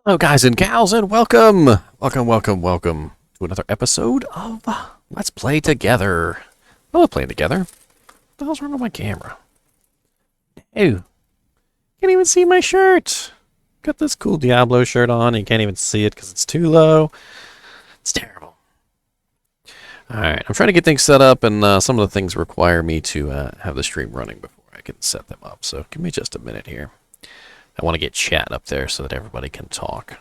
Hello, guys and gals, and welcome to another episode of Let's Play Together. Oh, we're playing together. What the hell's wrong with my camera? Ew. Can't even see my shirt. Got this cool Diablo shirt on, and you can't even see it because it's too low. It's terrible. Alright, I'm trying to get things set up, and some of the things require me to have the stream running before I can set them up. So give me just a minute here. I want to get chat up there so that everybody can talk.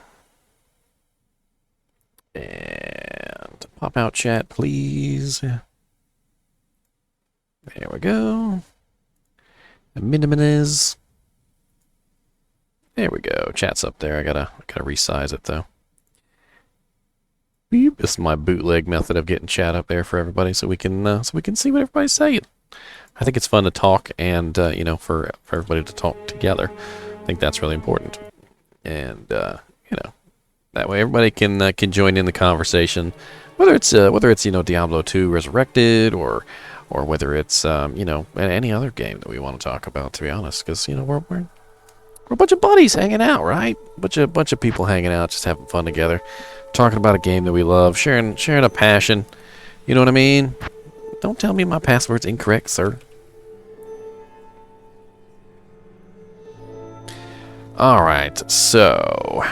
And pop out chat, please. There we go. Minimize. There we go. Chat's up there. I gotta resize it though. Beep. This is my bootleg method of getting chat up there for everybody, so we can see what everybody's saying. I think it's fun to talk, and you know, for everybody to talk together. I think that's really important, and you know, that way everybody can join in the conversation, whether it's you know, Diablo II Resurrected or whether it's you know, any other game that we want to talk about. To be honest, because you know, we're a bunch of buddies hanging out, right? Bunch of people hanging out, just having fun together, talking about a game that we love, sharing a passion. You know what I mean? Don't tell me my password's incorrect, sir. Alright, so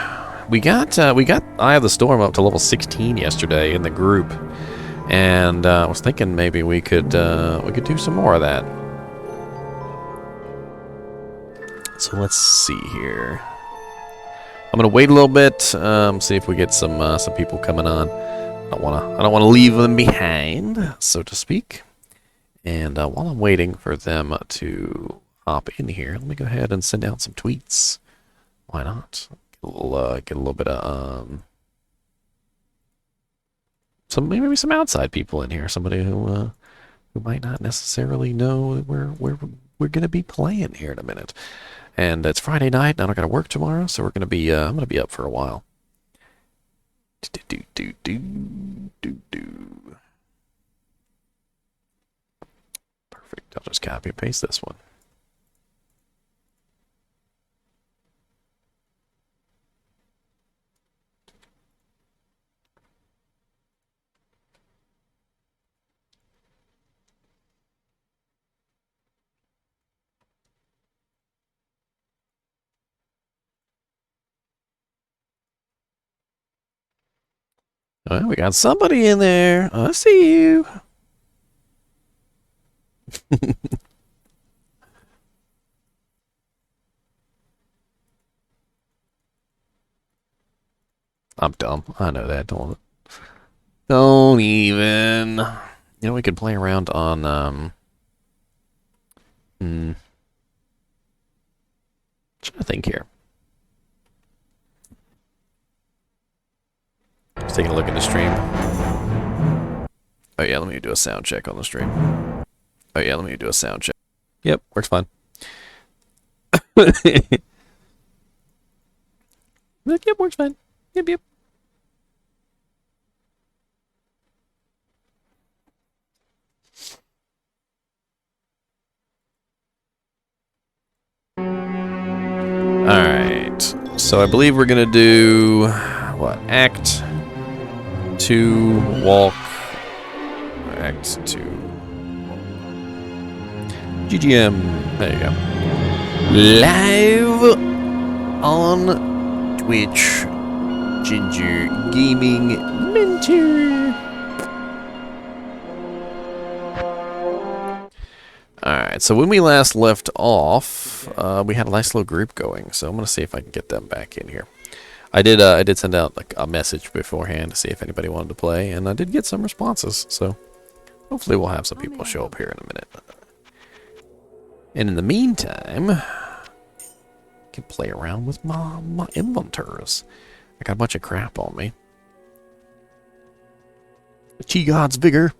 we got Eye of the Storm up to level 16 yesterday in the group, and I was thinking maybe we could do some more of that. So let's see here. I'm gonna wait a little bit, see if we get some people coming on. I don't wanna leave them behind, so to speak. And while I'm waiting for them to hop in here, let me go ahead and send out some tweets. Why not? Get a little bit of maybe some outside people in here. Somebody who might not necessarily know we're gonna be playing here in a minute. And it's Friday night, and I don't gotta work tomorrow, so I'm gonna be up for a while. Perfect. I'll just copy and paste this one. Well, we got somebody in there. I see you. I'm dumb. I know that. Don't even. You know, we could play around on trying to think here. Just taking a look at the stream. Oh yeah, let me do a sound check on the stream. Oh yeah, let me do a sound check. Yep, works fine. Yep, works fine. Yep. Alright, so I believe we're gonna do what? Act 2 walk. Act 2. GGM. There you go. Live on Twitch. Ginger Gaming Mentor. Alright, so when we last left off, we had a nice little group going, so I'm gonna see if I can get them back in here. I did send out like a message beforehand to see if anybody wanted to play, and I did get some responses, so hopefully we'll have some people show up here in a minute. And in the meantime, I can play around with my inventors. I got a bunch of crap on me. The Chi God's vigor.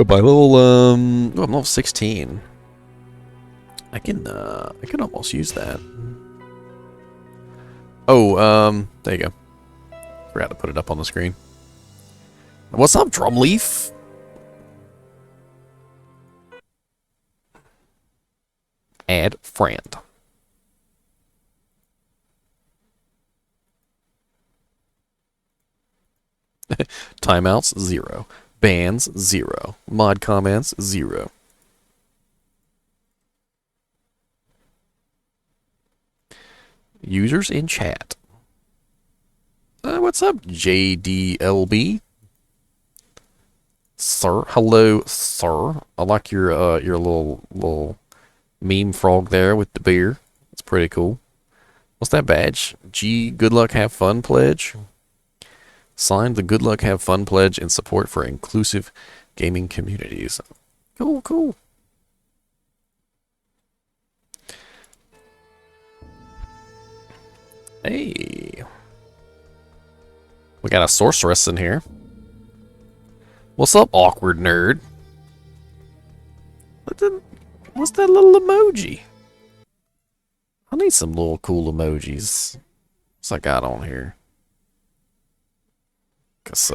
By level, I'm level 16. I can almost use that. Oh, there you go. Forgot to put it up on the screen. What's up, Drumleaf? Add friend. Timeouts, 0. Bans, 0. Mod comments, 0. Users in chat. What's up, JDLB? Sir, hello, sir. I like your little meme frog there with the beer. It's pretty cool. What's that badge? G, good luck, have fun pledge. Signed the good luck, have fun pledge in support for inclusive gaming communities. Cool, cool. Hey. We got a sorceress in here. What's up, awkward nerd? What's that little emoji? I need some little cool emojis. What's I got on here? Cause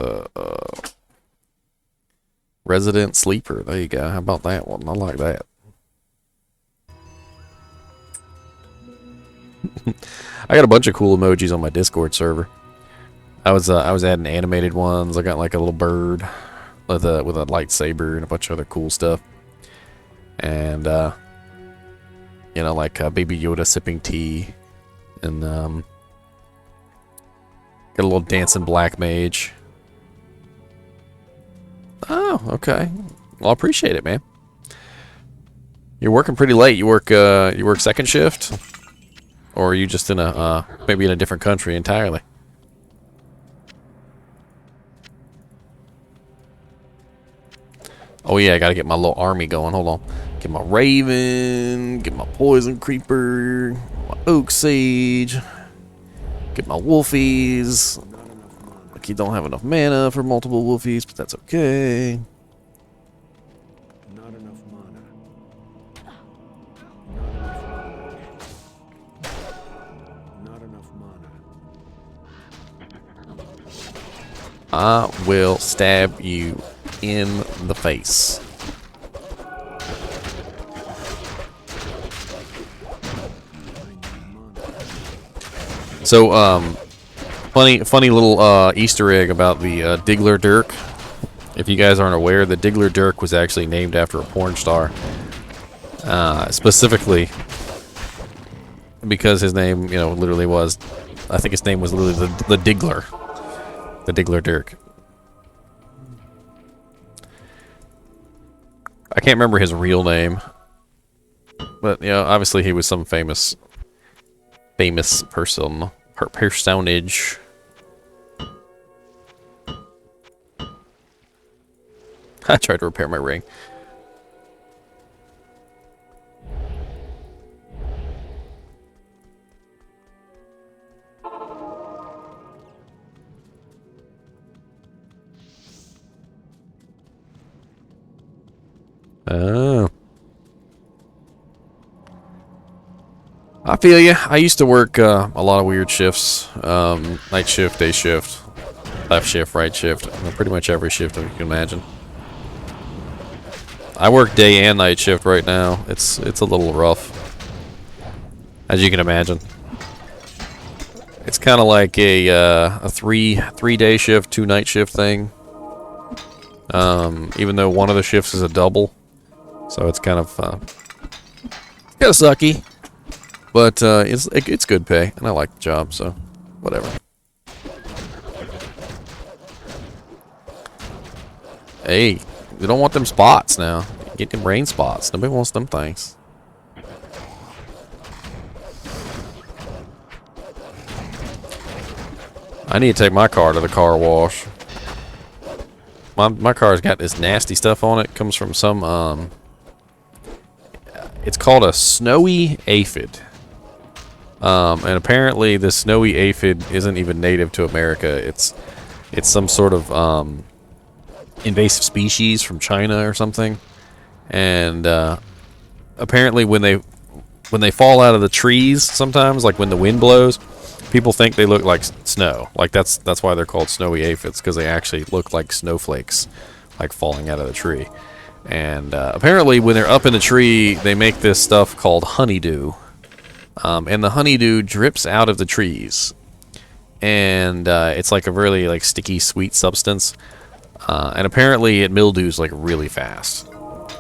resident sleeper. There you go. How about that one? I like that. I got a bunch of cool emojis on my Discord server. I was adding animated ones. I got like a little bird with a lightsaber and a bunch of other cool stuff. And you know, like Baby Yoda sipping tea, and got a little dancing black mage. Oh, okay. Well, I appreciate it, man. You're working pretty late. You work second shift, or are you just in a maybe in a different country entirely? Oh yeah, I gotta get my little army going. Hold on. Get my raven, get my poison creeper, my oak sage, get my wolfies. Like you don't have enough mana for multiple wolfies, but that's okay. Not enough mana. Not enough mana. I will stab you in the face. So, funny little Easter egg about the Diggler Dirk. If you guys aren't aware, the Diggler Dirk was actually named after a porn star. Specifically because his name, you know, literally was, I think his name was literally the Diggler. The Diggler Dirk. I can't remember his real name, but you know, obviously he was some famous person, personage. I tried to repair my ring. Oh. I feel you. I used to work a lot of weird shifts. Night shift, day shift, left shift, right shift. Pretty much every shift you can imagine. I work day and night shift right now. It's a little rough, as you can imagine. It's kind of like a three-day shift, 2-night shift thing. Even though one of the shifts is a double. So it's kind of sucky, but it's good pay, and I like the job, so whatever. Hey, we don't want them spots now. Get them brain spots. Nobody wants them things. I need to take my car to the car wash. My car's got this nasty stuff on it. It comes from some it's called a snowy aphid. And apparently the snowy aphid isn't even native to America. It's some sort of invasive species from China or something. And apparently when they fall out of the trees sometimes, like when the wind blows, people think they look like snow. Like that's why they're called snowy aphids, because they actually look like snowflakes, like falling out of the tree. And apparently when they're up in the tree, they make this stuff called honeydew. And the honeydew drips out of the trees. And it's like a really like sticky, sweet substance. And apparently it mildews like really fast.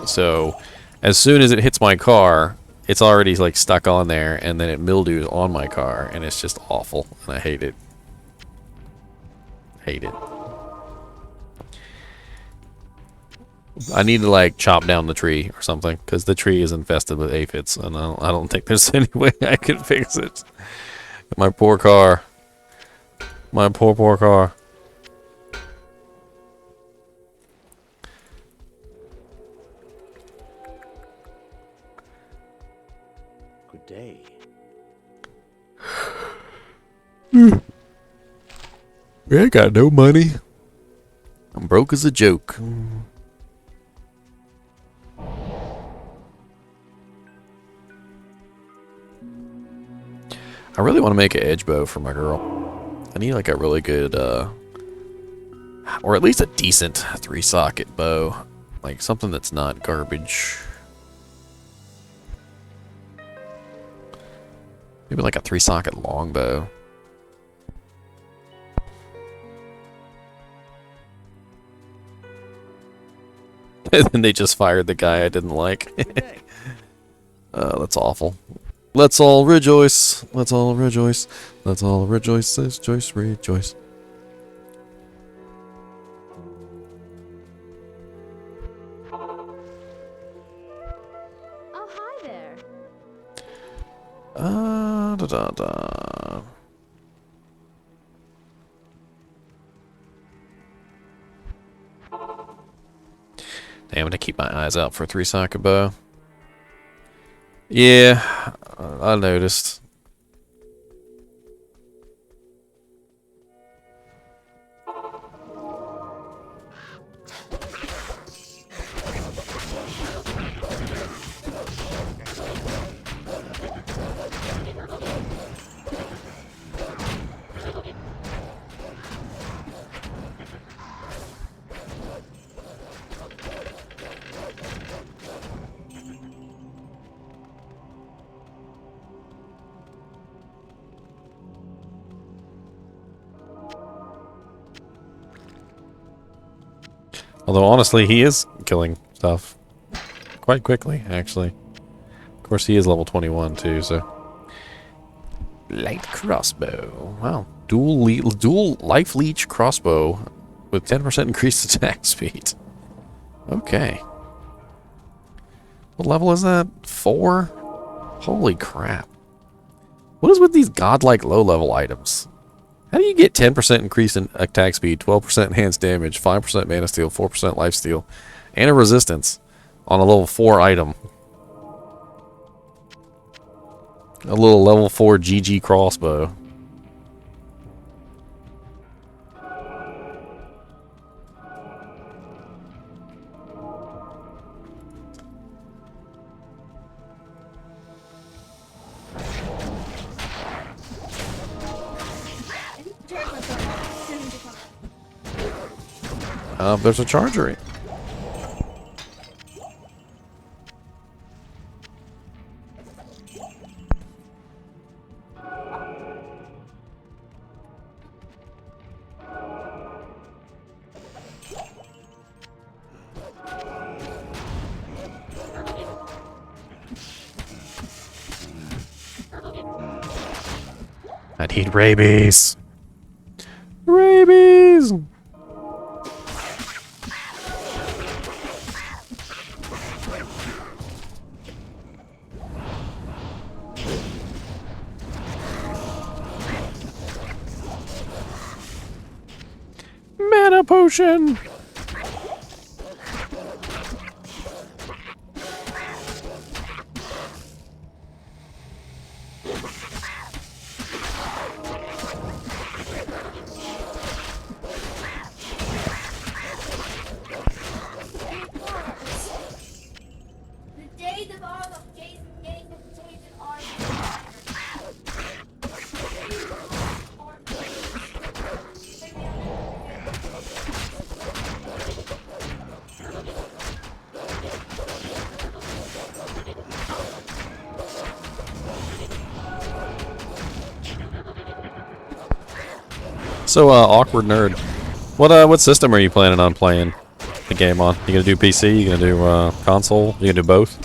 So as soon as it hits my car, it's already like stuck on there, and then it mildews on my car, and it's just awful, and I hate it. Hate it. I need to like chop down the tree or something, because the tree is infested with aphids, and I don't think there's any way I can fix it. My poor car. My poor car. Good day. I ain't got no money. I'm broke as a joke. I really want to make an edge bow for my girl. I need like a really good, or at least a decent 3-socket bow. Like something that's not garbage. Maybe like a 3-socket longbow. And then they just fired the guy I didn't like. That's awful. Let's all rejoice. Let's all rejoice. Let's all rejoice. Says Joyce, rejoice. Oh, hi there. Da da da. Damn, I'm gonna keep my eyes out for a 3-socket bow. Yeah, I noticed. Although, honestly, he is killing stuff quite quickly, actually. Of course, he is level 21, too, so... Light crossbow. Wow. Dual life leech crossbow with 10% increased attack speed. Okay. What level is that? 4? Holy crap. What is with these godlike low-level items? How do you get 10% increase in attack speed, 12% enhanced damage, 5% mana steal, 4% life steal, and a resistance on a level 4 item? A little level 4 GG crossbow. There's a charger. I need rabies. Rabies. Mana potion. So, awkward nerd. What system are you planning on playing the game on? You gonna do PC? You gonna do console? You gonna do both?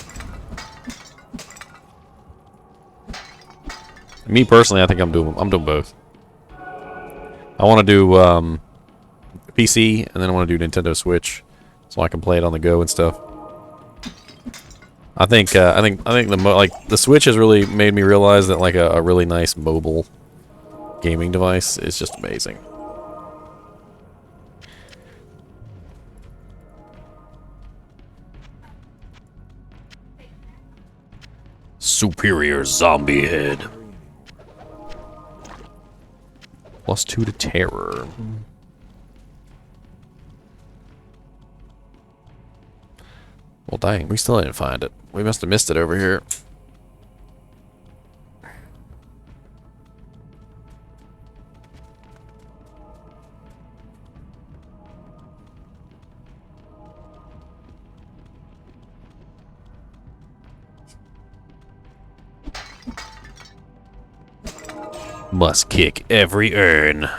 Me personally, I think I'm doing both. I want to do PC, and then I want to do Nintendo Switch, so I can play it on the go and stuff. I think the Switch has really made me realize that like a really nice mobile gaming device is just amazing. Superior zombie head. +2 to terror. Well, dang, we still didn't find it. We must have missed it over here. Must kick every urn.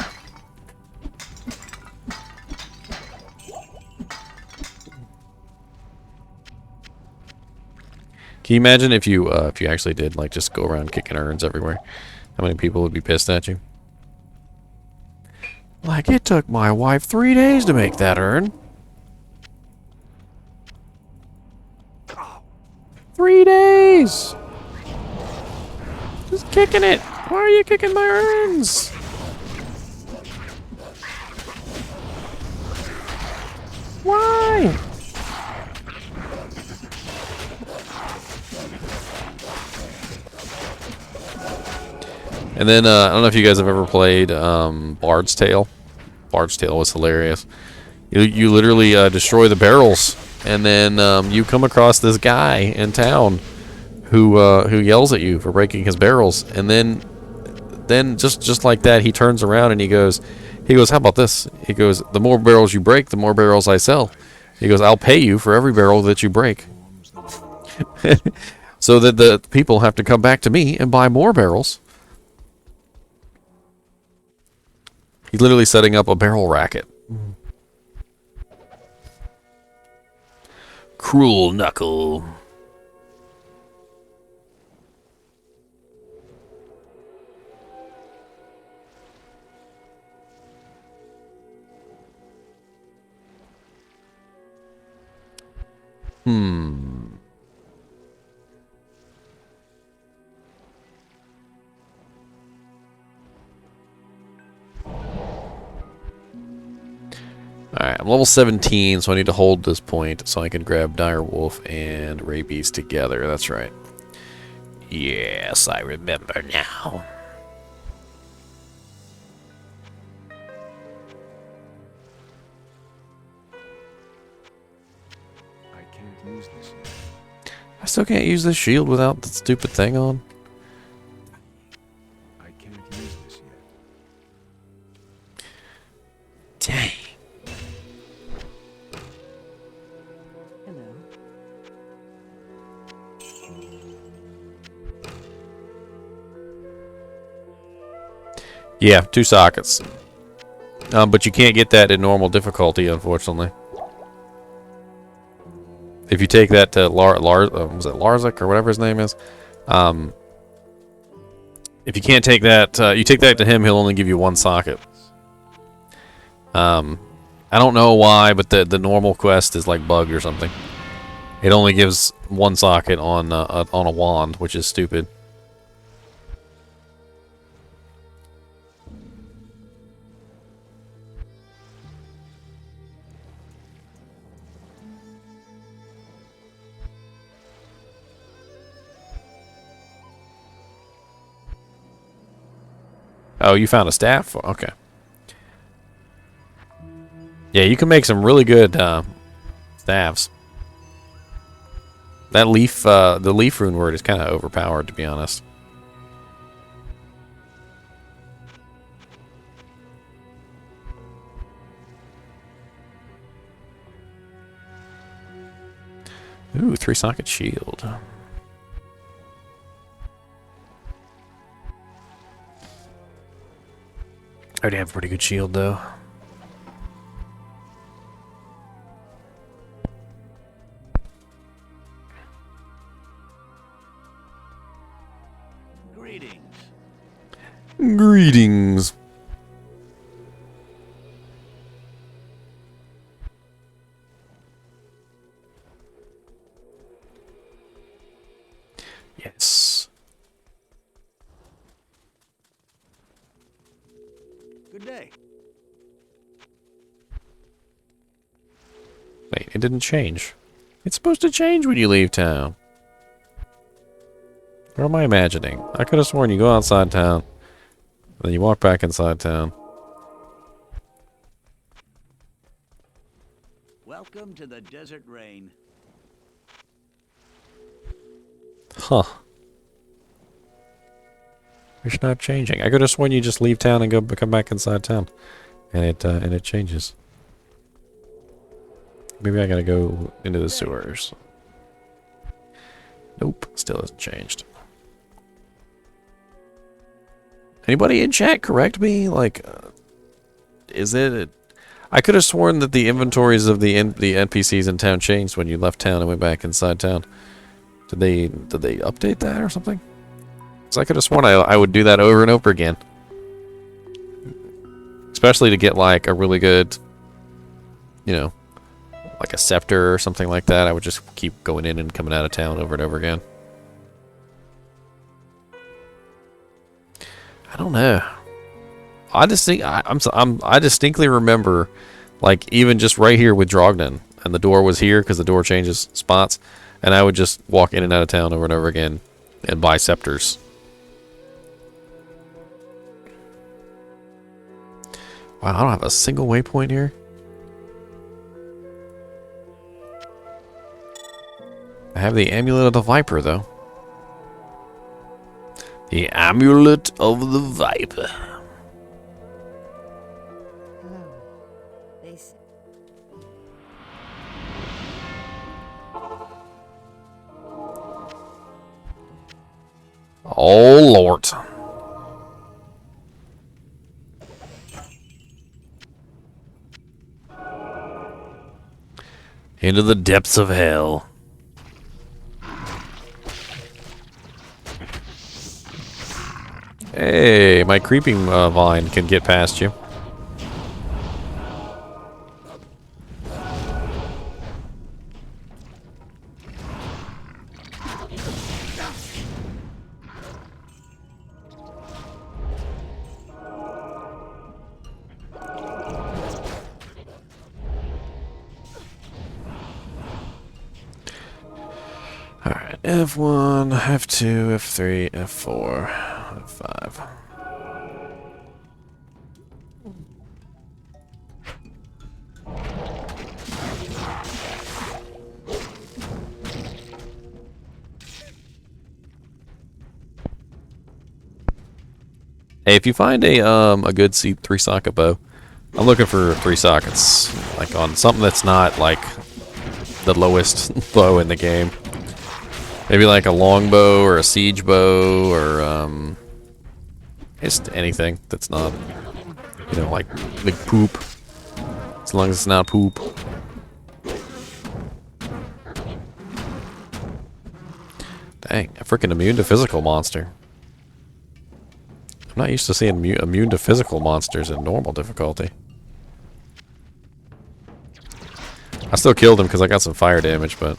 Can you imagine if you actually did like just go around kicking urns everywhere? How many people would be pissed at you? Like, it took my wife 3 days to make that urn. 3 days! Just kicking it. Why are you kicking my urns? Why? And then, I don't know if you guys have ever played Bard's Tale. Bard's Tale was hilarious. You literally destroy the barrels, and then you come across this guy in town who yells at you for breaking his barrels, and then just like that, he turns around and he goes, how about this? He goes, the more barrels you break, the more barrels I sell. He goes, I'll pay you for every barrel that you break. So that the people have to come back to me and buy more barrels. He's literally setting up a barrel racket. Cruel Knuckle. Alright, I'm level 17, so I need to hold this point so I can grab Direwolf and Rabies together. That's right. Yes, I remember now. I can't use this yet. I still can't use this shield without the stupid thing on. I can't use this yet. Dang. Yeah, 2 sockets. But you can't get that in normal difficulty, unfortunately. If you take that to was it Larzik or whatever his name is? If you can't take that, you take that to him, he'll only give you 1 socket. I don't know why, but the normal quest is like bugged or something. It only gives 1 socket on a wand, which is stupid. Oh, you found a staff? Okay. Yeah, you can make some really good staffs. That leaf, the leaf rune word is kind of overpowered, to be honest. Ooh, 3-socket shield. already have a pretty good shield, though. Greetings. Greetings. Yes. Good day. Wait, it didn't change. It's supposed to change when you leave town. What am I imagining? I could have sworn you go outside town, then you walk back inside town. Welcome to the desert rain. Huh. It's not changing. I could have sworn you just leave town and come back inside town, and it changes. Maybe I gotta go into the sewers. Nope, still hasn't changed. Anybody in chat correct me? Like, is it? I could have sworn that the inventories of the NPCs in town changed when you left town and went back inside town. Did they update that or something? Because I could have sworn I would do that over and over again. Especially to get like a really good, you know, like a scepter or something like that. I would just keep going in and coming out of town over and over again. I don't know. I distinctly remember, like, even just right here with Drogden, and the door was here because the door changes spots, and I would just walk in and out of town over and over again and buy scepters. Wow, I don't have a single waypoint here. I have the Amulet of the Viper, though. The Amulet of the Viper. Oh, Lord. Into the depths of hell. Hey, my creeping vine can get past you. Alright, F1, F2, F3, F4, F5. Hey, if you find a good C3 socket bow, I'm looking for 3 sockets, like on something that's not like the lowest bow in the game. Maybe like a longbow or a siege bow or just anything that's not, you know, like big poop. As long as it's not poop. Dang, a freaking immune to physical monster. I'm not used to seeing immune to physical monsters in normal difficulty. I still killed him because I got some fire damage, but...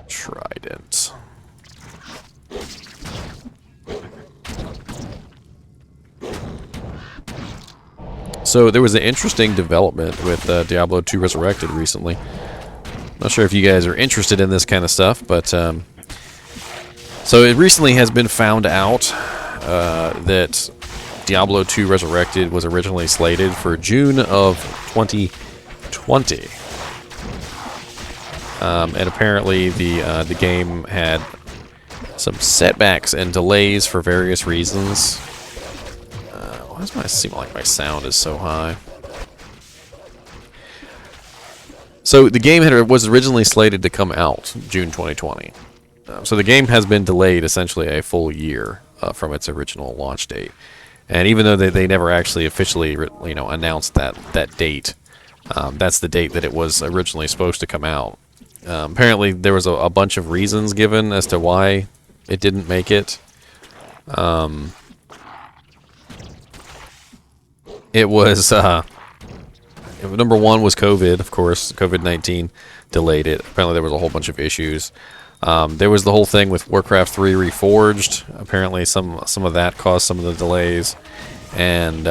Trident. So there was an interesting development with Diablo II Resurrected recently. Not sure if you guys are interested in this kind of stuff, but so it recently has been found out that Diablo II Resurrected was originally slated for June of 2020. and apparently the game had some setbacks and delays for various reasons. Why does it seem like my sound is so high? So the game was originally slated to come out June 2020. So the game has been delayed essentially a full year from its original launch date. And even though they never actually officially announced that date, that's the date that it was originally supposed to come out. Apparently there was a bunch of reasons given as to why it didn't make it. It was number one was COVID, of course. COVID-19 delayed it. Apparently there was a whole bunch of issues. There was the whole thing with Warcraft 3 Reforged. Apparently some of that caused some of the delays. And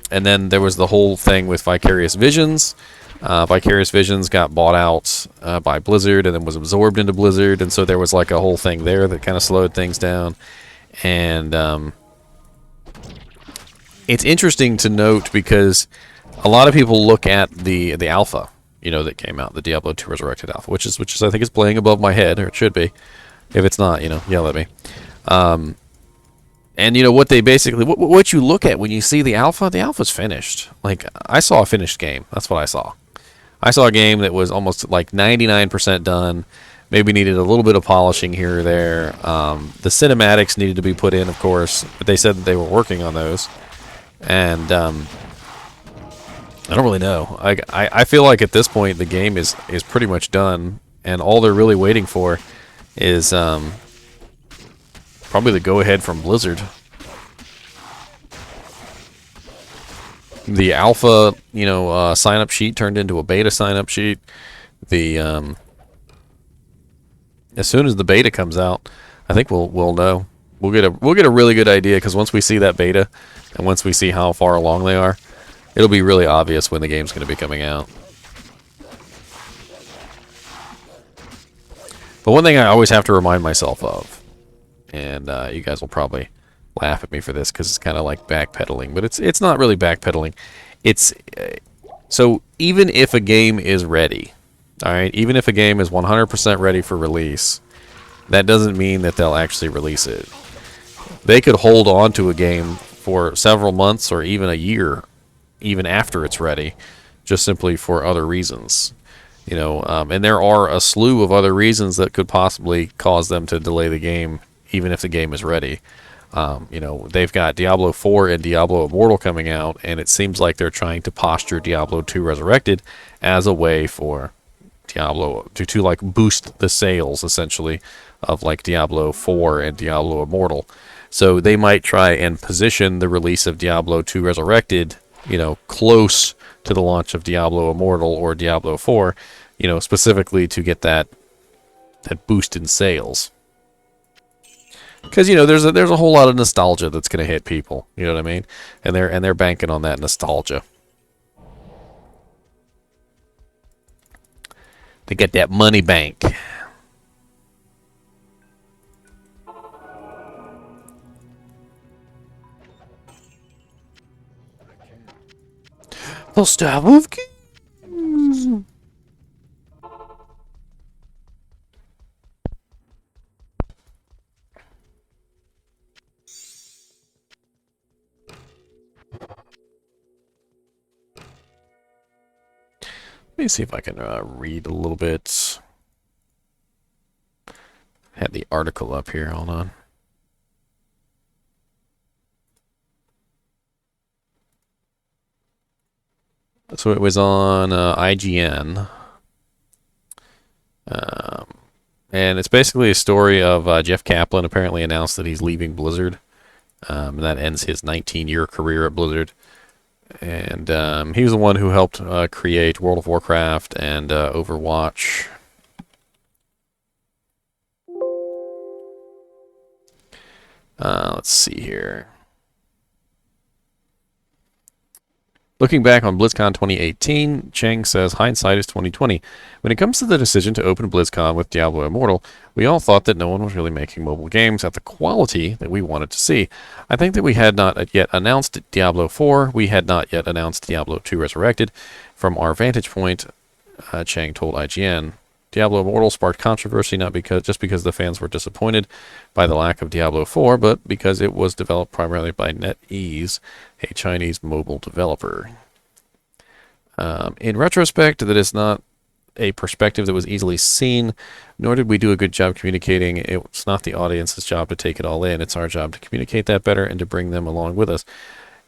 then there was the whole thing with Vicarious Visions. Vicarious Visions got bought out by Blizzard and then was absorbed into Blizzard. And so there was like a whole thing there that kind of slowed things down. And it's interesting to note because a lot of people look at the alpha, that came out, the Diablo II Resurrected alpha, which is I think is playing above my head, or it should be. If it's not, yell at me. And what they basically, what you look at when you see the alpha's finished. Like, I saw a finished game. That's what I saw. I saw a game that was almost like 99% done. Maybe needed a little bit of polishing here or there. The cinematics needed to be put in, of course, but they said that they were working on those. And I don't really know. I feel like at this point the game is pretty much done, and all they're really waiting for is probably the go-ahead from Blizzard. The alpha, sign-up sheet turned into a beta sign-up sheet. As soon as the beta comes out, I think we'll know. We'll get a really good idea, because once we see that beta and once we see how far along they are, it'll be really obvious when the game's going to be coming out. But one thing I always have to remind myself of, and you guys will probably laugh at me for this because it's kind of like backpedaling, but it's not really backpedaling. It's so even if a game is ready, all right, even if a game is 100% ready for release, that doesn't mean that they'll actually release it. They could hold on to a game for several months or even a year, even after it's ready, just simply for other reasons. And there are a slew of other reasons that could possibly cause them to delay the game, even if the game is ready. They've got Diablo 4 and Diablo Immortal coming out, and it seems like they're trying to posture Diablo II Resurrected as a way for Diablo to like boost the sales, essentially, of like Diablo 4 and Diablo Immortal. So they might try and position the release of Diablo II Resurrected, close to the launch of Diablo Immortal or Diablo 4, specifically to get that boost in sales. Because there's a whole lot of nostalgia that's going to hit people, you know what I mean? And they're banking on that nostalgia. They get that money bank. The Stab of Kings. Let me see if I can read a little bit. Had the article up here. Hold on. So it was on IGN. And it's basically a story of Jeff Kaplan apparently announced that he's leaving Blizzard. And that ends his 19-year career at Blizzard. And he was the one who helped create World of Warcraft and Overwatch. Let's see here. Looking back on BlizzCon 2018, Chang says hindsight is 2020. When it comes to the decision to open BlizzCon with Diablo Immortal, we all thought that no one was really making mobile games at the quality that we wanted to see. I think that we had not yet announced Diablo 4. We had not yet announced Diablo II Resurrected. From our vantage point, Chang told IGN, Diablo Immortal sparked controversy not just because the fans were disappointed by the lack of Diablo 4, but because it was developed primarily by NetEase, a Chinese mobile developer. In retrospect, that is not a perspective that was easily seen, nor did we do a good job communicating. It's not the audience's job to take it all in. It's our job to communicate that better and to bring them along with us.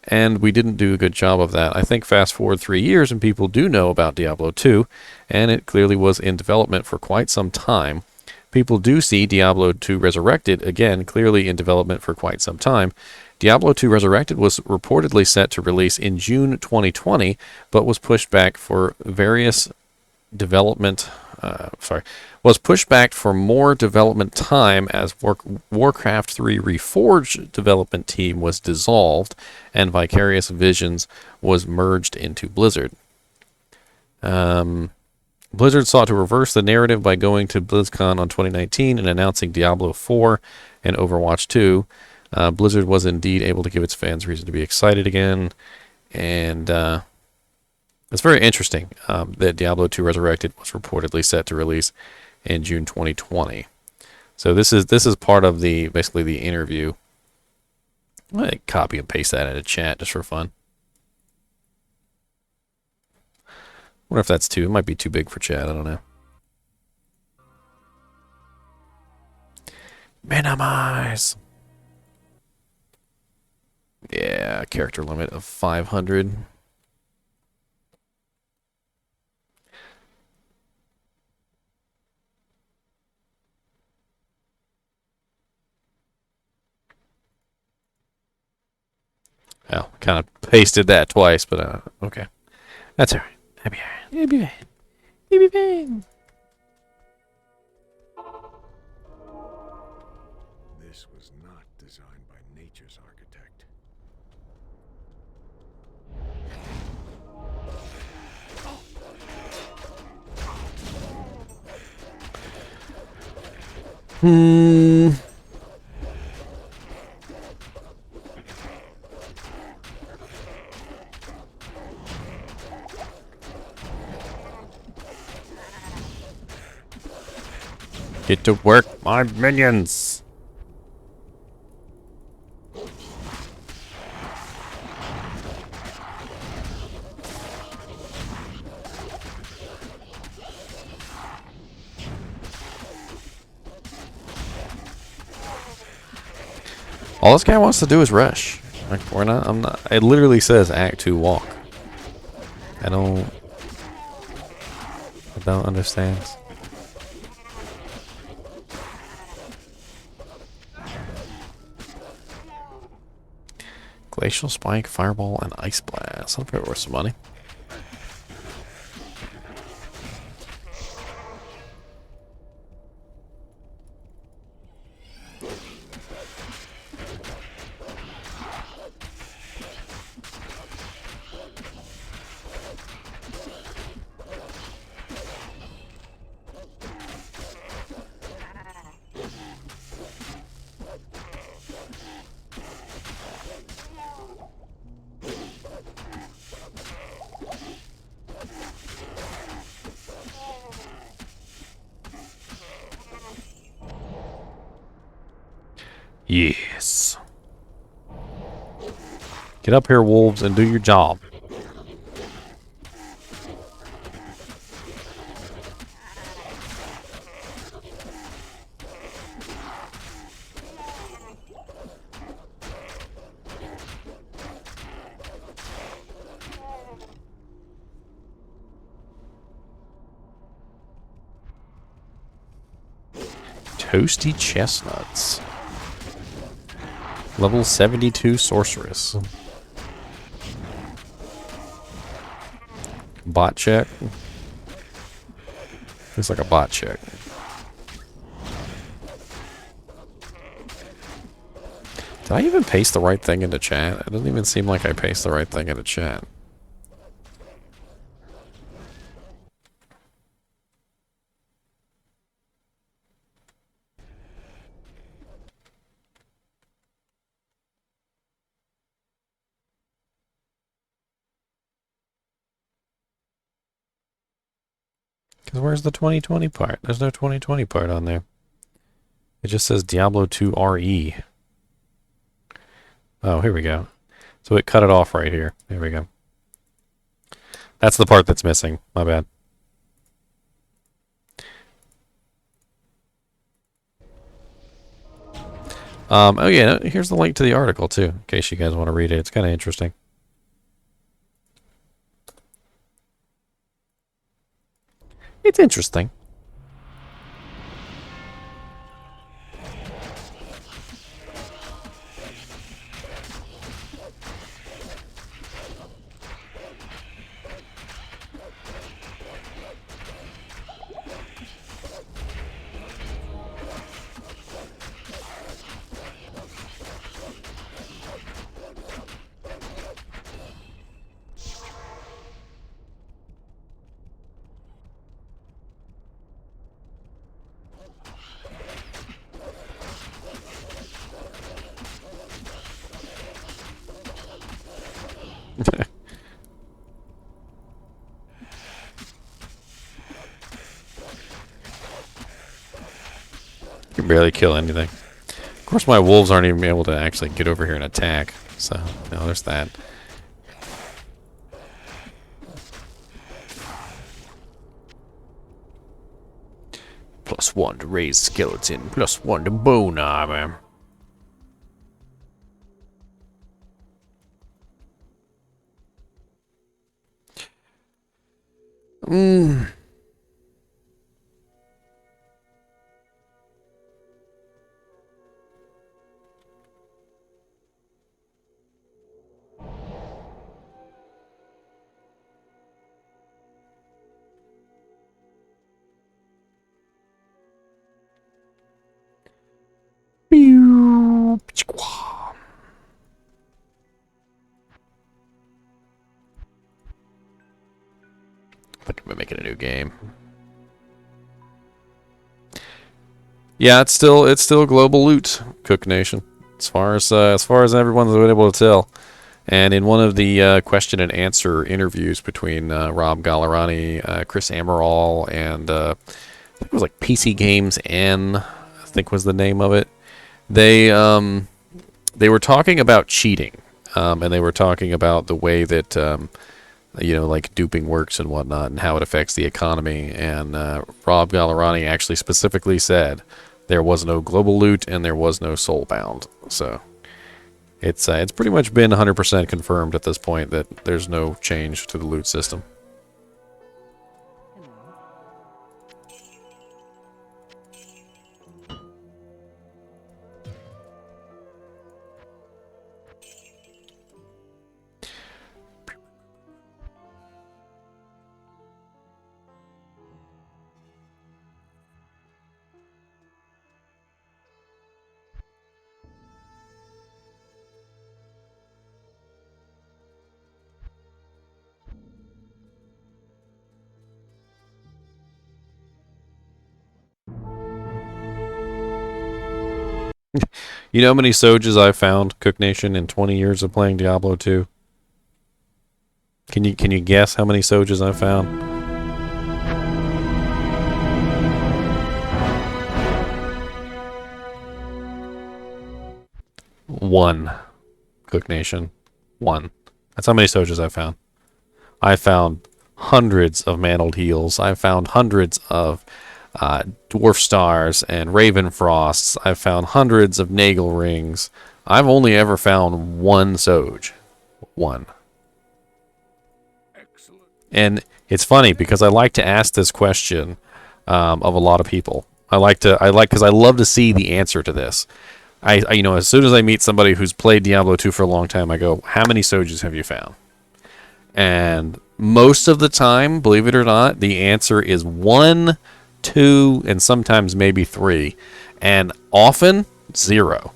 And we didn't do a good job of that. I think fast forward 3 years and people do know about Diablo 2, and it clearly was in development for quite some time. People do see Diablo II Resurrected, again, clearly in development for quite some time. Diablo II Resurrected was reportedly set to release in June 2020, but was pushed back for various development, was pushed back for more development time as Warcraft 3 Reforged development team was dissolved and Vicarious Visions was merged into Blizzard. Blizzard sought to reverse the narrative by going to BlizzCon on 2019 and announcing Diablo 4 and Overwatch 2. Blizzard was indeed able to give its fans reason to be excited again, and it's very interesting that Diablo II Resurrected was reportedly set to release in June 2020. So this is part of basically the interview. I'm gonna copy and paste that into chat just for fun. Wonder if that's too. It might be too big for chat. I don't know. Minimize. Yeah, character limit of 500. Well, kind of pasted that twice, but okay. That's alright. That'll be alright. It'll be fine. It'll be fine. This was not designed by nature's architect. Get to work, my minions. All this guy wants to do is rush. Like, I'm not. It literally says Act 2 walk. I don't understand. Glacial Spike, Fireball, and Ice Blast. That'll probably worth some money. Yes. Get up here, wolves, and do your job. Toasty chestnuts. Level 72 sorceress. Bot check. Looks like a bot check. Did I even paste the right thing into chat? It doesn't even seem like I pasted the right thing into chat. Because where's the 2020 part? There's no 2020 part on there. It just says Diablo II RE. Oh, here we go. So it cut it off right here. There we go. That's the part that's missing. My bad. Oh yeah, here's the link to the article too, in case you guys want to read it. It's kind of interesting. It's interesting. You can barely kill anything. Of course, my wolves aren't even able to actually get over here and attack. So, no, there's that. +1 to raise skeleton, +1 to bone armor. Think about making a new game. Yeah, it's still global loot, Cook Nation, as far as everyone's been able to tell. And in one of the question and answer interviews between Rob Gallerani, Chris Amaral, and I think it was like PC Games N, I think was the name of it. They were talking about cheating, and they were talking about the way that like duping works and whatnot, and how it affects the economy. And Rob Gallerani actually specifically said there was no global loot and there was no soulbound. So it's pretty much been 100% confirmed at this point that there's no change to the loot system. You know how many Sojas I've found, Cook Nation, in 20 years of playing Diablo 2? Can you guess how many Sojas I've found? One, Cook Nation. One. That's how many Sojas I've found. I found hundreds of mantled heels. I found hundreds of dwarf stars and raven frosts. I've found hundreds of nagel rings. I've only ever found one Soj. One. Excellent. And it's funny because I like to ask this question of a lot of people. Because I love to see the answer to this. I as soon as I meet somebody who's played Diablo 2 for a long time, I go, how many Sojas have you found? And most of the time, believe it or not, the answer is 1, 2, and sometimes maybe 3. And often, 0.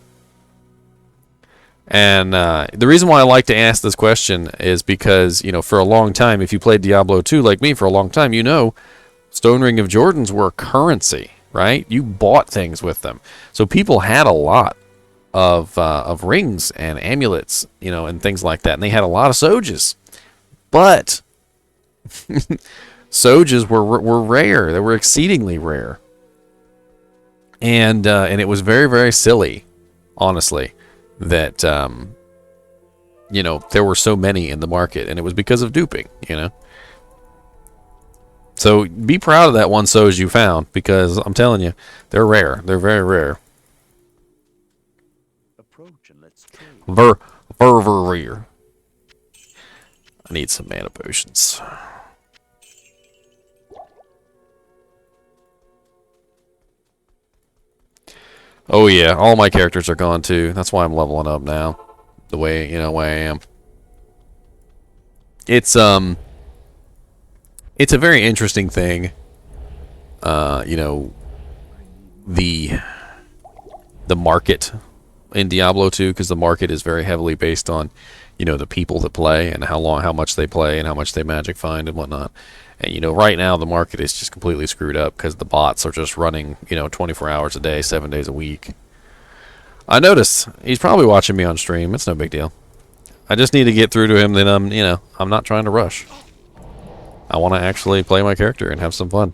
And the reason why I like to ask this question is because, for a long time, if you played Diablo 2 like me for a long time, Stone Ring of Jordans were a currency, right? You bought things with them. So people had a lot of rings and amulets, and things like that. And they had a lot of Sojas. But Soges were rare. They were exceedingly rare. And it was very, very silly, honestly, that you know, there were so many in the market, and it was because of duping, you know. So be proud of that one Soge you found, because I'm telling you, they're rare. They're very rare. Approach and let's trade. Very rare. I need some mana potions. Oh yeah, all my characters are gone too. That's why I'm leveling up now. The way, you know, way I am. It's a very interesting thing. You know, the market in Diablo 2, because the market is very heavily based on, you know, the people that play and how much they play and how much they magic find and whatnot. And you know, right now the market is just completely screwed up because the bots are just running, you know, 24 hours a day, 7 days a week. I noticed he's probably watching me on stream. It's no big deal. I just need to get through to him. Then I'm, you know, I'm not trying to rush. I want to actually play my character and have some fun.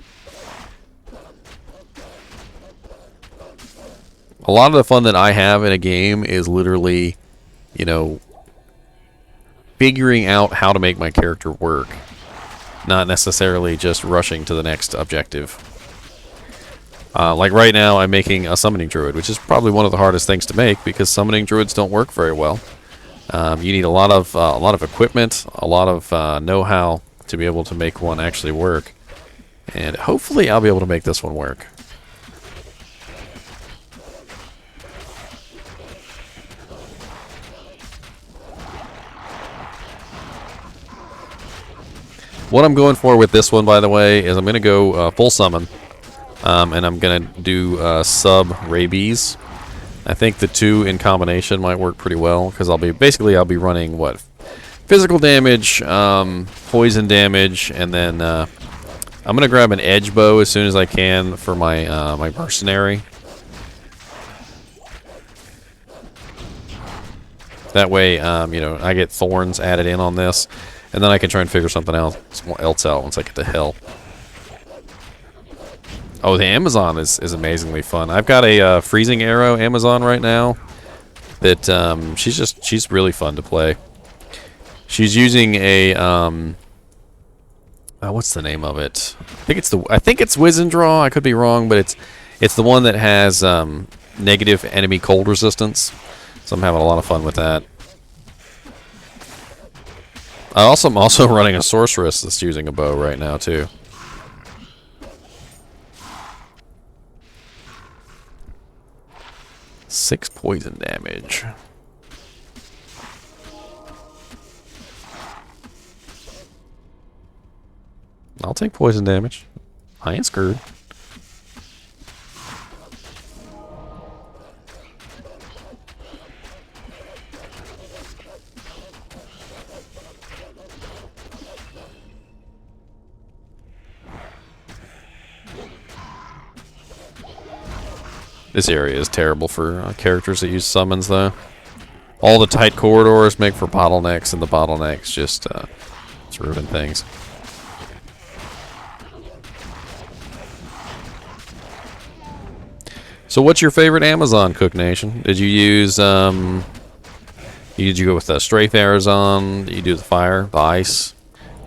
A lot of the fun that I have in a game is literally, you know, figuring out how to make my character work. Not necessarily just rushing to the next objective. Like right now, I'm making a summoning druid, which is probably one of the hardest things to make because summoning druids don't work very well. You need a lot of equipment, a lot of know-how to be able to make one actually work. And hopefully, I'll be able to make this one work. What I'm going for with this one, by the way, is I'm going to go full summon. And I'm going to do sub-rabies. I think the two in combination might work pretty well, because I'll be running, what, physical damage, poison damage, and then I'm going to grab an edge bow as soon as I can for my, my mercenary. That way, you know, I get thorns added in on this, and then I can try and figure something else out once I get to hell. Oh, the Amazon is amazingly fun. I've got a freezing arrow Amazon right now that she's really fun to play. She's using a what's the name of it? I think it's Wizendraw. I could be wrong, but it's the one that has negative enemy cold resistance. So I'm having a lot of fun with that. I'm also running a sorceress that's using a bow right now too. Six poison damage. I'll take poison damage. I ain't screwed. This area is terrible for characters that use summons, though. All the tight corridors make for bottlenecks, and the bottlenecks just it's ruin things. So, what's your favorite Amazon, Cook Nation? Did you use did you go with the strafe arrows on? Did you do the fire, the ice,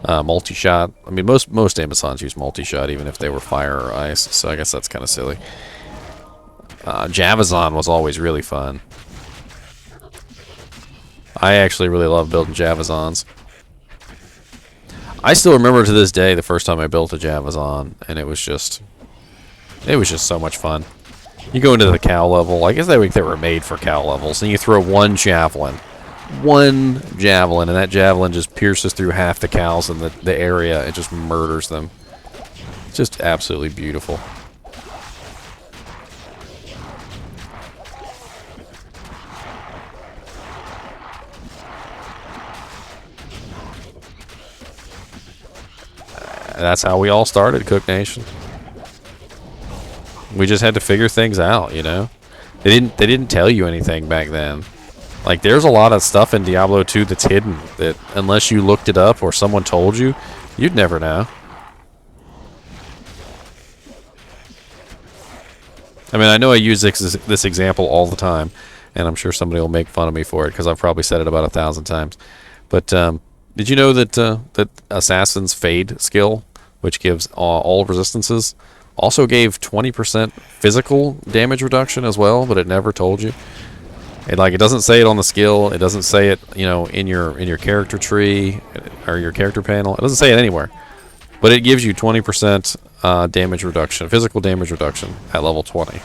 multi-shot? I mean, most Amazons use multi-shot, even if they were fire or ice. So I guess that's kind of silly. Javazon was always really fun. I actually really love building Javazons. I still remember to this day the first time I built a Javazon, and it was just so much fun. You go into the cow level. I guess they were made for cow levels, and you throw one javelin, and that javelin just pierces through half the cows in the area. It just murders them. It's just absolutely beautiful. That's how we all started, Cook Nation. We just had to figure things out, you know. They didn't tell you anything back then. Like, there's a lot of stuff in Diablo 2 that's hidden that unless you looked it up or someone told you, you'd never know. I mean, I know I use this example all the time, and I'm sure somebody will make fun of me for it because I've probably said it about 1,000 times. But did you know that that Assassin's Fade skill, which gives all resistances, also gave 20% physical damage reduction as well, but it never told you. It doesn't say it on the skill. It doesn't say it, in your character tree or your character panel. It doesn't say it anywhere, but it gives you 20% damage reduction, physical damage reduction at level 20.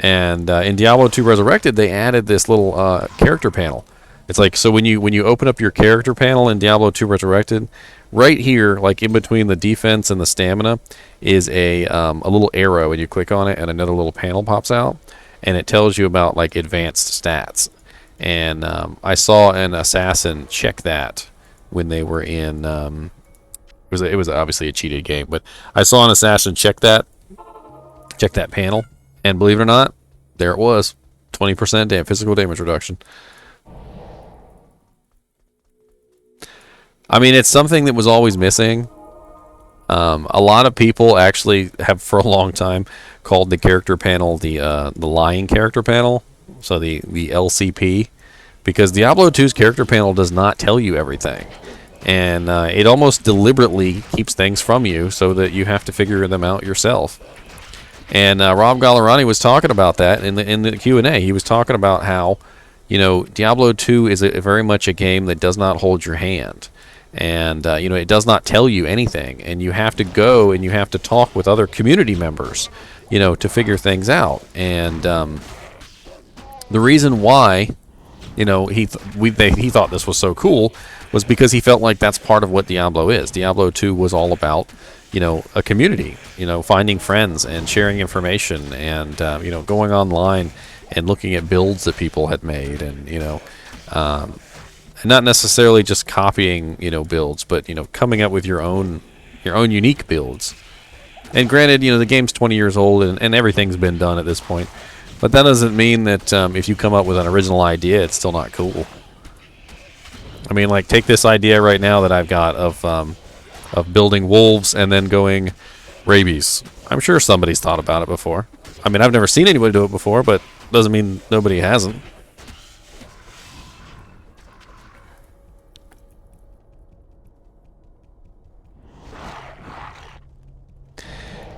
And in Diablo II Resurrected, they added this little character panel. It's like, so when you open up your character panel in Diablo II Resurrected, right here, like in between the defense and the stamina, is a little arrow, and you click on it, and another little panel pops out, and it tells you about like advanced stats. And I saw an assassin check that when they were in. It was obviously a cheated game, but I saw an assassin check that panel, and believe it or not, there it was, 20% physical damage reduction. I mean, it's something that was always missing. A lot of people actually have, for a long time, called the character panel the lying character panel, so the LCP, because Diablo 2's character panel does not tell you everything, and it almost deliberately keeps things from you so that you have to figure them out yourself. And Rob Gallerani was talking about that in the Q&A. He was talking about how, Diablo 2 is very much a game that does not hold your hand. And, it does not tell you anything. And you have to go and you have to talk with other community members, to figure things out. And the reason why, he thought this was so cool was because he felt like that's part of what Diablo is. Diablo 2 was all about, a community, finding friends and sharing information and, going online and looking at builds that people had made and, and not necessarily just copying, builds, but, coming up with your own unique builds. And granted, the game's 20 years old and everything's been done at this point. But that doesn't mean that if you come up with an original idea, it's still not cool. I mean, like, take this idea right now that I've got of building wolves and then going rabies. I'm sure somebody's thought about it before. I mean, I've never seen anybody do it before, but doesn't mean nobody hasn't.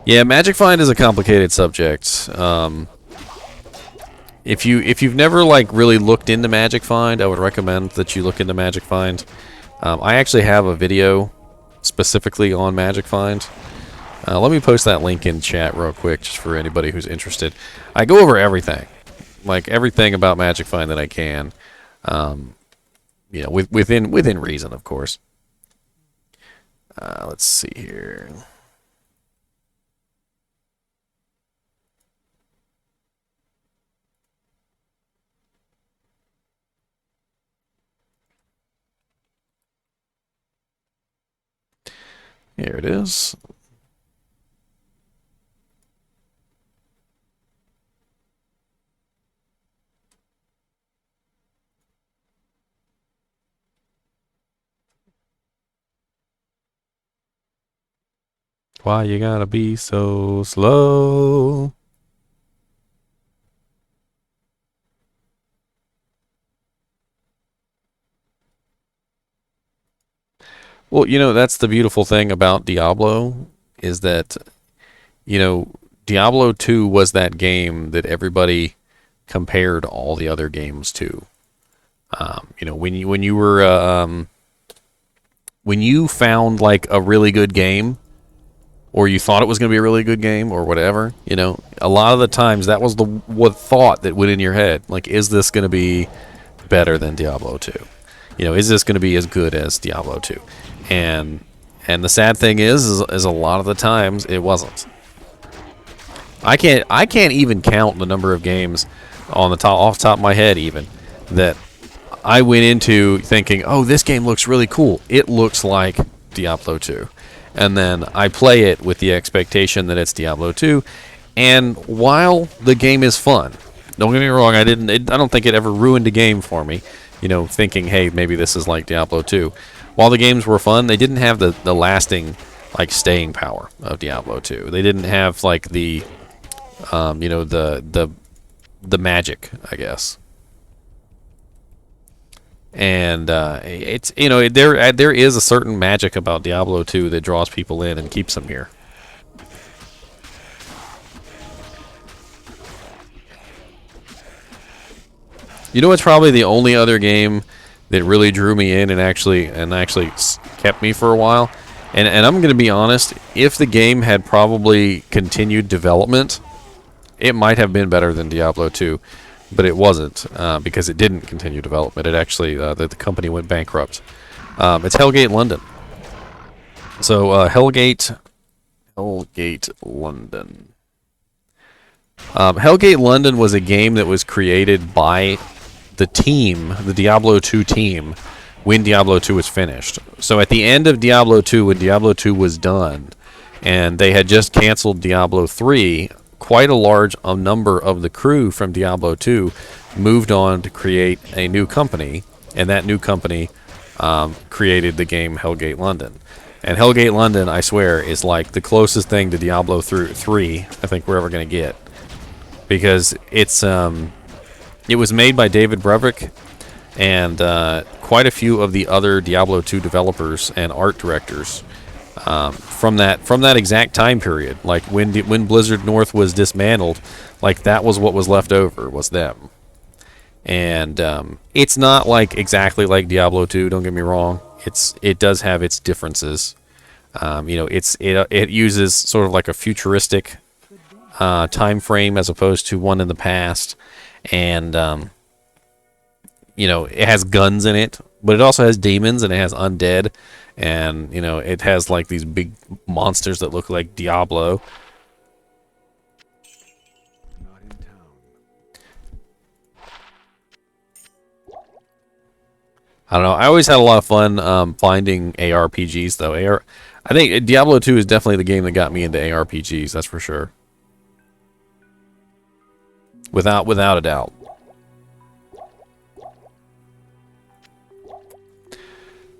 Yeah, Magic Find is a complicated subject. If you've never really looked into Magic Find, I would recommend that you look into Magic Find. I actually have a video specifically on Magic Find. Let me post that link in chat real quick, just for anybody who's interested. I go over everything, like everything about Magic Find that I can, within reason, of course. Let's see here. Here it is. Why you gotta be so slow? Well, that's the beautiful thing about Diablo, is that, Diablo 2 was that game that everybody compared all the other games to. When you found like a really good game, or you thought it was going to be a really good game, or whatever, a lot of the times that was the thought that went in your head. Like, is this going to be better than Diablo 2? Is this going to be as good as Diablo 2? And the sad thing is a lot of the times it wasn't. I can't even count the number of games off the top of my head even that I went into thinking, oh, this game looks really cool. It looks like Diablo 2. And then I play it with the expectation that it's Diablo 2. And while the game is fun, don't get me wrong, I don't think it ever ruined a game for me, thinking, hey, maybe this is like Diablo 2. While the games were fun, they didn't have the lasting like staying power of Diablo 2. They didn't have like the you know, the magic, I guess. And it's, you know, there is a certain magic about Diablo 2 that draws people in and keeps them here. You know, it's probably the only other game that really drew me in and actually kept me for a while. And I'm going to be honest, if the game had probably continued development, it might have been better than Diablo 2, but it wasn't, because it didn't continue development. It actually, the company went bankrupt. It's Hellgate London. So, Hellgate London. Hellgate London was a game that was created by the team, the Diablo 2 team, when Diablo 2 was finished. So at the end of Diablo 2, when Diablo 2 was done, and they had just canceled Diablo 3, quite a large number of the crew from Diablo 2 moved on to create a new company, and that new company created the game Hellgate London. And Hellgate London, I swear, is like the closest thing to Diablo 3 I think we're ever going to get. Because it's it was made by David Brevik and quite a few of the other Diablo 2 developers and art directors from that exact time period. Like when Blizzard North was dismantled, like that was what was left over, was them. And it's not like exactly like Diablo 2, don't get me wrong. It does have its differences. You know, it uses sort of like a futuristic time frame as opposed to one in the past, and you know, it has guns in it, but it also has demons and it has undead, and you know, it has like these big monsters that look like Diablo. Not in town. I don't know. I always had a lot of fun finding ARPGs though. I think Diablo 2 is definitely the game that got me into ARPGs. That's for sure. Without a doubt.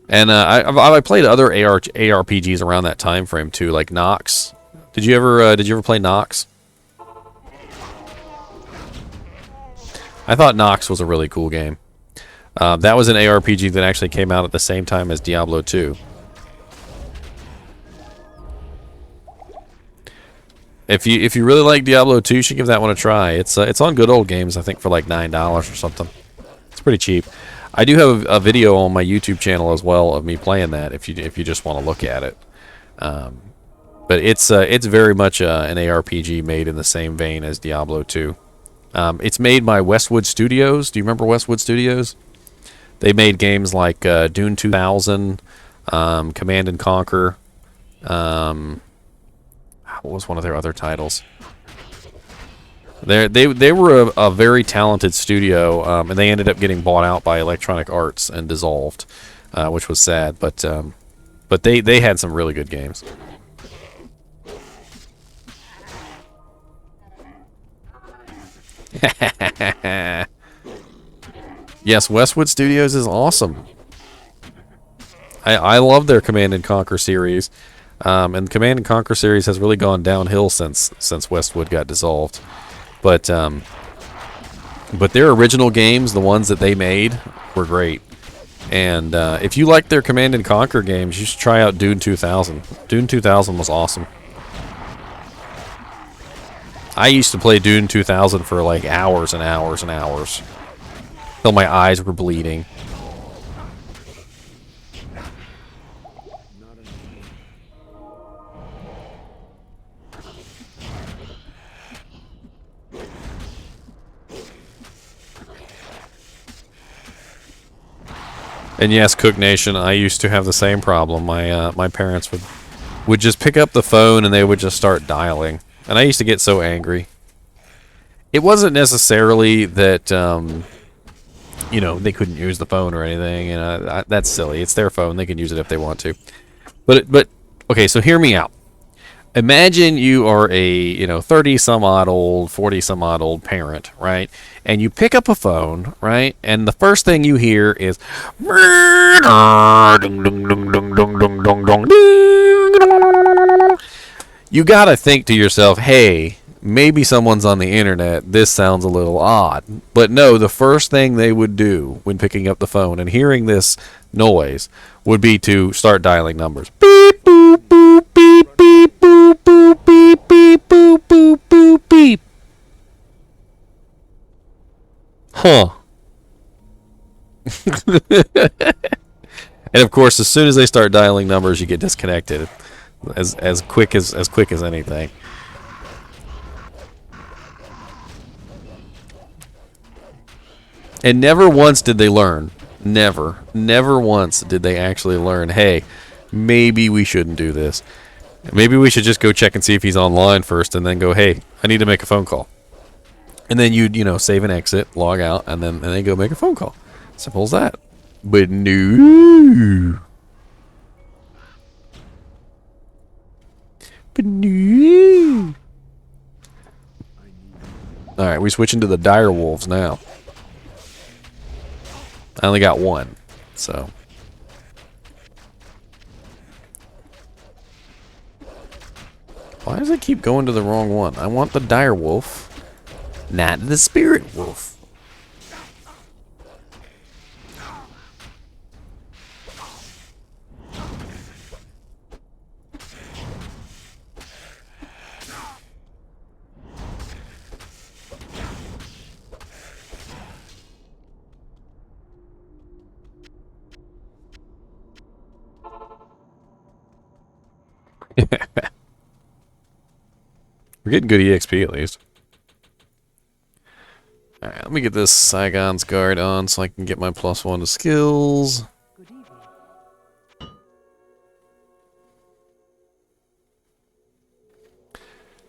And I played other ARPGs around that time frame too, like Nox. Did you ever play Nox? I thought Nox was a really cool game. That was an ARPG that actually came out at the same time as Diablo 2. If you really like Diablo 2, you should give that one a try. It's on Good Old Games, I think, for like $9 or something. It's pretty cheap. I do have a video on my YouTube channel as well of me playing that if you just want to look at it. But it's very much an ARPG made in the same vein as Diablo 2. It's made by Westwood Studios. Do you remember Westwood Studios? They made games like Dune 2000, Command and Conquer. What was one of their other titles? They were a very talented studio, and they ended up getting bought out by Electronic Arts and dissolved, which was sad. But they had some really good games. Yes, Westwood Studios is awesome. I love their Command and Conquer series. And the Command and Conquer series has really gone downhill since Westwood got dissolved. But their original games, the ones that they made, were great. And if you like their Command and Conquer games, you should try out Dune 2000. Dune 2000 was awesome. I used to play Dune 2000 for like hours and hours and hours, till my eyes were bleeding. And yes, Cook Nation, I used to have the same problem. My parents would just pick up the phone and they would just start dialing, and I used to get so angry. It wasn't necessarily that you know, they couldn't use the phone or anything. You know, that's silly. It's their phone; they can use it if they want to. But okay, so hear me out. Imagine you are a, 30 some odd old, 40 some odd old parent, right? And you pick up a phone, right? And the first thing you hear is you got to think to yourself, "Hey, maybe someone's on the internet. This sounds a little odd." But no, the first thing they would do when picking up the phone and hearing this noise would be to start dialing numbers. Beep boop boop beep beep boop boop beep beep boop boop boop beep. Huh. And of course, as soon as they start dialing numbers, you get disconnected as quick as anything. And never once did they learn. Never once did they actually learn, hey, maybe we shouldn't do this. Maybe we should just go check and see if he's online first and then go, hey, I need to make a phone call. And then you'd, save and exit, log out, and then go make a phone call. Simple as that. But no. But no. Alright, we switching to the dire wolves now. I only got one, so. Why does it keep going to the wrong one? I want the dire wolf, not the spirit wolf. We're getting good EXP at least. Alright, let me get this Saigon's Guard on so I can get my +1 to skills.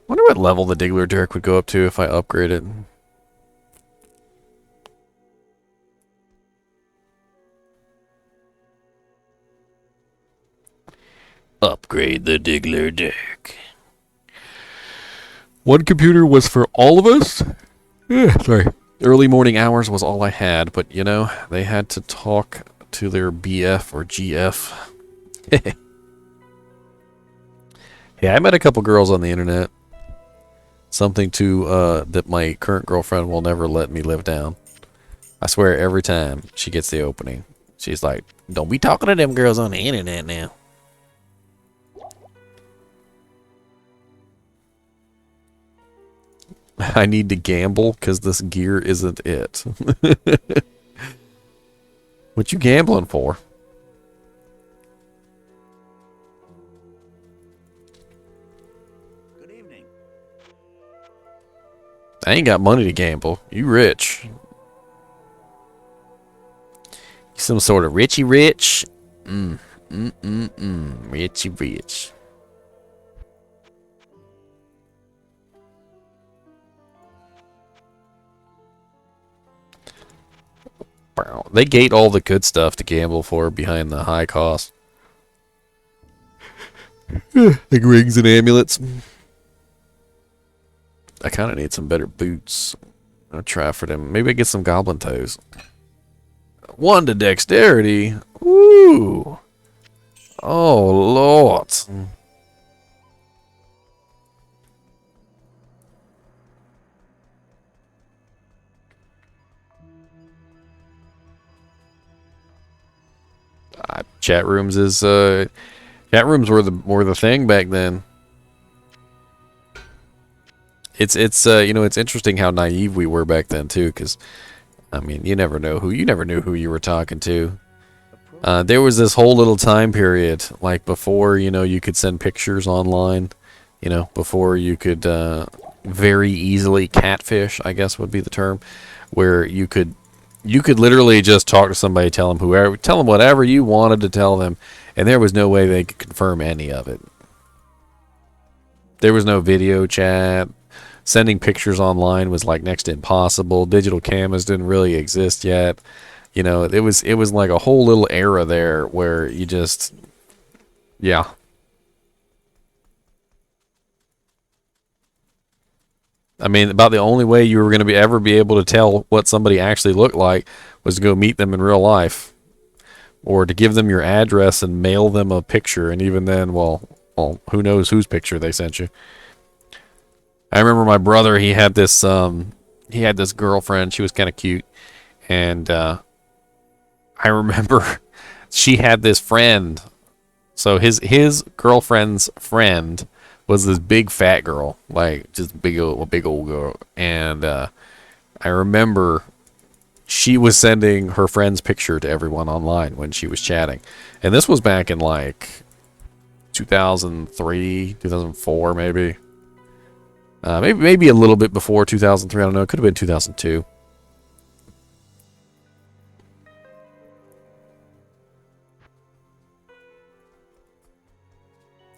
Wonder what level the Diggler Dirk would go up to if I upgrade it. Upgrade the Diggler Dirk. One computer was for all of us? Sorry. Early morning hours was all I had, but they had to talk to their BF or GF. Yeah, I met a couple girls on the internet. Something that my current girlfriend will never let me live down. I swear every time she gets the opening, she's like, "Don't be talking to them girls on the internet now." I need to gamble because this gear isn't it. What you gambling for? Good evening. I ain't got money to gamble. You rich. You some sort of richy rich? Richy rich. They gate all the good stuff to gamble for behind the high cost. Like rings and amulets. I kind of need some better boots. I'll try for them. Maybe I get some goblin toes. 1 to dexterity. Ooh. Oh, Lord. Chat rooms were the thing back then. It's interesting how naive we were back then too, because I mean you never knew who you were talking to. There was this whole little time period like before you could send pictures online, before you could very easily catfish, I guess would be the term, where you could literally just talk to somebody, tell them whatever you wanted to tell them, and there was no way they could confirm any of it. There was no video chat. Sending pictures online was like next to impossible. Digital cameras didn't really exist yet. It was like a whole little era there where you just, yeah. I mean, about the only way you were going to ever be able to tell what somebody actually looked like was to go meet them in real life, or to give them your address and mail them a picture. And even then, well, who knows whose picture they sent you? I remember my brother. He had this girlfriend. She was kind of cute, and I remember she had this friend. So his girlfriend's friend was this big fat girl, like just big old girl. And I remember she was sending her friend's picture to everyone online when she was chatting. And this was back in like 2003, 2004, maybe. Maybe a little bit before 2003. I don't know. It could have been 2002.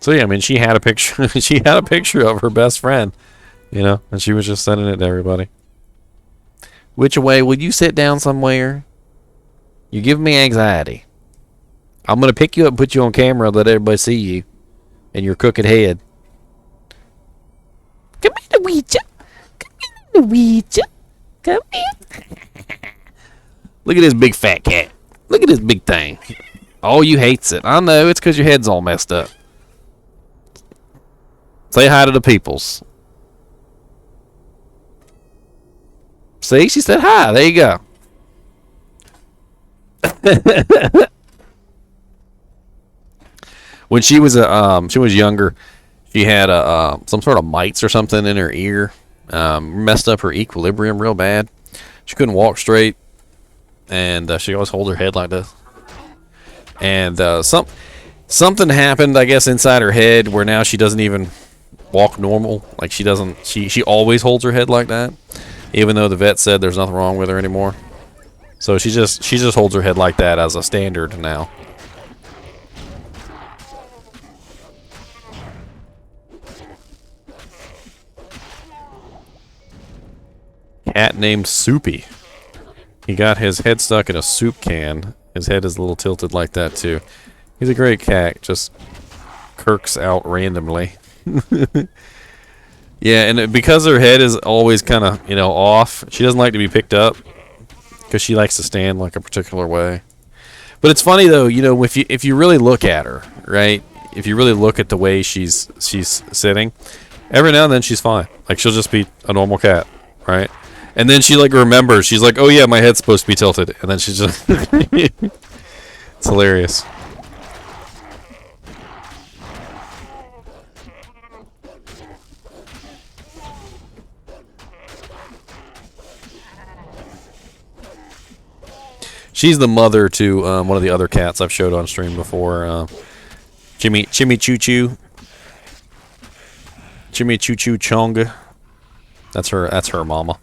So yeah, I mean, she had a picture. She had a picture of her best friend, you know, and she was just sending it to everybody. Which way will you sit down somewhere? You give me anxiety. I'm gonna pick you up, and put you on camera, let everybody see you, and your crooked head. Come here, Ouija. Come here, Ouija. Come here. Look at this big fat cat. Look at this big thing. Oh, you hates it. I know. It's because your head's all messed up. Say hi to the peoples. See, she said hi. There you go. When she was younger, she had some sort of mites or something in her ear. Messed up her equilibrium real bad. She couldn't walk straight, and she always hold her head like this. And something happened, I guess, inside her head where now she doesn't even walk normal. Like she doesn't. She always holds her head like that, even though the vet said there's nothing wrong with her anymore. So she just holds her head like that as a standard now. Cat named Soupy. He got his head stuck in a soup can. His head is a little tilted like that too. He's a great cat. Just kirks out randomly. Yeah, and because her head is always kind of, off, she doesn't like to be picked up because she likes to stand like a particular way. But it's funny though, if you really look at her, right? If you really look at the way she's sitting, every now and then she's fine. Like she'll just be a normal cat, right? And then she like remembers. She's like, "Oh yeah, my head's supposed to be tilted," and then she's just it's hilarious. She's the mother to one of the other cats I've showed on stream before. Jimmy Choo Choo. Jimmy Choo Choo Chong. That's her mama.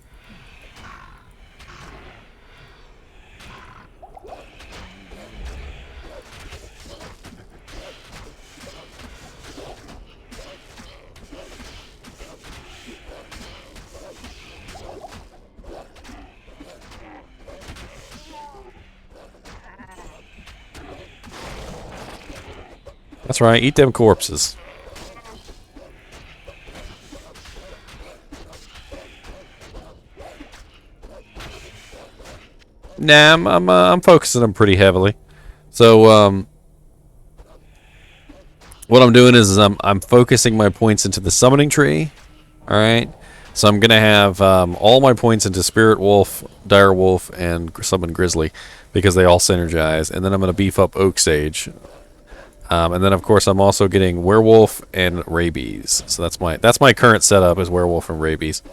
That's right, eat them corpses. Nah, I'm focusing them pretty heavily. So what I'm doing is I'm focusing my points into the summoning tree. All right. So I'm gonna have all my points into Spirit Wolf, Dire Wolf, and Summon Grizzly because they all synergize. And then I'm gonna beef up Oak Sage. And then of course I'm also getting Werewolf and Rabies. So that's my current setup is Werewolf and Rabies.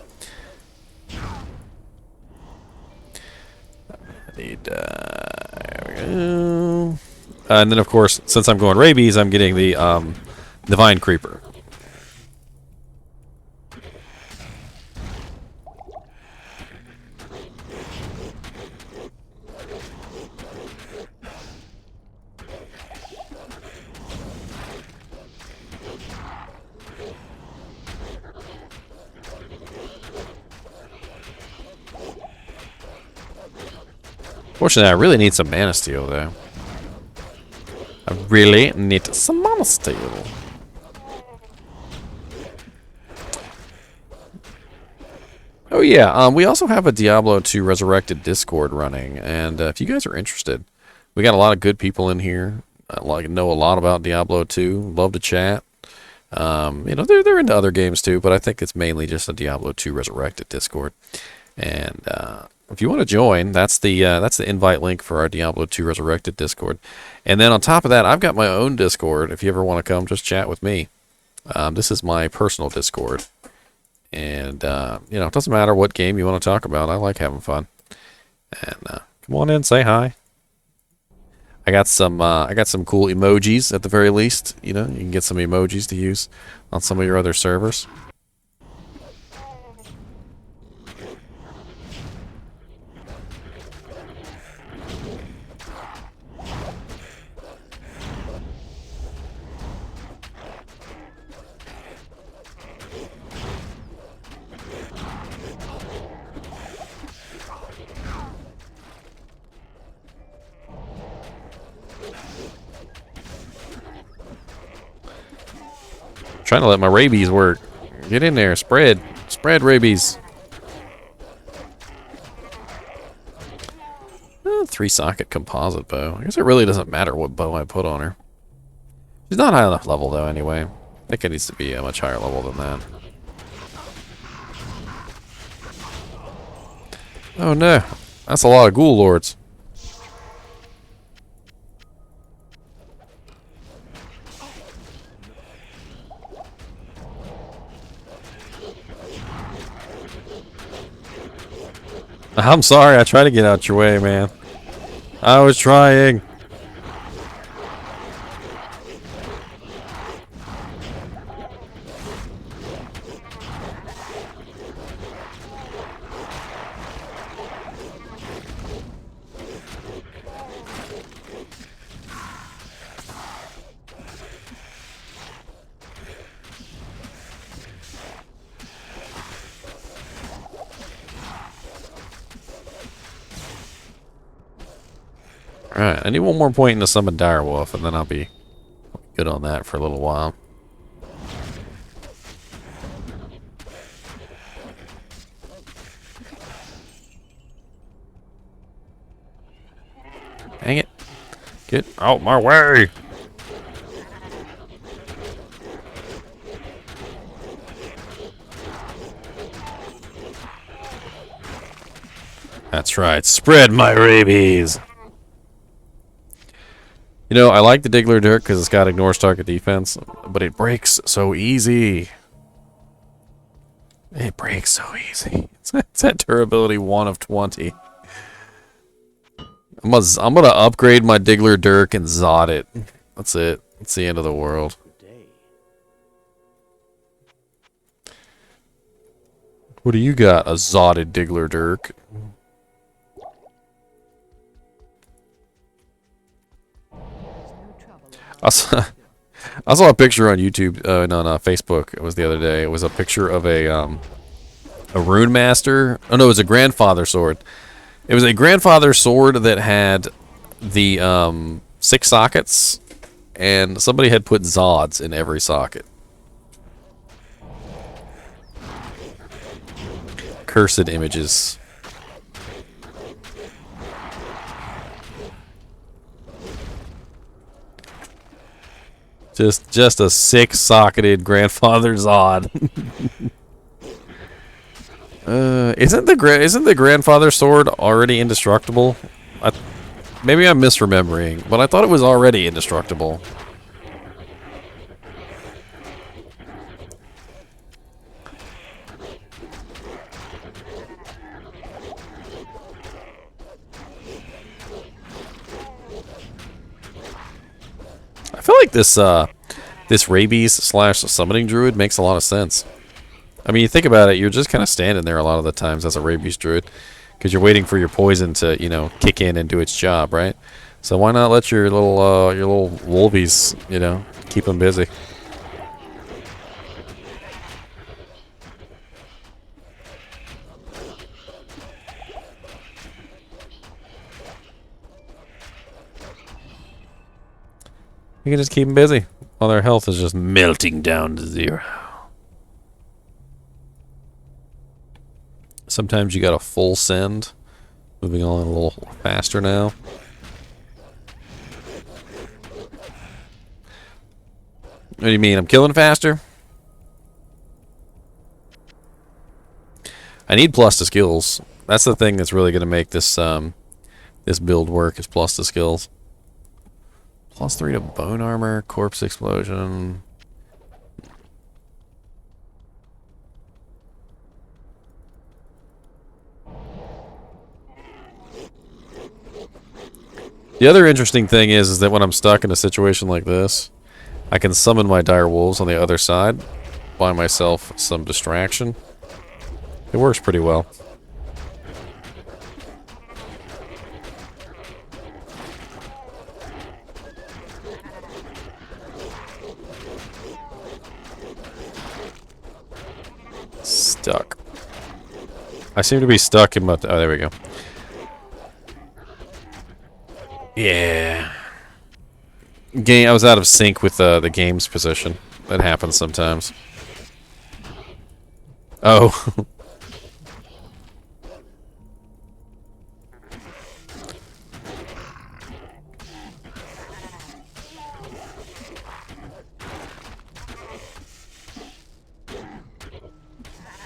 There we go. And then of course, since I'm going Rabies, I'm getting the Divine Creeper. Fortunately, I really need some Mana Steel, though. I really need some Mana Steel. Oh yeah, we also have a Diablo II Resurrected Discord running, and if you guys are interested, we got a lot of good people in here. Like know a lot about Diablo 2. Love to chat. You know, they're into other games too, but I think it's mainly just a Diablo 2 Resurrected Discord. And if you want to join, that's the invite link for our Diablo 2 Resurrected Discord. And then on top of that, I've got my own Discord. If you ever want to come, just chat with me. This is my personal Discord. And, you know, it doesn't matter what game you want to talk about. I like having fun. And come on in, say hi. I got some cool emojis at the very least. You know, you can get some emojis to use on some of your other servers. Trying to let my rabies work. Get in there, spread rabies. 3-socket composite bow. I guess it really doesn't matter what bow I put on her. She's not high enough level though. Anyway, I think it needs to be a much higher level than that. Oh no, that's a lot of ghoul lords. I'm sorry, I tried to get out your way, man. I was trying. Alright, I need one more point to summon Direwolf, and then I'll be good on that for a little while. Dang it. Get out my way! That's right, spread my rabies! You know, I like the Diggler Dirk because it's got ignores target defense, but it breaks so easy. It breaks so easy. It's at durability 1 of 20. I'm gonna upgrade my Diggler Dirk and Zod it. That's it. It's the end of the world. What do you got? A Zodded Diggler Dirk. I saw a picture on YouTube, no, Facebook. It was the other day. It was a picture of a Rune Master. Oh no, it was a Grandfather sword. It was a Grandfather sword that had the 6 sockets, and somebody had put Zods in every socket. Cursed images. Just a 6-socketed Grandfather Zod. Isn't the Grandfather sword already indestructible? Maybe I'm misremembering, but I thought it was already indestructible. I feel like this rabies / summoning druid makes a lot of sense. I mean, you think about it, you're just kind of standing there a lot of the times as a rabies druid, because you're waiting for your poison to, you know, kick in and do its job, right? So why not let your little wolvies, you know, keep them busy? You can just keep them busy while their health is just melting down to 0. Sometimes you got a full send. Moving on a little faster now. What do you mean? I'm killing faster? I need plus to skills. That's the thing that's really going to make this this build work, is plus to skills. +3 to bone armor, corpse explosion. The other interesting thing is that when I'm stuck in a situation like this, I can summon my dire wolves on the other side, buy myself some distraction. It works pretty well. Stuck. I seem to be stuck in my... Oh, there we go. Yeah. Game. I was out of sync with the game's position. That happens sometimes. Oh.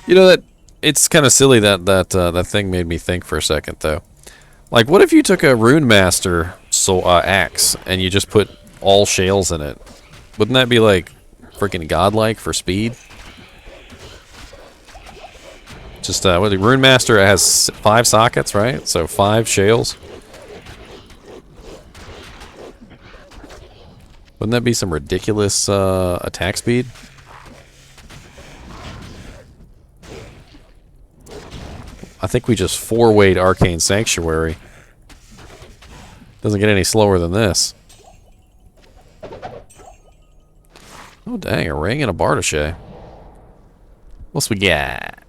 You know, that it's kind of silly that that thing made me think for a second, though. Like, what if you took a Rune Master axe and you just put all shales in it? Wouldn't that be like freaking godlike for speed? Just what the Rune Master has 5 sockets, right? So 5 shales. Wouldn't that be some ridiculous attack speed? I think we just 4-weight Arcane Sanctuary. Doesn't get any slower than this. Oh dang, a ring and a Bardache. What's we got?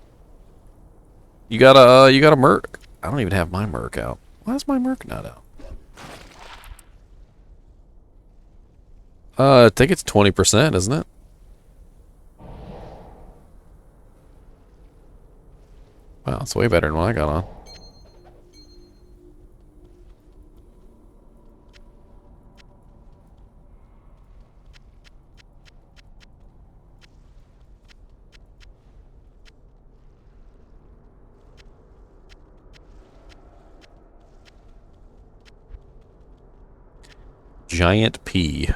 You got a merc. I don't even have my merc out. Why is my merc not out? I think it's 20%, isn't it? Wow, it's way better than what I got on. Giant P.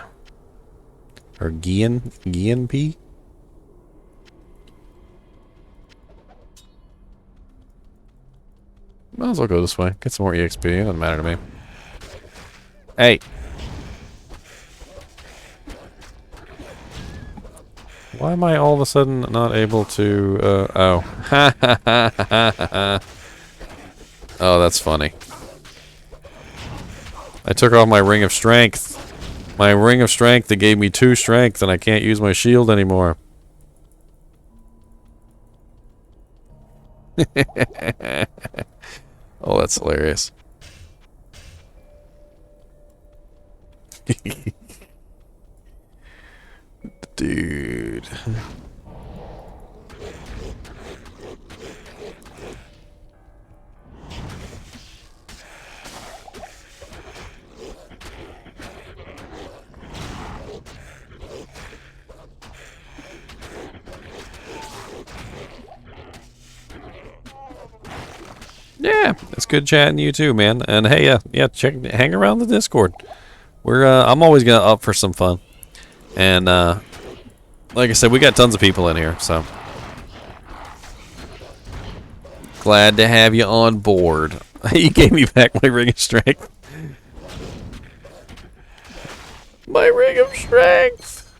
Or Gian P? Might as well go this way. Get some more EXP. It doesn't matter to me. Hey! Why am I all of a sudden not able to, oh. Ha ha ha ha ha. Oh, that's funny. I took off my Ring of Strength. My Ring of Strength that gave me 2 strength, and I can't use my shield anymore. Oh, that's hilarious. Dude. Yeah, it's good chatting to you too, man. And hey, yeah, hang around the Discord. We're I'm always gonna up for some fun. And like I said, we got tons of people in here, so glad to have you on board. You gave me back my Ring of Strength. My Ring of Strength.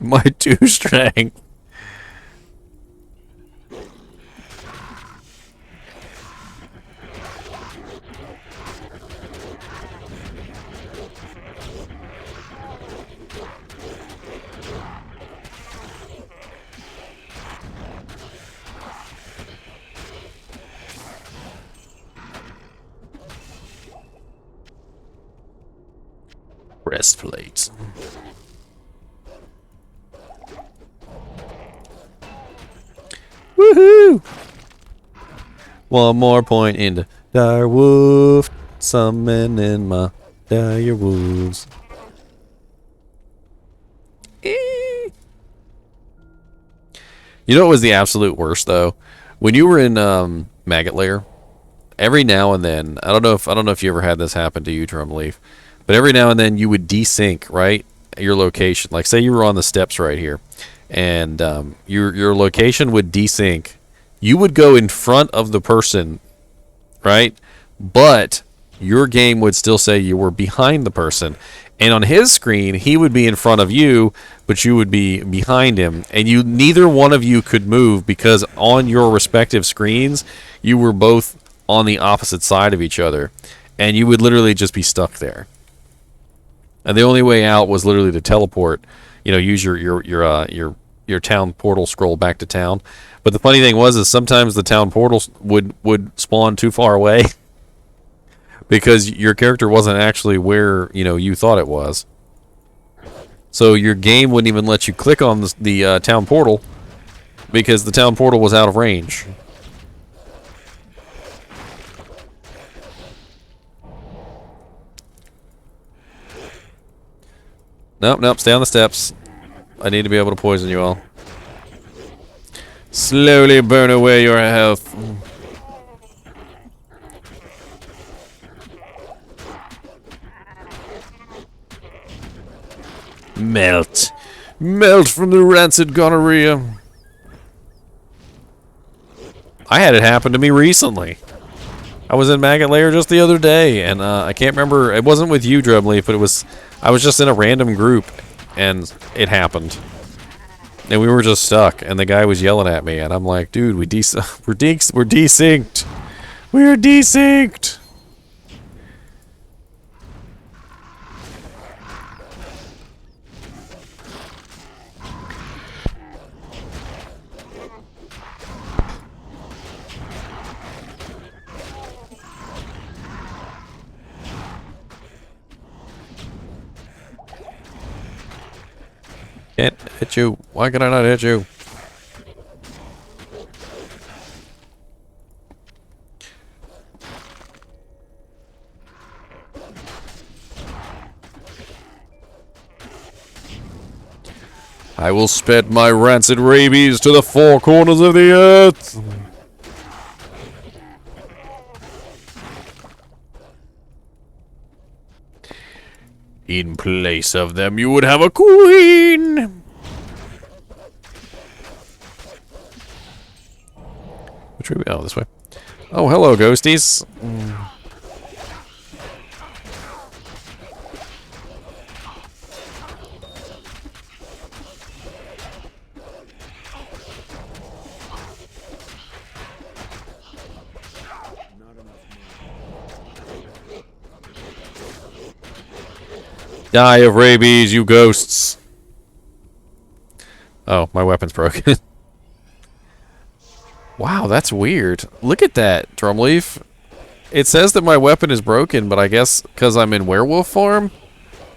My 2 strength. Breastplate. One more point into dire wolf. Summoning my dire wolves. You know what was the absolute worst though? When you were in Maggot Lair, every now and then, I don't know if you ever had this happen to you, Drumleaf, but every now and then you would desync, right? Your location. Like say you were on the steps right here, and your location would desync. You would go in front of the person, right? But your game would still say you were behind the person. And on his screen, he would be in front of you, but you would be behind him. And you neither one of you could move because on your respective screens, you were both on the opposite side of each other. And you would literally just be stuck there. And the only way out was literally to teleport, use your town portal, scroll back to town. But the funny thing was is sometimes the town portals would spawn too far away because your character wasn't actually where you thought it was. So your game wouldn't even let you click on the town portal because the town portal was out of range. Nope, stay on the steps. I need to be able to poison you all. Slowly burn away your health. Melt. Melt from the rancid gonorrhea. I had it happen to me recently. I was in Maggot Lair just the other day, and I can't remember. It wasn't with you, Drumleaf, but I was just in a random group, and it happened. And we were just stuck, and the guy was yelling at me, and I'm like, dude, we're desynced. We're desynced. Can't hit you. Why can I not hit you? I will spread my rancid rabies to the four corners of the earth. In place of them, you would have a queen. Which way? Oh, this way. Oh, hello, ghosties. Die of rabies, you ghosts. Oh, my weapon's broken. Wow, that's weird. Look at that, Drumleaf. It says that my weapon is broken, but I guess because I'm in werewolf form,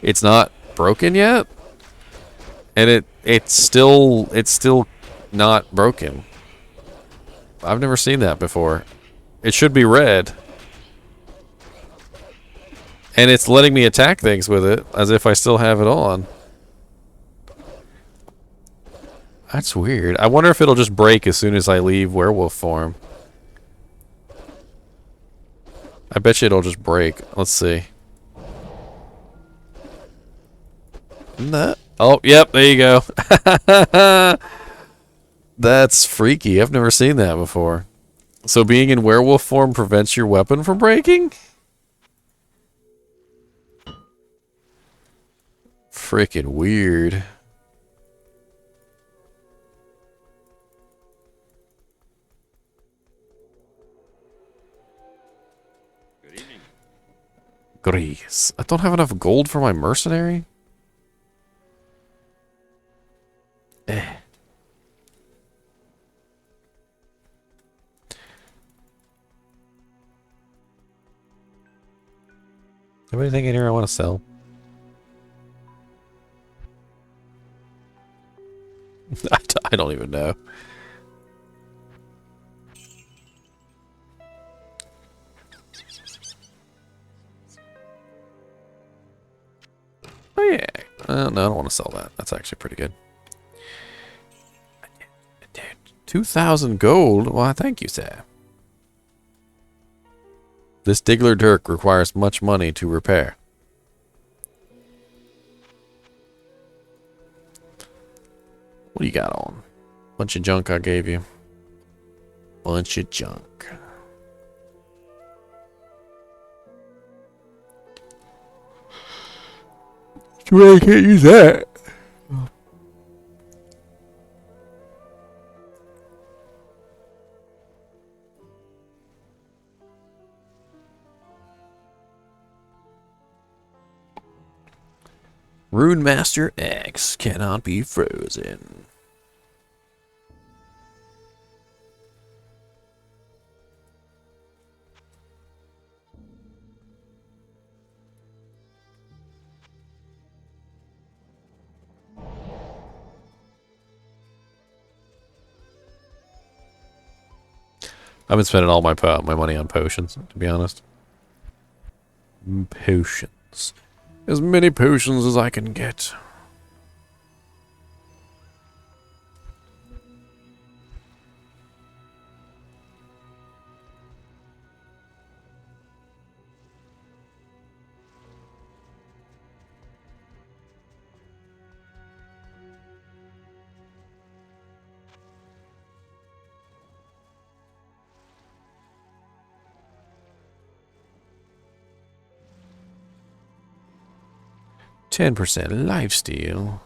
it's not broken yet. And it's still not broken. I've never seen that before. It should be red. And it's letting me attack things with it, as if I still have it on. That's weird. I wonder if it'll just break as soon as I leave werewolf form. I bet you it'll just break. Let's see. No. Oh, yep, there you go. That's freaky. I've never seen that before. So being in werewolf form prevents your weapon from breaking? Freaking weird. Good evening. Grease. I don't have enough gold for my mercenary? Eh. Have anything in here I want to sell? I don't even know. No, I don't want to sell that. That's actually pretty good. Dude, 2,000 gold? Why, thank you, sir. This Diggler Dirk requires much money to repair. What do you got on? Bunch of junk I gave you. Bunch of junk. Too bad I can't use that. Rune Master X cannot be frozen. I've been spending all my money on potions, to be honest. Potions. As many potions as I can get. %, lifesteal.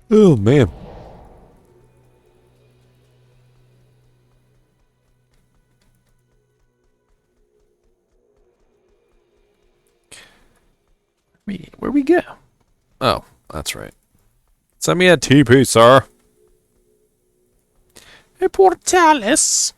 Oh, man. Where we go? Oh, that's right. Send me a TP, sir. Hey, Portalis.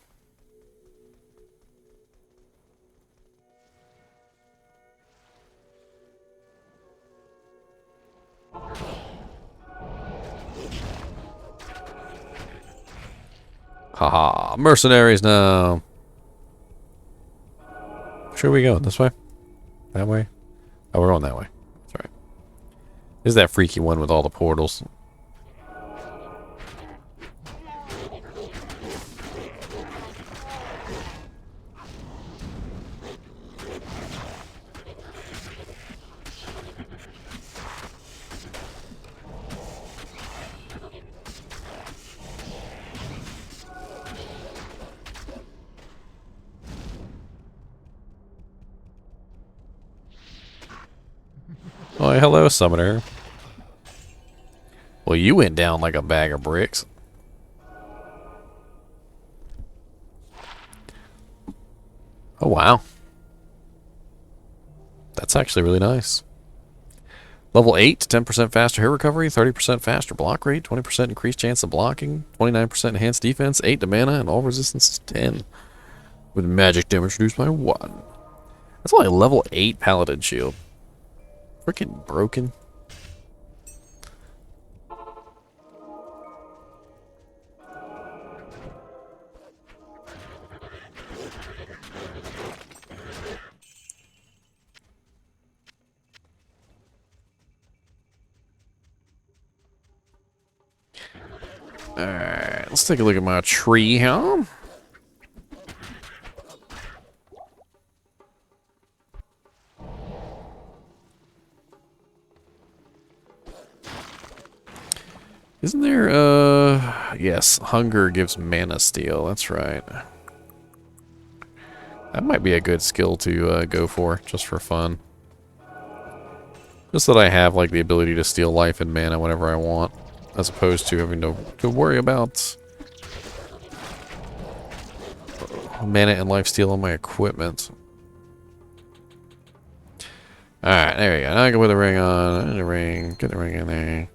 Haha, mercenaries now. Should we go this way? That way? Oh, we're on that way. That's right. This is that freaky one with all the portals. Oh, hello, summoner. Well, you went down like a bag of bricks. Oh, wow. That's actually really nice. Level 8, 10% faster hit recovery, 30% faster block rate, 20% increased chance of blocking, 29% enhanced defense, 8 to mana, and all resistance is 10. With magic damage reduced by 1. That's only a level 8 paladin shield. Freaking broken. Alright, let's take a look at my tree, huh? Isn't there, yes, hunger gives mana steal, that's right. That might be a good skill to go for, just for fun. Just that I have, like, the ability to steal life and mana whenever I want, as opposed to having to worry about mana and life steal on my equipment. Alright, there we go. Now I can put the ring on. The ring. Get the ring in there.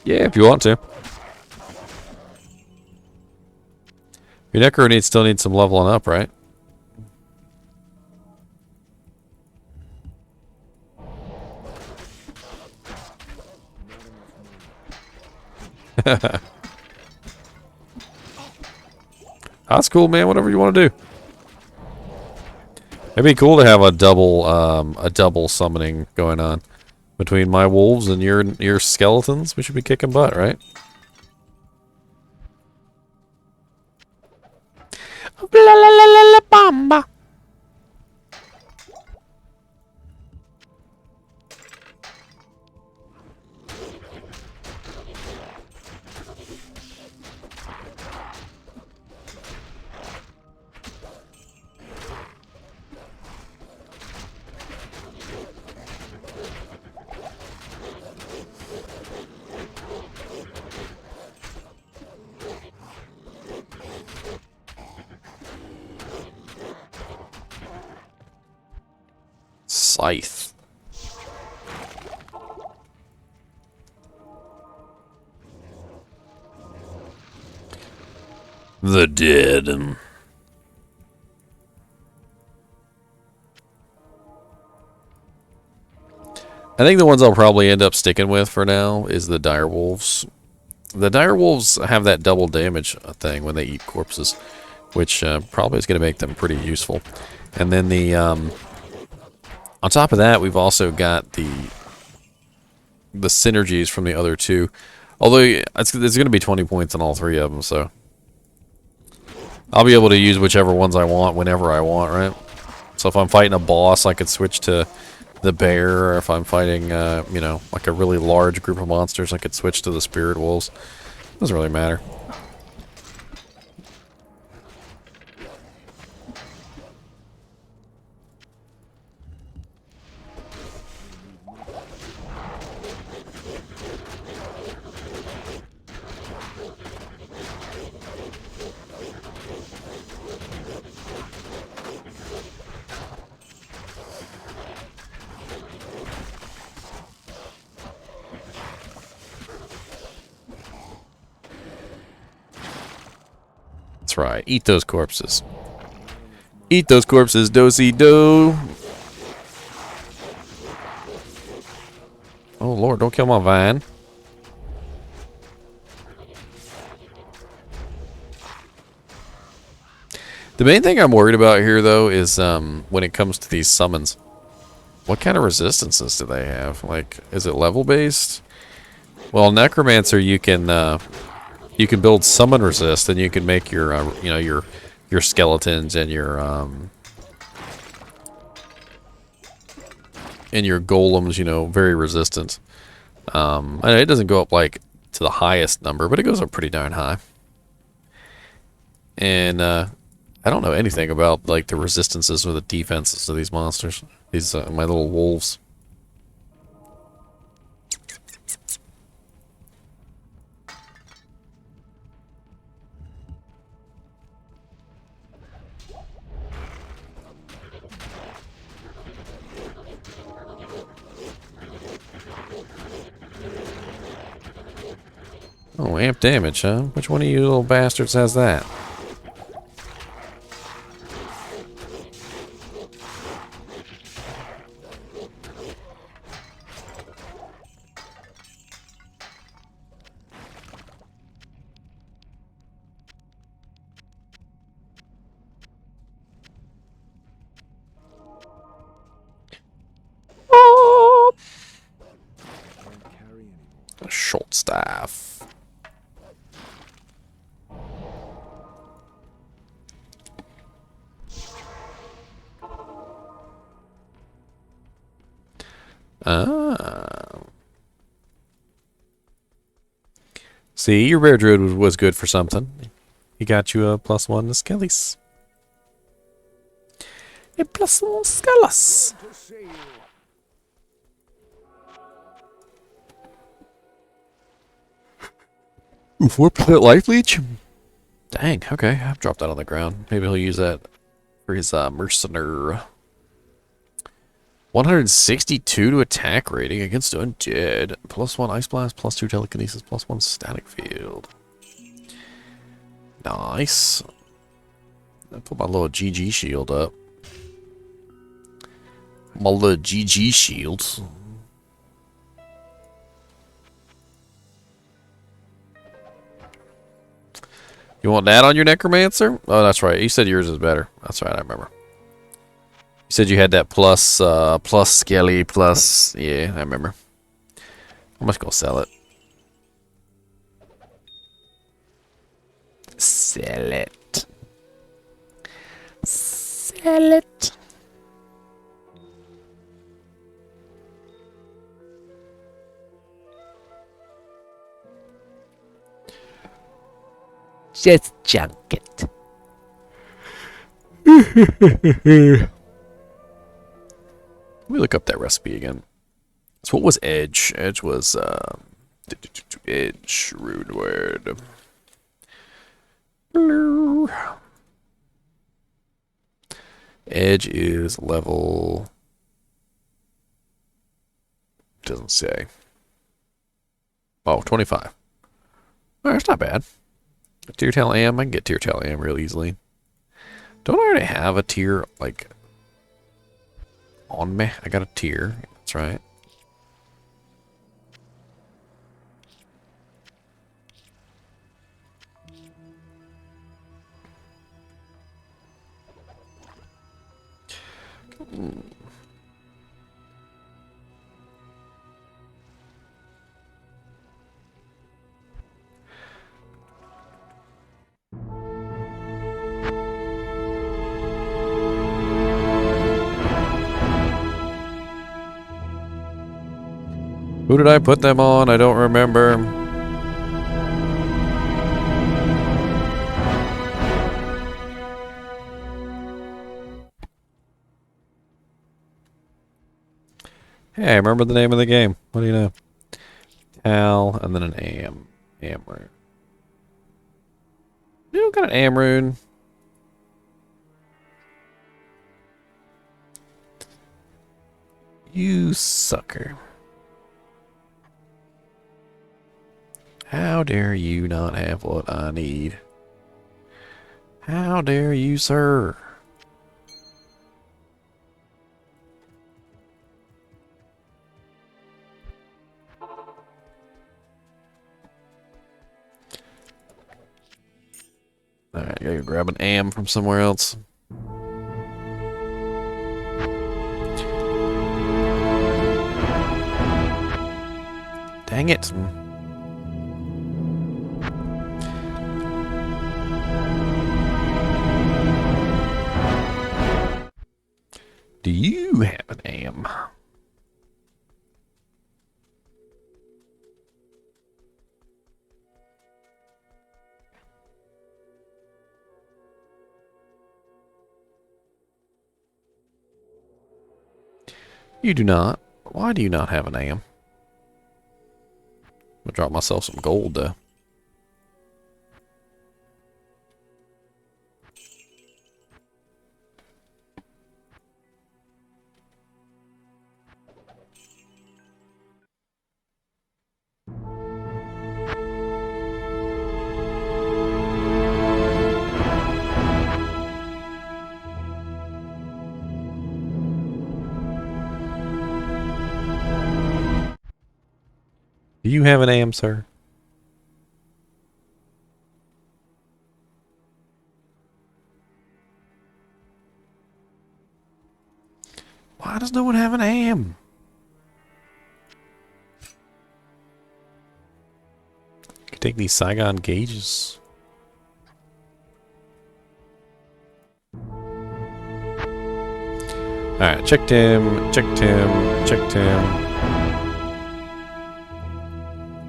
Yeah, if you want to. Your necro still needs some leveling up, right? That's cool, man. Whatever you want to do. It'd be cool to have a double summoning going on between my wolves and your skeletons. We should be kicking butt, right? Blah, la, la, la, la, bamba. Scythe. The dead. I think the ones I'll probably end up sticking with for now is the direwolves. The direwolves have that double damage thing when they eat corpses, which probably is going to make them pretty useful. And then the on top of that, we've also got the synergies from the other two. Although it's going to be 20 points on all three of them, so I'll be able to use whichever ones I want whenever I want, right? So if I'm fighting a boss, I could switch to the bear, or if I'm fighting, you know, like a really large group of monsters, I could switch to the spirit wolves. Doesn't really matter. That's right. Eat those corpses. Eat those corpses, do-si-do. Oh, Lord, don't kill my vine. The main thing I'm worried about here, though, is when it comes to these summons. What kind of resistances do they have? Like, is it level-based? Well, Necromancer, you can build summon resist, and you can make your, you know, your skeletons and your golems, you know, very resistant. And it doesn't go up like to the highest number, but it goes up pretty darn high. And I don't know anything about like the resistances or the defenses of these monsters. These my little wolves. Oh, amp damage, huh? Which one of you little bastards has that? A short staff. See, your rare druid was good for something. He got you a +1 to Skellies. A +1 Skellies. Ooh, 4% life leech? Dang, okay. I've dropped that on the ground. Maybe he'll use that for his mercenary. 162 to attack rating against undead. +1 ice blast, +2 telekinesis, +1 static field. Nice. I put my little GG shield up. My little GG shields. You want that on your necromancer? Oh, that's right. You said yours is better. That's right. I remember. You said you had that plus skelly plus. Yeah, I remember. I'm just gonna sell it. Sell it. Sell it. Just junk it. Let me look up that recipe again. So what was edge? Edge was edge rude word. Edge is level. Doesn't say. Oh, 25. Alright, that's not bad. A tier tail am. I can get tier tail am real easily. Don't I already have a tier, like, on me? I got a tier. That's right. Who did I put them on? I don't remember. Hey, I remember the name of the game. What do you know? Tal, and then an am. Amrune. You don't got an Amrune. You sucker. How dare you not have what I need? How dare you, sir? Alright, gotta go grab an am from somewhere else. Dang it. Do you have an am? You do not. Why do you not have an am? I'm gonna drop myself some gold, though. Do you have an am, sir? Why does no one have an am? Could take these Saigon gauges. Alright, checked him, checked him, checked him.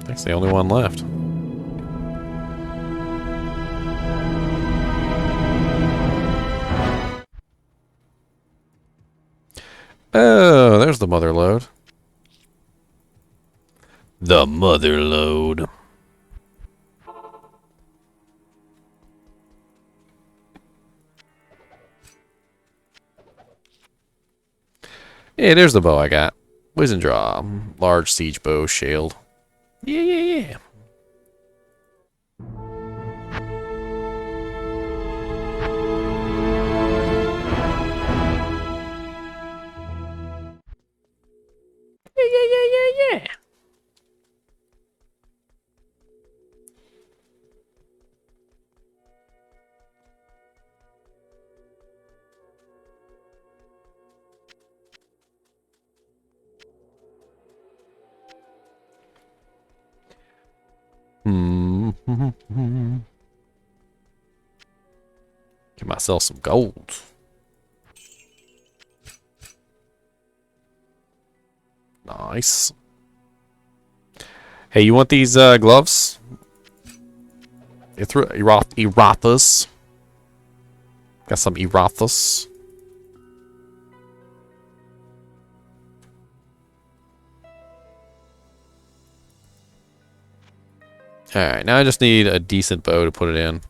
That's the only one left. Oh, there's the mother load. The mother load. Hey, there's the bow I got. Poison draw. Large siege bow, shield. Yeah, yeah, yeah. Yeah, yeah, yeah, yeah, yeah. Get myself some gold. Nice. Hey, you want these gloves? Erathas. Got some Erathas. Alright, now I just need a decent bow to put it in.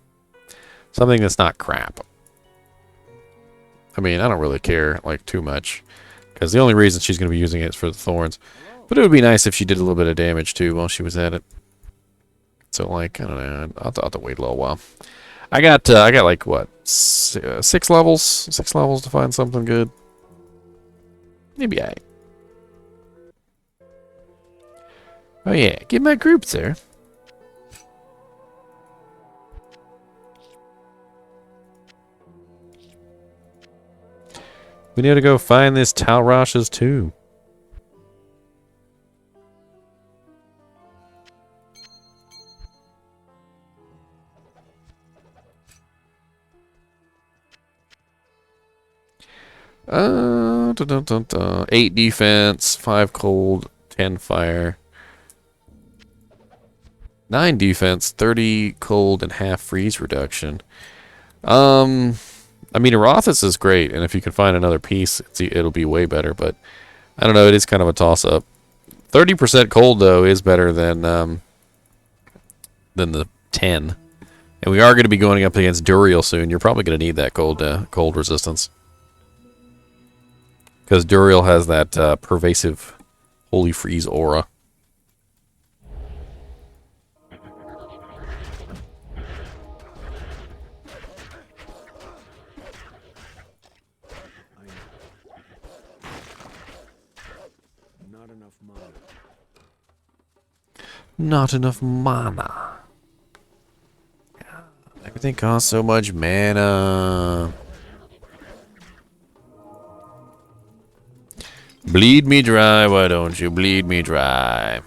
Something that's not crap. I mean, I don't really care, like, too much. Because the only reason she's going to be using it is for the thorns. But it would be nice if she did a little bit of damage, too, while she was at it. So, like, I don't know. I'll have to wait a little while. I got like, what? 6 levels? 6 levels to find something good. Maybe I... Oh, yeah. Get my group, sir. We need to go find this Talrash's too. Dun, dun, dun. 8 defense, 5 cold, 10 fire. 9 defense, 30 cold, and half freeze reduction. I mean, Arathis is great, and if you can find another piece, it'll be way better, but I don't know, it is kind of a toss-up. 30% cold, though, is better than the 10. And we are going to be going up against Duriel soon. You're probably going to need that cold resistance. Because Duriel has that pervasive Holy Freeze aura. Not enough mana. Not enough mana. Everything costs so much mana. Bleed me dry, why don't you bleed me dry?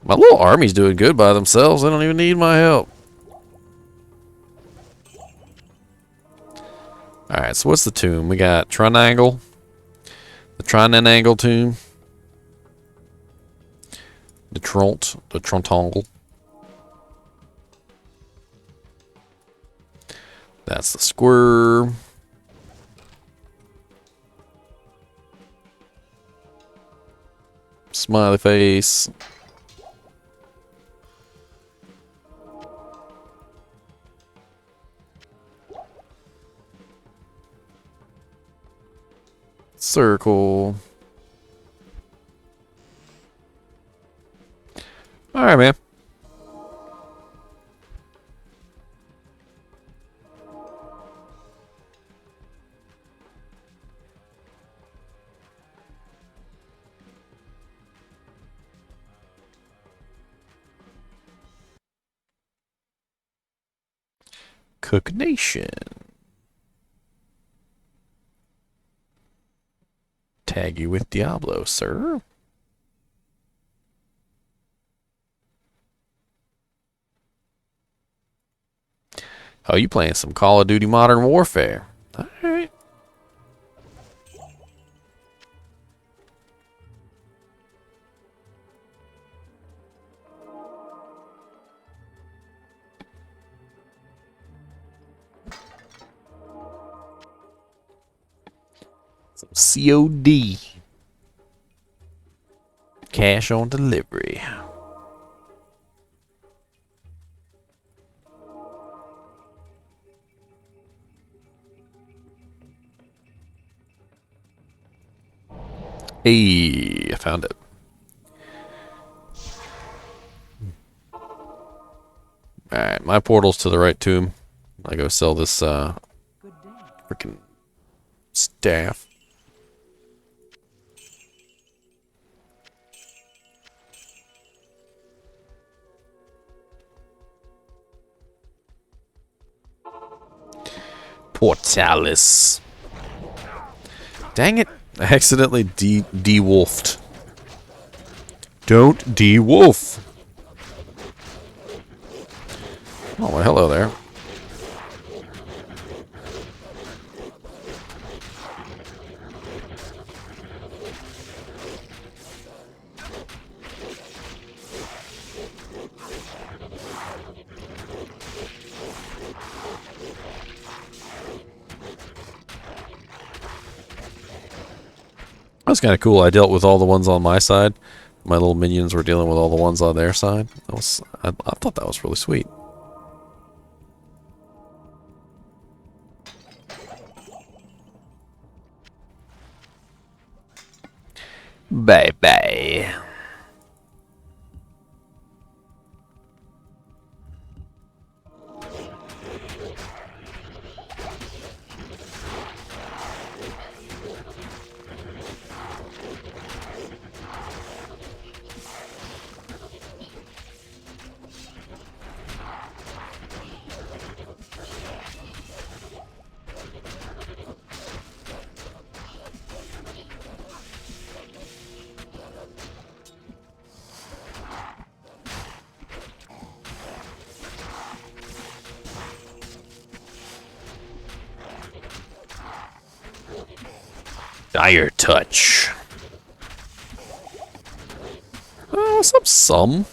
My little army's doing good by themselves. They don't even need my help. Alright, so what's the tomb? We got Triangle. The Triangle tomb. The Trontangle. That's the square. Smiley face. Circle. Alright, man. Cook Nation. Tag you with Diablo, sir. Oh, you playing some Call of Duty Modern Warfare. Alright. Some COD. Cash on delivery. Hey, I found it. Alright, my portal's to the right tomb. I go sell this freaking staff. Portalis. Dang it. I accidentally de-wolfed. Don't de-wolf. Oh, well, hello there. That was kind of cool. I dealt with all the ones on my side. My little minions were dealing with all the ones on their side. That was, I thought that was really sweet. Bye bye. Dire touch. Oh, what's up, some?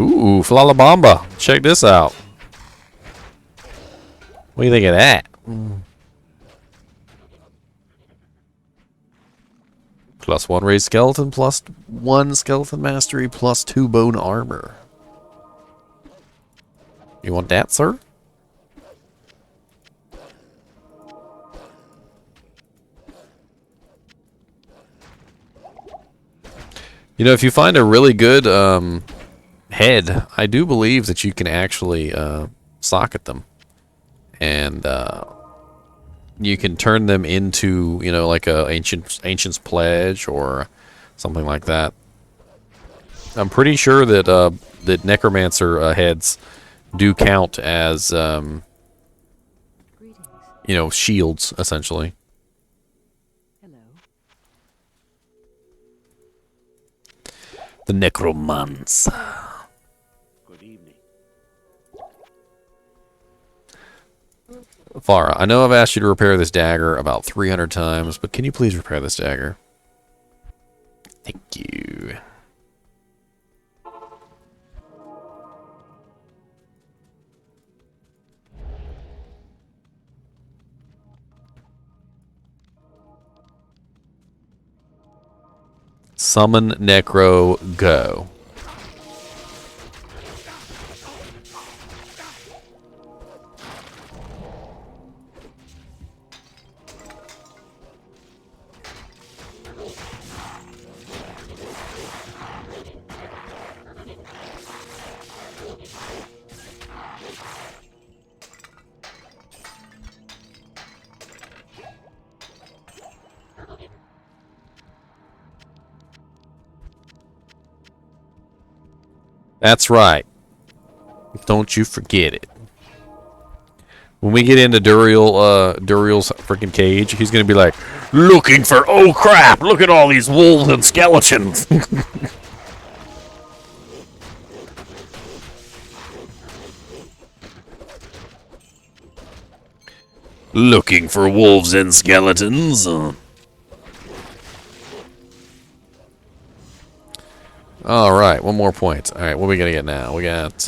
Ooh, Flalabamba. Check this out. What do you think of that? +1 raised skeleton, +1 skeleton mastery, +2 bone armor. You want that, sir? You know, if you find a really good head, I do believe that you can actually socket them. And you can turn them into, you know, like a Ancient's Pledge or something like that. I'm pretty sure that that Necromancer heads do count as, you know, shields, essentially. Hello. The Necromancer. Good evening. Farah, I know I've asked you to repair this dagger about 300 times, but can you please repair this dagger? Thank you. Summon Necro, go. That's right. Don't you forget it. When we get into Duriel's freaking cage, he's gonna be like, looking for, oh crap, look at all these wolves and skeletons. Looking for wolves and skeletons. Alright, one more point. Alright, what are we gonna get now? We got,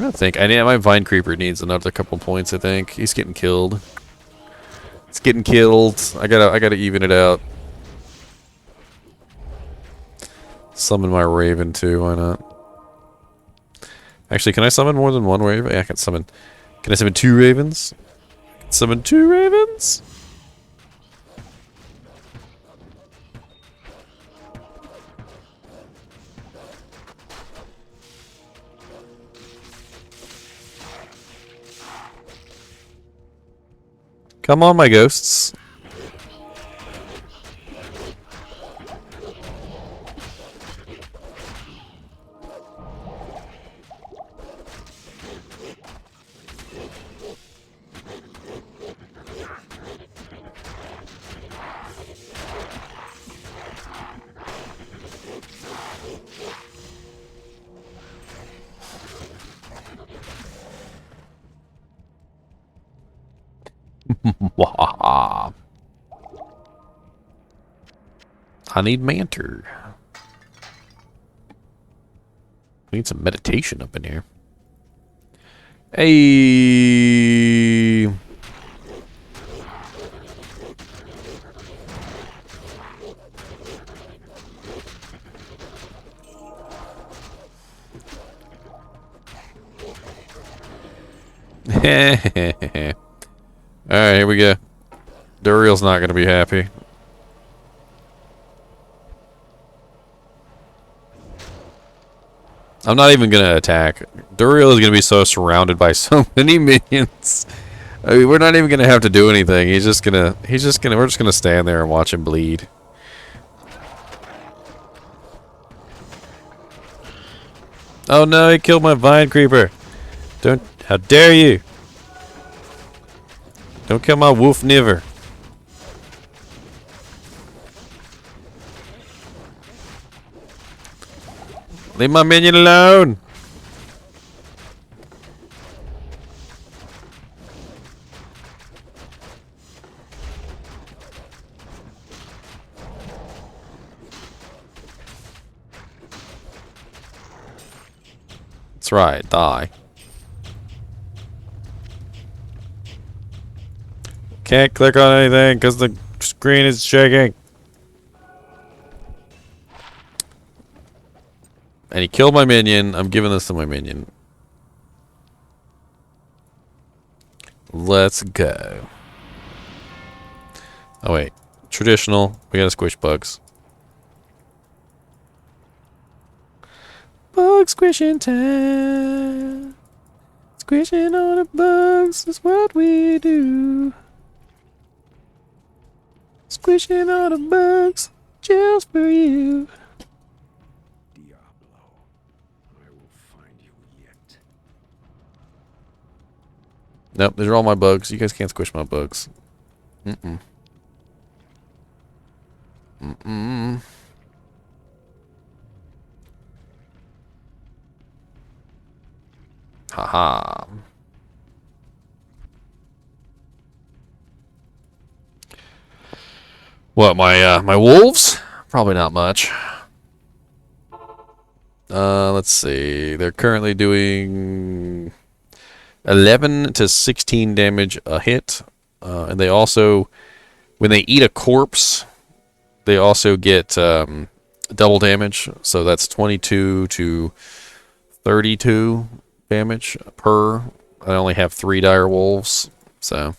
I think my Vine Creeper needs another couple points. I think he's getting killed. It's getting killed. I gotta even it out. Summon my Raven too. Why not? Actually, can I summon more than one Raven? Yeah, I can summon. Can I summon 2 Ravens? Summon 2 Ravens? Come on, my ghosts. I need Manter. I need some meditation up in here. Hey. Alright, here we go. Duriel's not gonna be happy. I'm not even gonna attack. Duriel is gonna be so surrounded by so many minions. I mean, we're not even gonna have to do anything. We're just gonna stand there and watch him bleed. Oh no, he killed my Vine Creeper. How dare you? Don't kill my wolf niver. Leave my minion alone. That's right, die. Can't click on anything because the screen is shaking. And he killed my minion. I'm giving this to my minion. Let's go. Oh wait. Traditional. We gotta squish bugs. Bug squishing time. Squishing all the bugs is what we do. Squishing all the bugs just for you. Diablo, I will find you yet. Nope, these are all my bugs. You guys can't squish my bugs. Mm-mm. Mm-mm. Haha. What, my wolves? Probably not much. Let's see. They're currently doing 11 to 16 damage a hit. And they also, when they eat a corpse, they also get double damage. So that's 22 to 32 damage per. I only have 3 dire wolves, so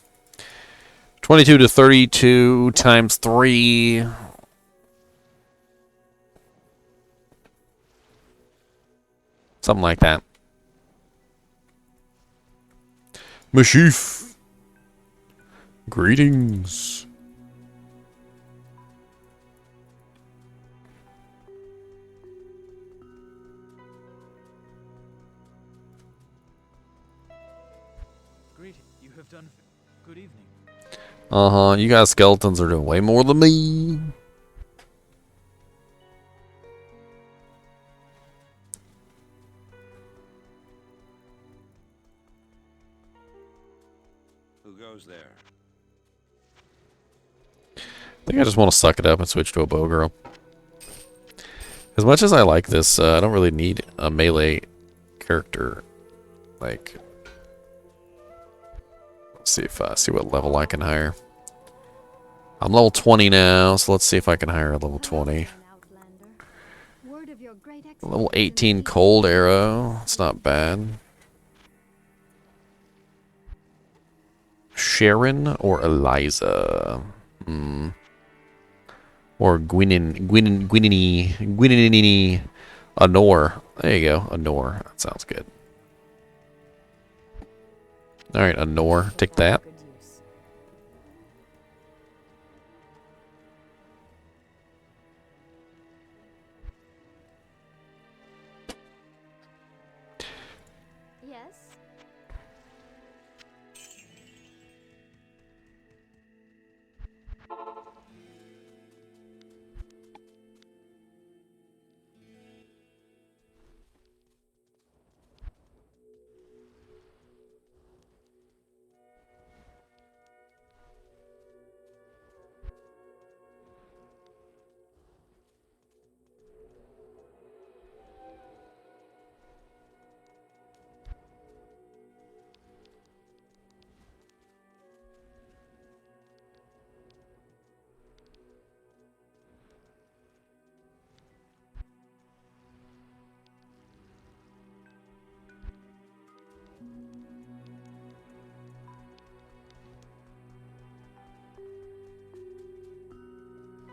22 to 32 times 3. Something like that. Mashif. Greetings. You have done good evening. Uh-huh, you guys skeletons are doing way more than me. Who goes there? I think I just want to suck it up and switch to a bow girl. As much as I like this, I don't really need a melee character. Like, let's see if see what level I can hire. I'm level 20 now, so let's see if I can hire a level 20. Level 18 cold arrow. It's not bad. Sharon or Eliza? Or Gwynini. Honor. There you go. Honor. That sounds good. Alright, Honor. Take that. Yes.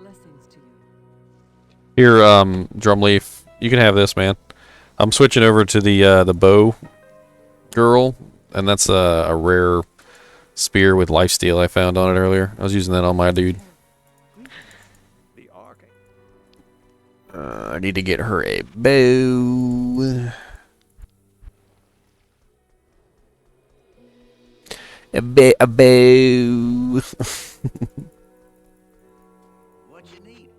Blessings to you. Here, Drumleaf, you can have this, man. I'm switching over to the bow girl, and that's a rare spear with lifesteal I found on it earlier. I was using that on my dude. The Ark. I need to get her a bow. A bow. What you need?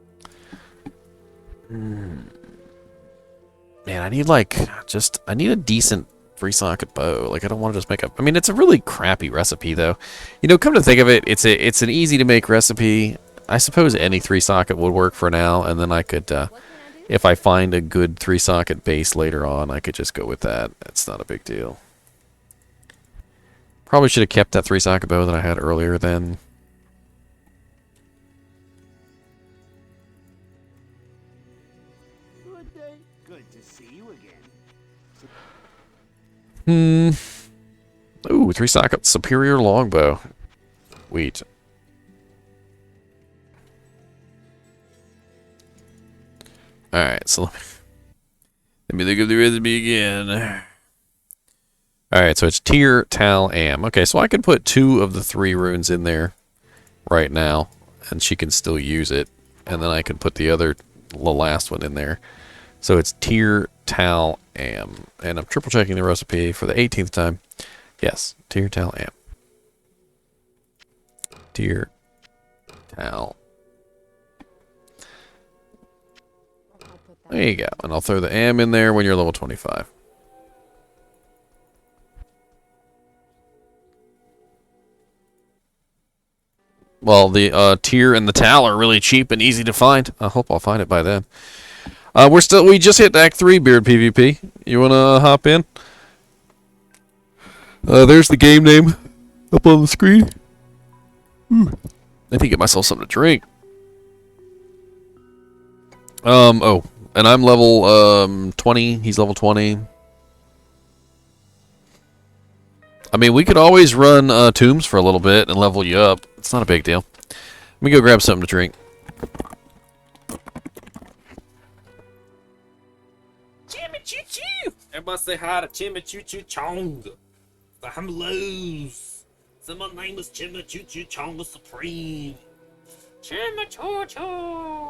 Man, I need I need a decent 3-socket bow. Like, I don't want to just make I mean, it's a really crappy recipe though. You know, come to think of it, it's an easy to make recipe. I suppose any 3-socket would work for now, and then I could if I find a good 3-socket base later on, I could just go with that. It's not a big deal. Probably should have kept that 3-socket bow that I had earlier then. Good day. Good to see you again. Ooh, 3-socket superior longbow. Wheat. Alright, so let me look at the recipe again. Alright, so it's Tear, Tal, Am. Okay, so I can put 2 of the 3 runes in there right now, and she can still use it. And then I can put the last one in there. So it's Tear, Tal, Am. And I'm triple checking the recipe for the 18th time. Yes, Tear, Tal, Am. Tear, Tal. There you go. And I'll throw the Am in there when you're level 25. Well, the Tear and the Tal are really cheap and easy to find. I hope I'll find it by then. We just hit Act 3 Beard PvP. You wanna hop in? There's the game name up on the screen. I need to get myself something to drink. Oh, and I'm level 20. He's level 20. I mean, we could always run tombs for a little bit and level you up. It's not a big deal. Let me go grab something to drink. Chimmy Choo Choo! Everybody say hi to Chimmy Choo Choo Chong. I'm loose. So my name is Chimmy Choo Choo Chong Supreme. Chimmy Choo Choo!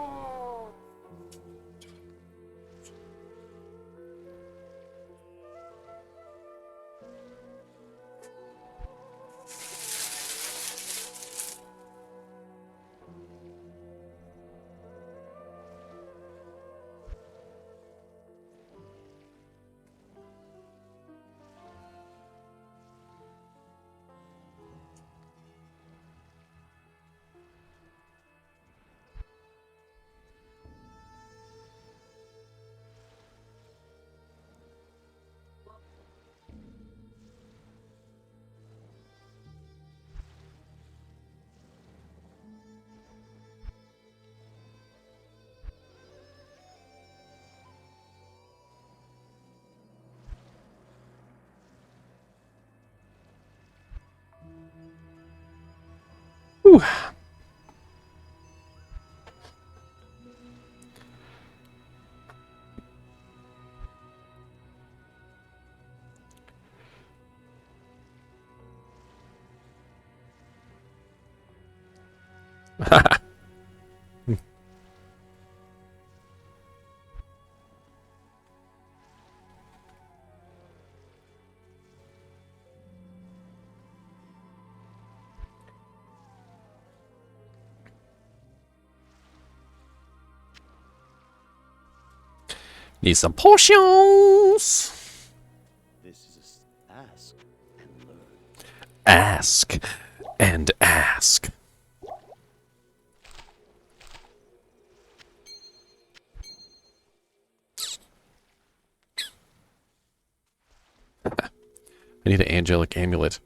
Woo! Need some potions. This is ask and learn. Ask and ask. I need an angelic amulet.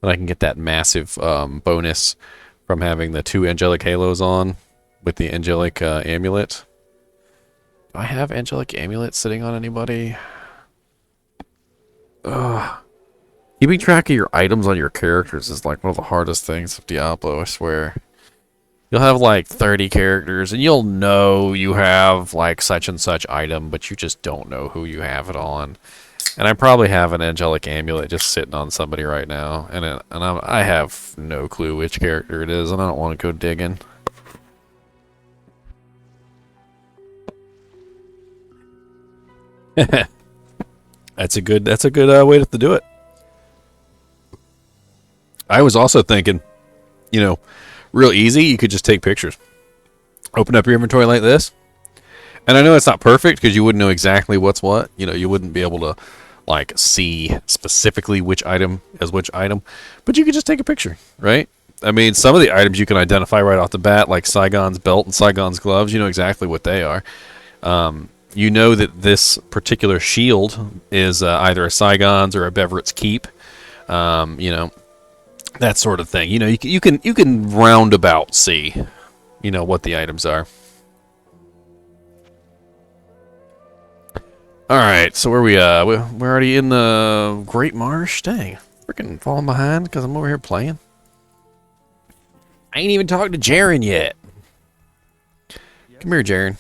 Then I can get that massive bonus from having the 2 angelic halos on with the angelic amulet. Do I have angelic amulet sitting on anybody? Ugh. Keeping track of your items on your characters is like one of the hardest things of Diablo, I swear. You'll have like 30 characters and you'll know you have like such and such item, but you just don't know who you have it on. And I probably have an angelic amulet just sitting on somebody right now, and I have no clue which character it is, and I don't want to go digging. That's a good way to do it. I was also thinking, you know, real easy. You could just take pictures, open up your inventory like this, and I know it's not perfect because you wouldn't know exactly what's what. You know, you wouldn't be able to like see specifically which item is which item, but you could just take a picture, right? I mean, some of the items you can identify right off the bat, like Saigon's belt and Saigon's gloves. You know exactly what they are. You know that this particular shield is either a Saigon's or a Beverett's Keep. You know, that sort of thing. You know, you can roundabout see, you know, what the items are. All right, so where we we're already in the Great Marsh. Dang, freaking falling behind because I'm over here playing. I ain't even talked to Jaren yet. Come here, Jaren.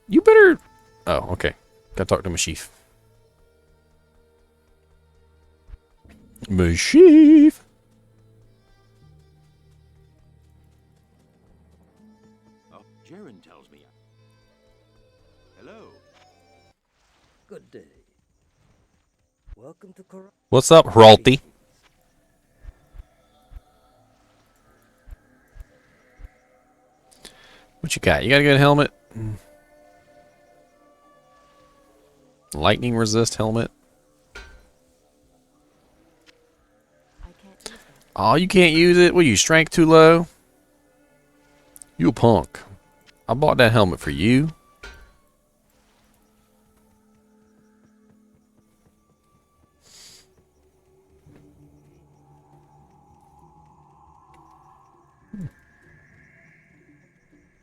You better. Oh, okay. Gotta talk to Mashif. Mashif. Oh, Jaren tells me. Hello. Good day. Welcome to Cor. What's up, Hralti? What you got? You got a good helmet? Lightning resist helmet. I can't use that. Oh, you can't use it? What, you strength too low? You a punk. I bought that helmet for you.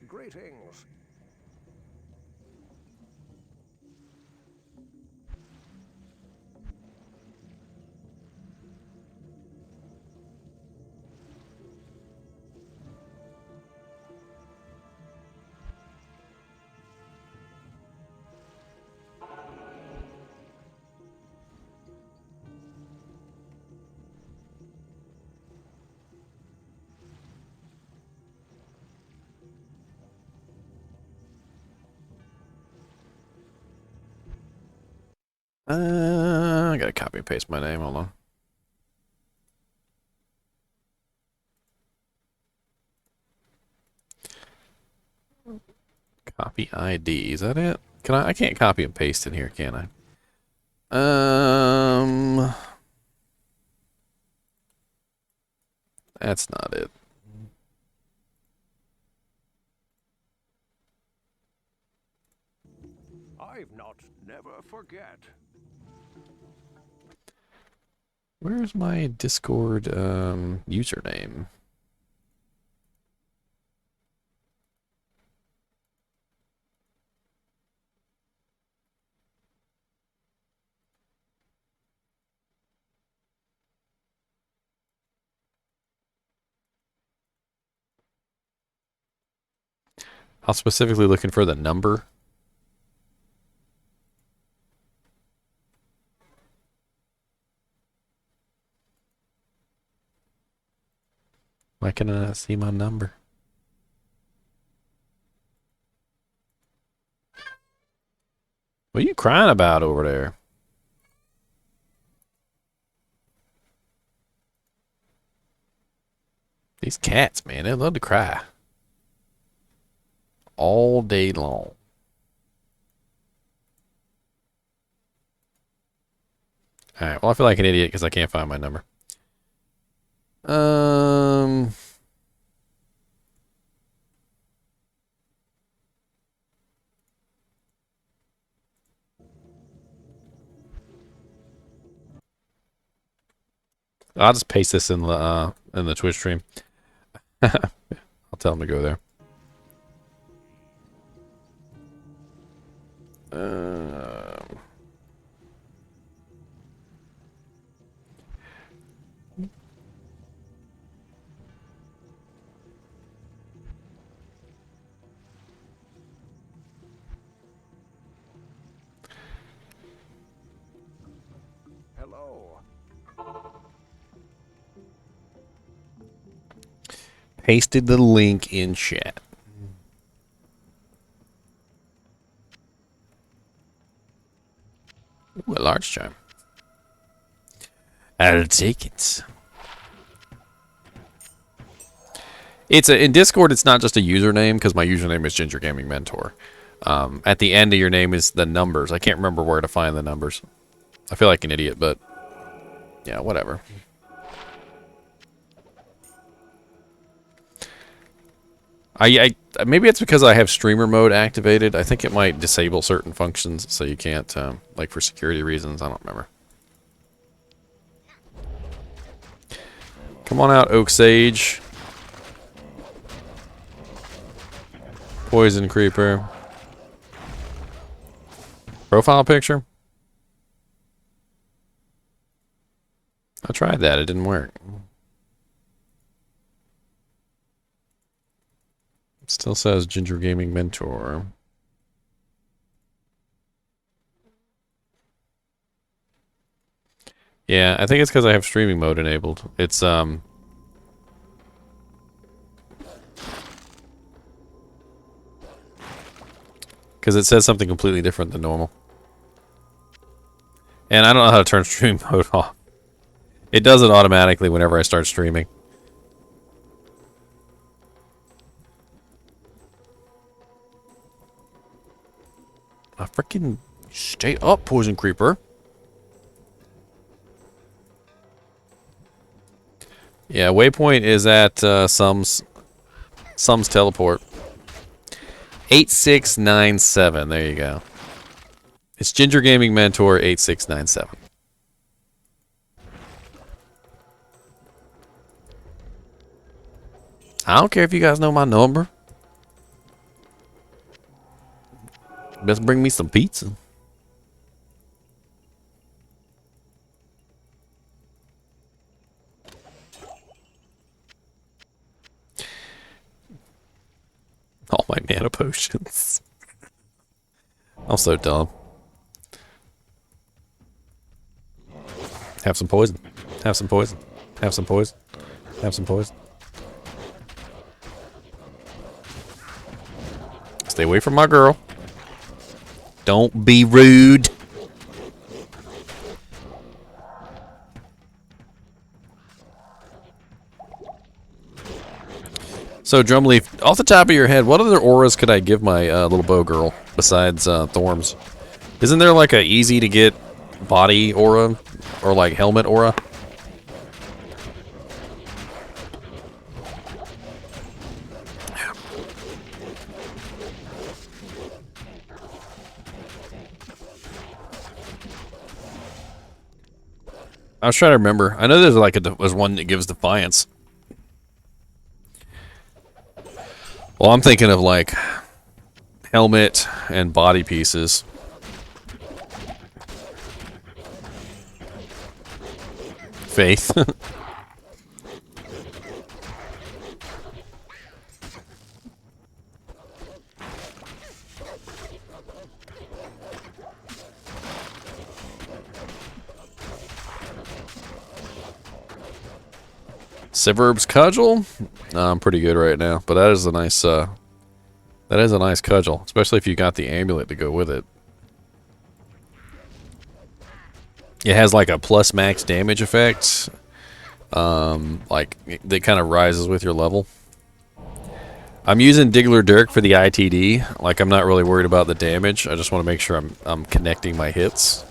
Greetings. I gotta copy and paste my name. Hold on. Copy ID. Is that it? Can I can't copy and paste in here, can I? That's not it. I've not never forget. Where's my Discord username? I'm specifically looking for the number. Why can I not see my number? What are you crying about over there? These cats, man, they love to cry. All day long. Alright, well, I feel like an idiot because I can't find my number. I'll just paste this in the Twitch stream. I'll tell them to go there. Hello. Pasted the link in chat. Ooh, a large charm. I'll take it. It's in Discord. It's not just a username because my username is Ginger Gaming Mentor. At the end of your name is the numbers. I can't remember where to find the numbers. I feel like an idiot, but yeah, whatever. I maybe it's because I have streamer mode activated. I think it might disable certain functions, so you can't like for security reasons. I don't remember. Come on out, Oak Sage. Poison Creeper. Profile picture? I tried that. It didn't work. It still says Ginger Gaming Mentor. Yeah, I think it's because I have streaming mode enabled. It's because it says something completely different than normal. And I don't know how to turn stream mode off. It does it automatically whenever I start streaming. I freaking stay up, Poison Creeper. Yeah, waypoint is at Sum's teleport. 8697. There you go. It's Ginger Gaming Mentor 8697. I don't care if you guys know my number. Best bring me some pizza. All my mana potions. I'm so dumb. Have some poison. Have some poison. Have some poison. Have some poison. Stay away from my girl. Don't be rude. So, Drumleaf, off the top of your head, what other auras could I give my little bow girl besides Thorms? Isn't there like a easy to get body aura or like helmet aura? I was trying to remember. I know there's like there's one that gives defiance. Well, I'm thinking of like helmet and body pieces. Faith. Siverb's cudgel. I'm pretty good right now, but that is a nice cudgel, especially if you got the amulet to go with it. It has like a plus max damage effect. Like that kind of rises with your level. I'm using Diggler Dirk for the ITD. Like I'm not really worried about the damage. I just want to make sure I'm connecting my hits.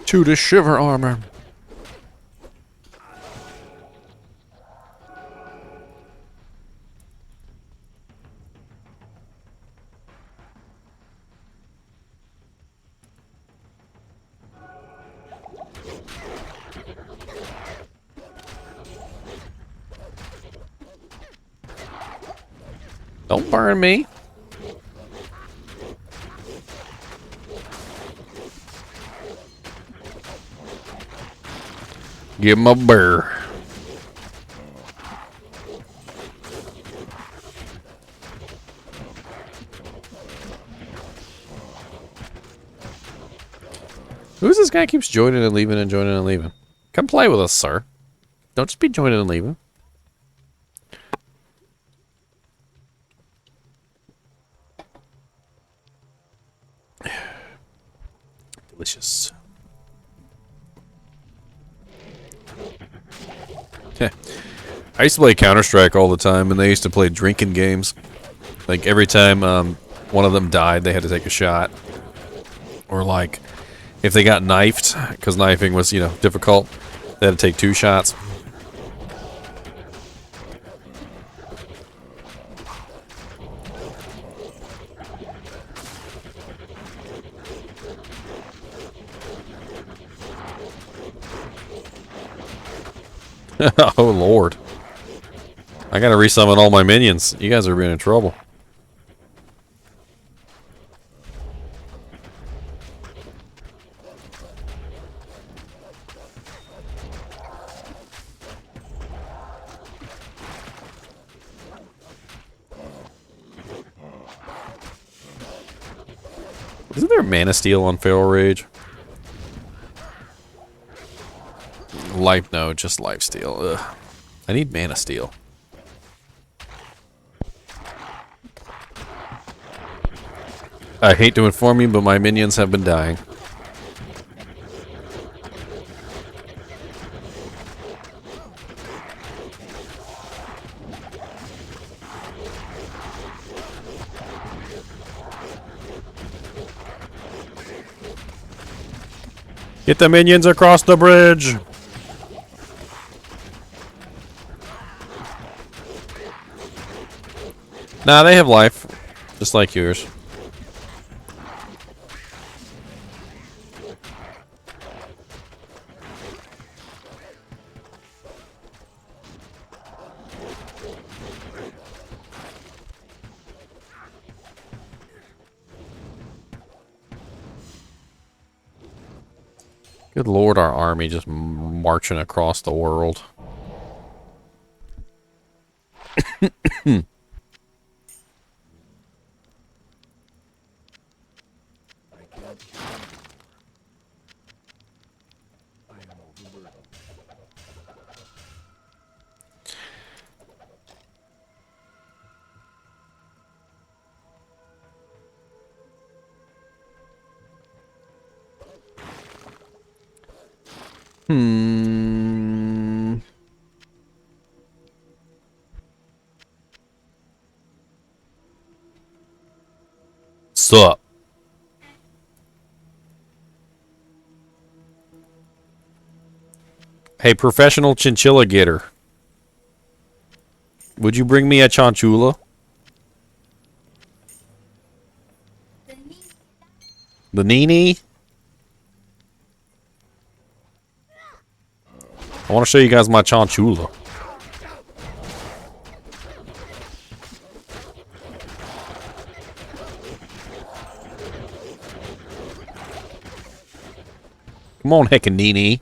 To the shiver armor. Don't burn me. Give him a bear. Who's this guy keeps joining and leaving and joining and leaving? Come play with us, sir. Don't just be joining and leaving. Delicious. I used to play Counter-Strike all the time, and they used to play drinking games. Like, every time one of them died, they had to take a shot. Or, like, if they got knifed, because knifing was, you know, difficult, they had to take 2 shots. Oh, Lord. I gotta resummon all my minions. You guys are being in trouble. Isn't there mana steal on Feral Rage? Life, no, just life steal. Ugh. I need mana steal. I hate to inform you, but my minions have been dying. Get the minions across the bridge! Nah, they have life. Just like yours. Good Lord, our army just marching across the world. Sup? Hey, professional chinchilla getter. Would you bring me a chanchula? The Nini? I want to show you guys my chanchula. Come on, Heckanini.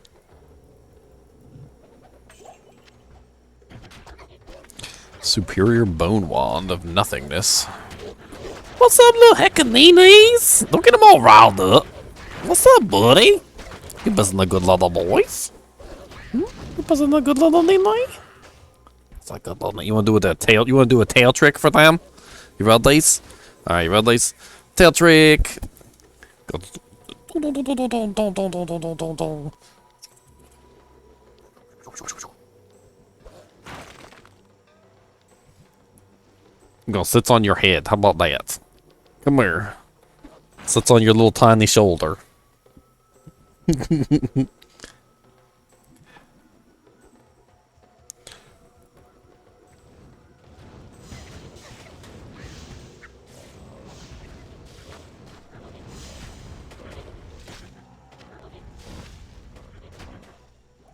Superior Bone Wand of Nothingness. What's up, little Heckaninis? Don't get them all riled up. What's up, buddy? You buzzing the good little boys? You buzzing the good little nini? It's like a little. You want to do with a tail? You want to do a tail trick for them? You ready, Lace? All right, you ready, Lace? Tail trick. I'm gonna sit on your head. How about that? Come here. Sits on your little tiny shoulder.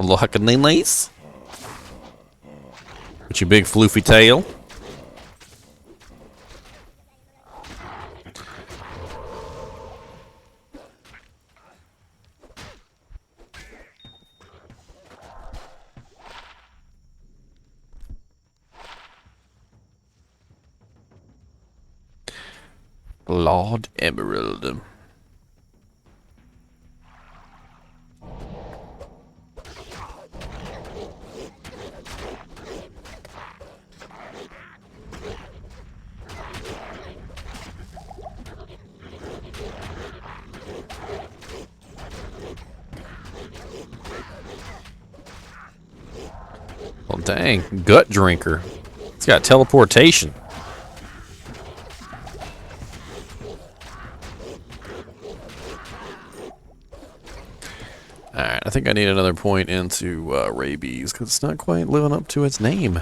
A little Heckanini's. With your big floofy tail. Lord Emerald. Well, dang. Gut drinker. It's got teleportation. Alright, I think I need another point into rabies, because it's not quite living up to its name.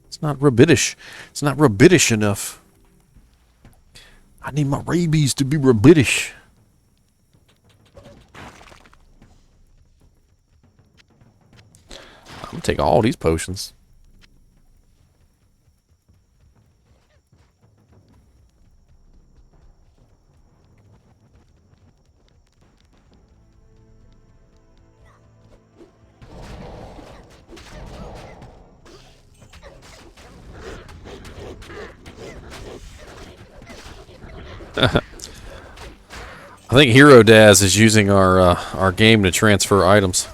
It's not rabbidish. It's not rabbidish enough. I need my rabies to be rabbidish. I'm gonna take all these potions. I think Hero Daz is using our game to transfer items.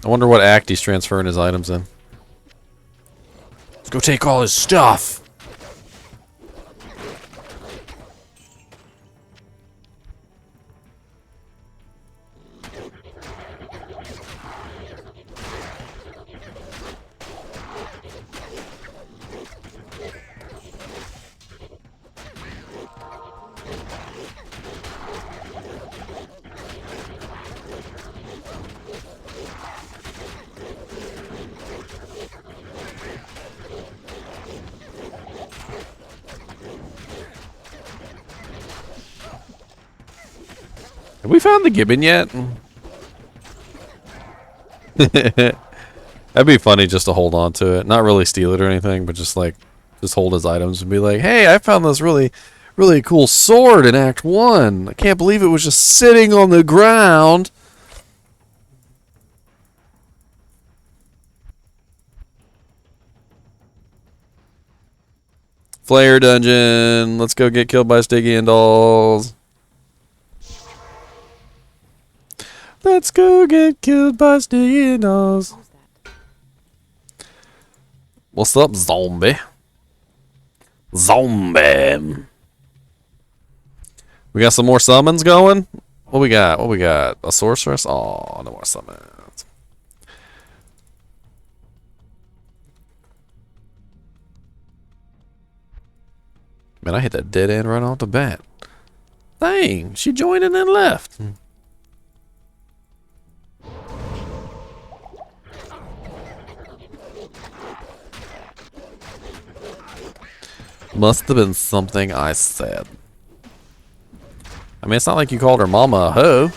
I wonder what act he's transferring his items in. Let's go take all his stuff. Have we found the gibbon yet? That'd be funny just to hold on to it. Not really steal it or anything, but just hold his items and be like, hey, I found this really cool sword in Act 1. I can't believe it was just sitting on the ground. Flare dungeon. Let's go get killed by Sticky and Dolls. Let's go get killed by Sticky and Dolls. What's up, zombie? Zombie. We got some more summons going? What we got? What we got? A sorceress? Oh, no more summons. Man, I hit that dead end right off the bat. Dang, she joined and then left. Must have been something I said. I mean, it's not like you called her mama a hoe.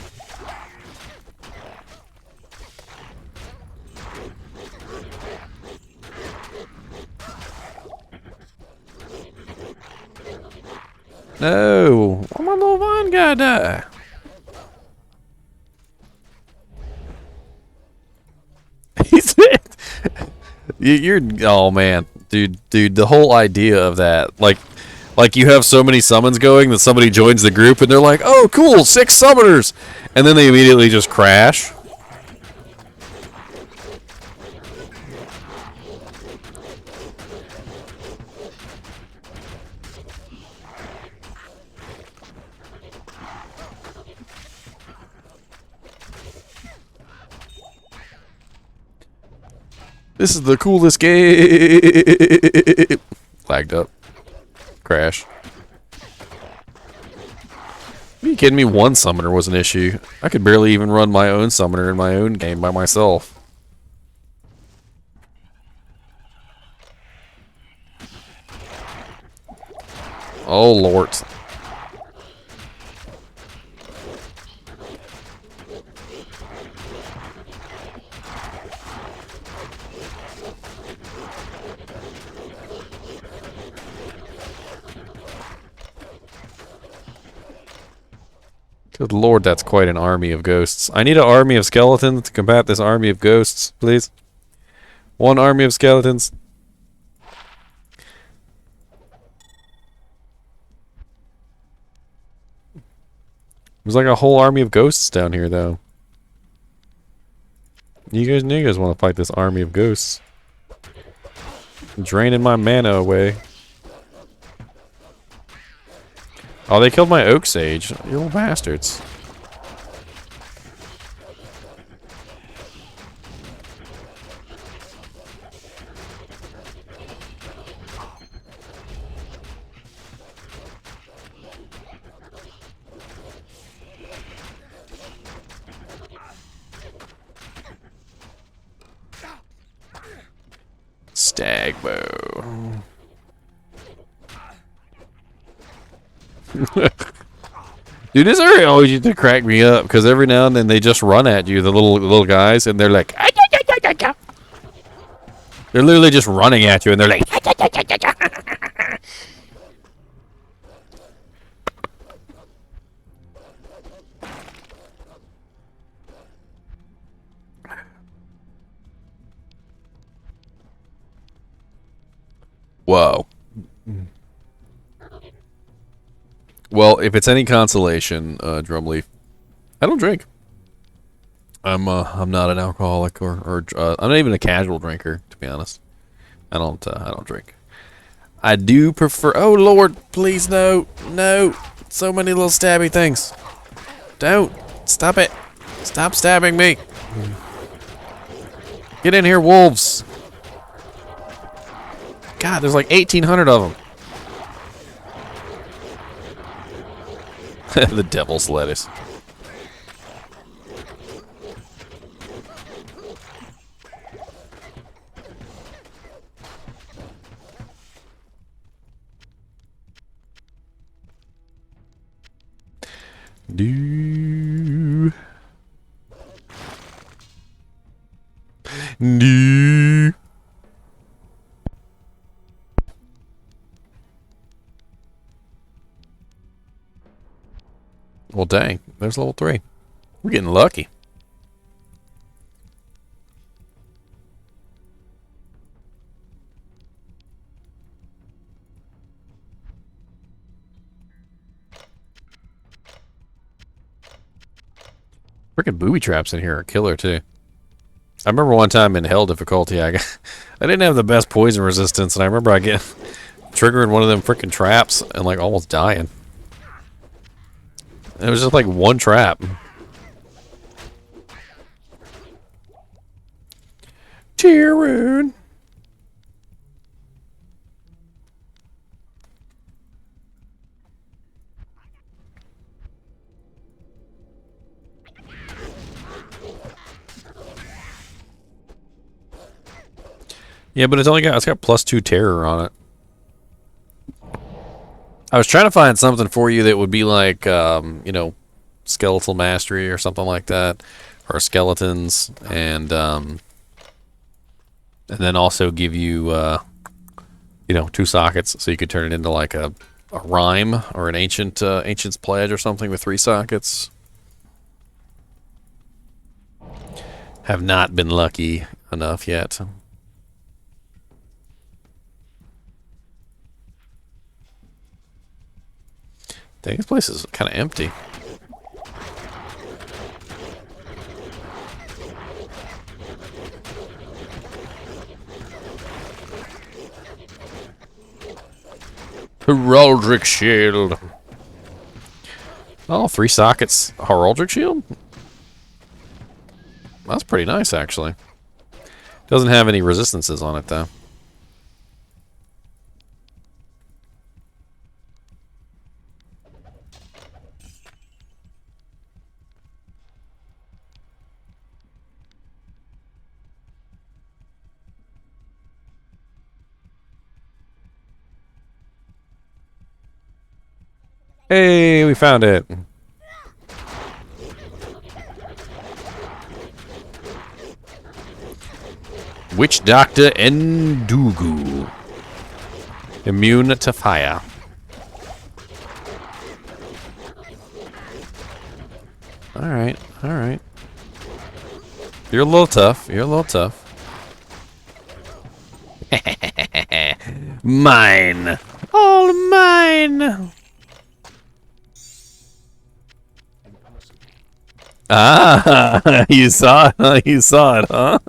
No, why my little vine guy die? You're oh man, dude, the whole idea of that, like you have so many summons going that somebody joins the group and they're like, oh cool, 6 summoners, and then they immediately just crash. This is the coolest game. Lagged up. Crash. Are you kidding me? One summoner was an issue. I could barely even run my own summoner in my own game by myself. Oh, Lord. Good lord, that's quite an army of ghosts. I need an army of skeletons to combat this army of ghosts, please. One army of skeletons. There's like a whole army of ghosts down here, though. You guys want to fight this army of ghosts. Draining my mana away. Oh, they killed my oak sage. You little bastards. Stag bow. Dude, this area always used to crack me up because every now and then they just run at you, the little guys, and they're like, they're literally just running at you, and they're like, whoa. Well, if it's any consolation, Drumleaf, I don't drink. I'm not an alcoholic or I'm not even a casual drinker, to be honest. I don't drink. I do prefer. Oh Lord, please no, no! So many little stabby things. Don't stop it! Stop stabbing me! Get in here, wolves! God, there's like 1,800 of them. The devil's lettuce. Do. Do. Well, dang. There's level 3. We're getting lucky. Freaking booby traps in here are killer, too. I remember one time in hell difficulty, I didn't have the best poison resistance, and I remember I get triggering one of them freaking traps and, like, almost dying. It was just like one trap. Tyroon. Yeah, but it's got +2 terror on it. I was trying to find something for you that would be like, you know, skeletal mastery or something like that, or skeletons, and then also give you, you know, 2 sockets, so you could turn it into like a rhyme or an ancient's pledge or something with 3 sockets. Have not been lucky enough yet. Dang, this place is kind of empty. Heraldric shield. Oh, 3 sockets. Heraldric shield? That's pretty nice, actually. Doesn't have any resistances on it, though. Hey, we found it. Witch Doctor Endugu. Immune to fire. Alright, alright. You're a little tough. You're a little tough. Mine. All mine. Ah, you saw it. You saw it, huh?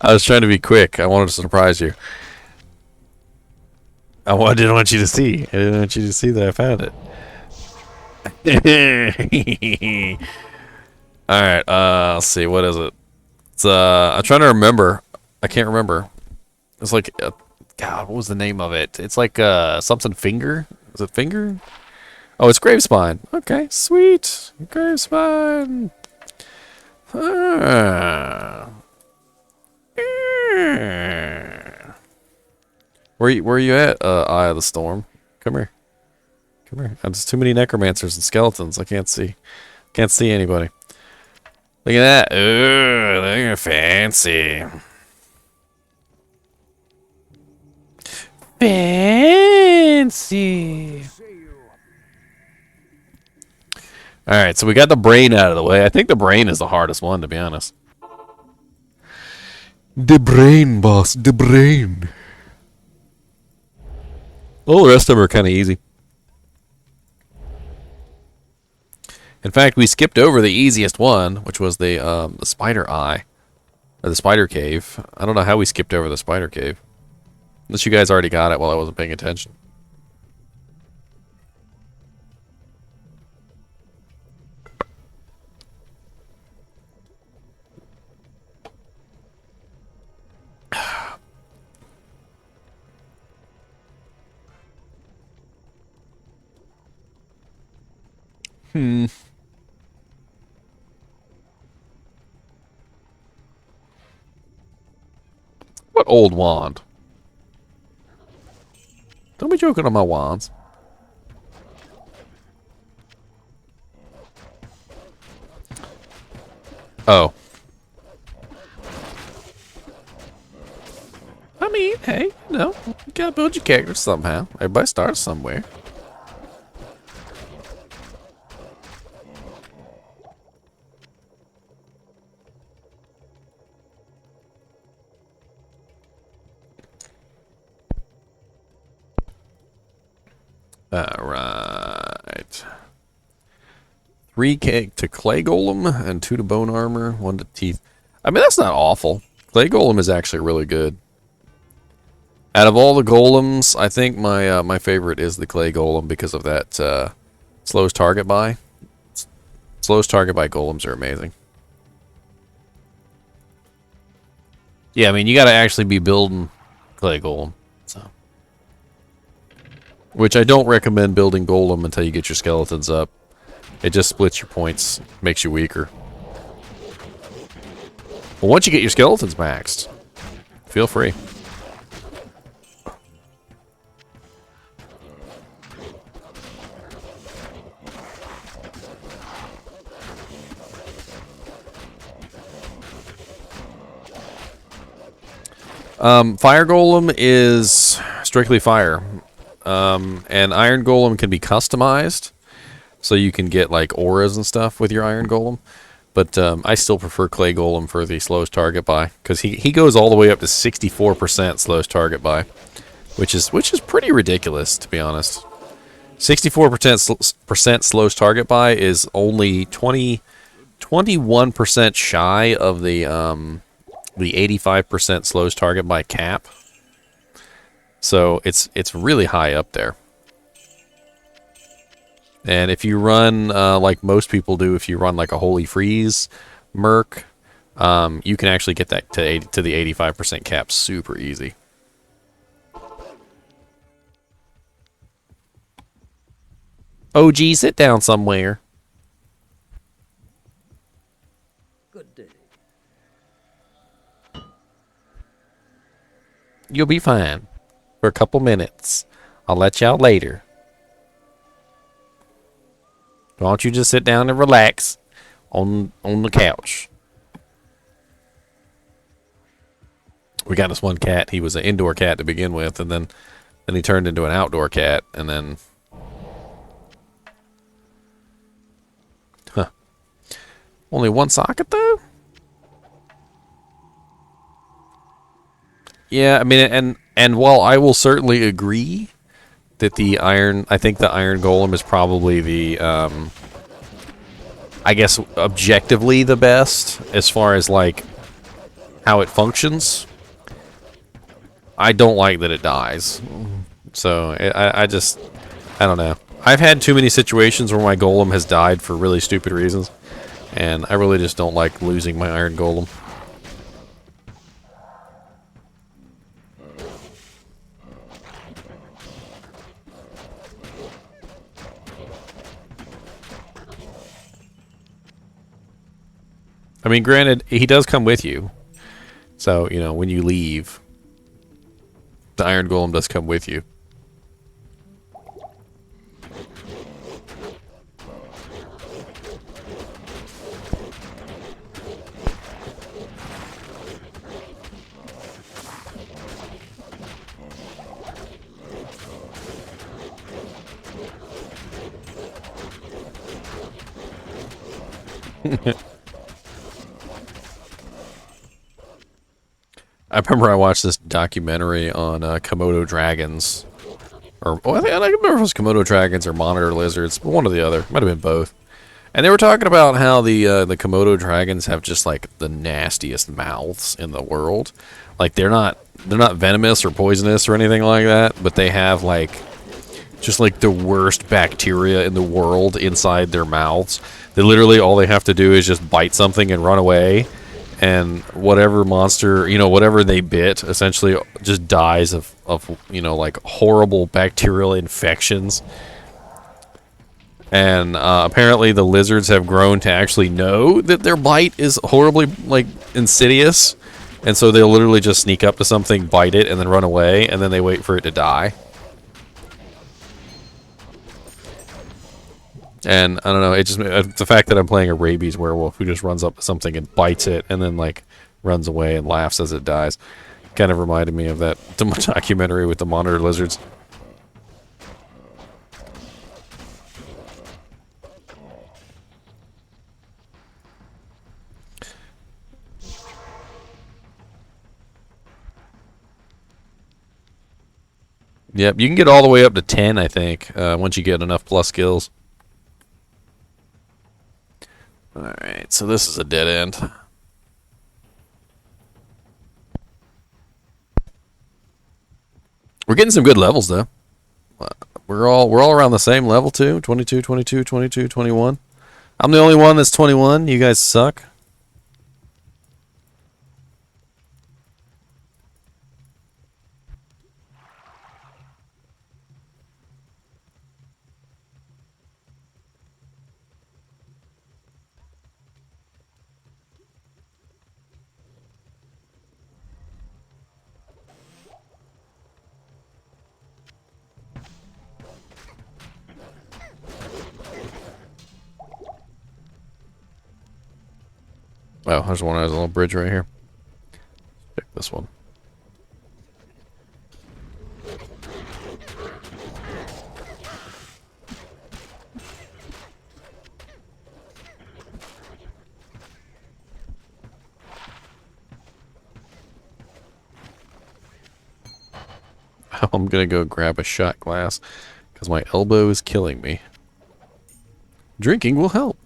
I was trying to be quick. I wanted to surprise you. Didn't want you to see. I didn't want you to see that I found it. All right. Let's see. What is it? It's I'm trying to remember. I can't remember. It's like God. What was the name of it? It's like something finger. Is it finger? Oh, it's Gravespine. Okay, sweet. Gravespine. Where you at, Eye of the Storm? Come here. Come here. There's too many necromancers and skeletons. I can't see. Can't see anybody. Look at that. Ooh, look at fancy. Fancy. Alright, so we got the brain out of the way. I think the brain is the hardest one, to be honest. The brain, boss. The brain. All the rest of them are kind of easy. In fact, we skipped over the easiest one, which was the spider eye. Or the spider cave. I don't know how we skipped over the spider cave. Unless you guys already got it while I wasn't paying attention. What old wand? Don't be joking on my wands. Oh. I mean, hey, you know, you gotta build your character somehow. Everybody starts somewhere. Alright. 3 to clay golem and 2 to bone armor, 1 to teeth. I mean, that's not awful. Clay golem is actually really good. Out of all the golems, I think my favorite is the clay golem because of that slows target by. Slows target by golems are amazing. Yeah, I mean, you got to actually be building clay golem. So, which I don't recommend building golem until you get your skeletons up. It just splits your points, makes you weaker. But once you get your skeletons maxed, feel free. Fire Golem is strictly fire. And Iron Golem can be customized. So you can get like auras and stuff with your Iron Golem. But I still prefer Clay Golem for the slowest target by. Because he goes all the way up to 64% slowest target by. Which is pretty ridiculous, to be honest. 64% slows target by is only 21% shy of the 85% slows target by cap. So it's really high up there. And if you run like most people do, if you run like a Holy Freeze Merc, you can actually get that to the 85% cap super easy. OG, sit down somewhere. Good day. You'll be fine for a couple minutes. I'll let you out later. Why don't you just sit down and relax on the couch? We got this one cat. He was an indoor cat to begin with, and then he turned into an outdoor cat, and then... Huh. Only one socket, though? Yeah, I mean, and while I will certainly agree that I think the Iron Golem is probably the, I guess, objectively the best as far as, like, how it functions. I don't like that it dies. So, I don't know. I've had too many situations where my Golem has died for really stupid reasons, and I really just don't like losing my Iron Golem. I mean, granted, he does come with you. So, you know, when you leave, the Iron Golem does come with you. I remember I watched this documentary on Komodo dragons. Or, oh, I don't remember if it was Komodo dragons or monitor lizards, but one or the other. Might have been both. And they were talking about how the Komodo dragons have just, like, the nastiest mouths in the world. Like, they're not venomous or poisonous or anything like that, but they have, like, just, like, the worst bacteria in the world inside their mouths. They literally, all they have to do is just bite something and run away. And whatever monster, you know, whatever they bit, essentially just dies of you know, like, horrible bacterial infections. And apparently the lizards have grown to actually know that their bite is horribly, like, insidious. And so they'll literally just sneak up to something, bite it, and then run away, and then they wait for it to die. And I don't know, it just the fact that I'm playing a rabies werewolf who just runs up to something and bites it and then, like, runs away and laughs as it dies kind of reminded me of that documentary with the monitor lizards. Yep, you can get all the way up to 10, I think, once you get enough plus skills. Alright, so this is a dead end. We're getting some good levels, though. We're all around the same level, too. 22, 22, 22, 21. I'm the only one that's 21. You guys suck. Oh, there's one that has a little bridge right here. Pick this one. I'm gonna go grab a shot glass Because my elbow is killing me. Drinking will help.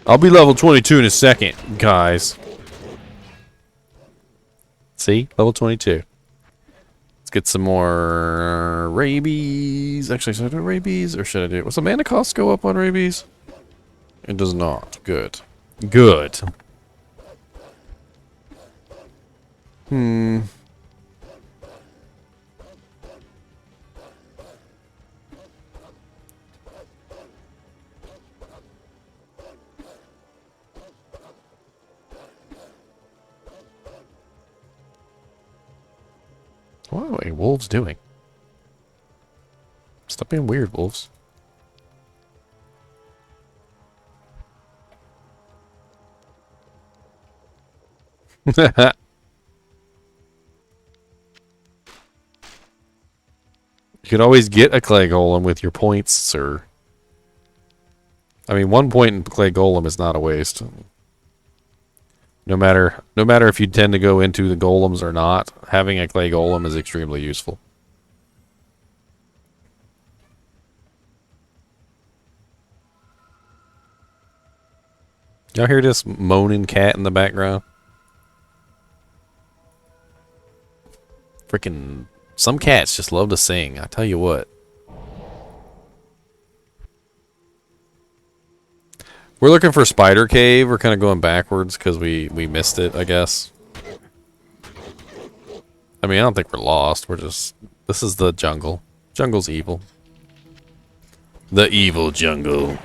I'll be level 22 in a second, guys. See? Level 22. Let's get some more rabies. Actually, should I do rabies or should I do... What's the mana cost go up on rabies? It does not. Good. Good. What are wolves doing? Stop being weird, wolves. You can always get a clay golem with your points, sir. I mean, 1 point in clay golem is not a waste. No matter if you tend to go into the golems or not, having a clay golem is extremely useful. Y'all hear this moaning cat in the background? Freaking, some cats just love to sing, I tell you what. We're looking for Spider Cave. We're kind of going backwards because we missed it, I guess. I mean, I don't think we're lost. We're just... This is the jungle. Jungle's evil. The evil jungle.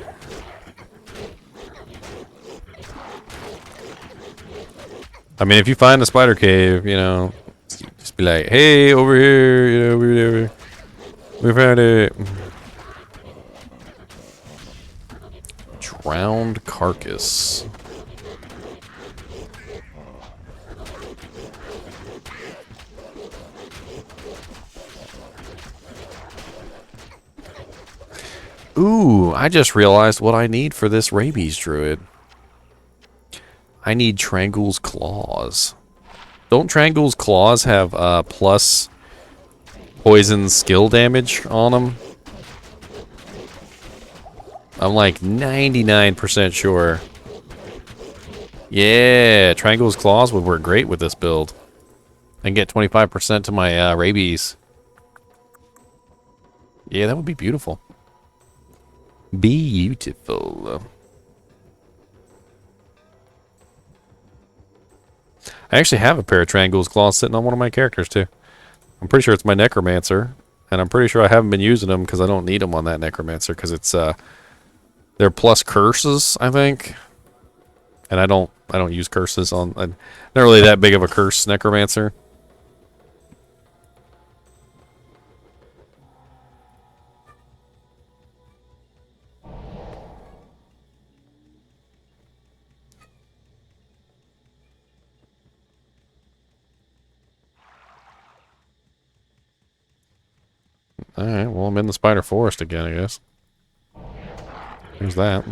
I mean, if you find a Spider Cave, you know, just be like, hey, over here, you know, we found it. Drowned carcass. Ooh, I just realized what I need for this rabies druid. I need Trangle's Claws. Don't Trangle's Claws have plus poison skill damage on them? I'm like 99% sure. Yeah, Trangle's Claws would work great with this build. And get 25% to my rabies. Yeah, that would be beautiful. Beautiful. I actually have a pair of Trangle's Claws sitting on one of my characters too. I'm pretty sure it's my Necromancer. And I'm pretty sure I haven't been using them because I don't need them on that Necromancer because it's they're plus curses, I think. And I don't use curses on... I'm not really that big of a curse Necromancer. Alright, well, I'm in the Spider Forest again, I guess. There's that.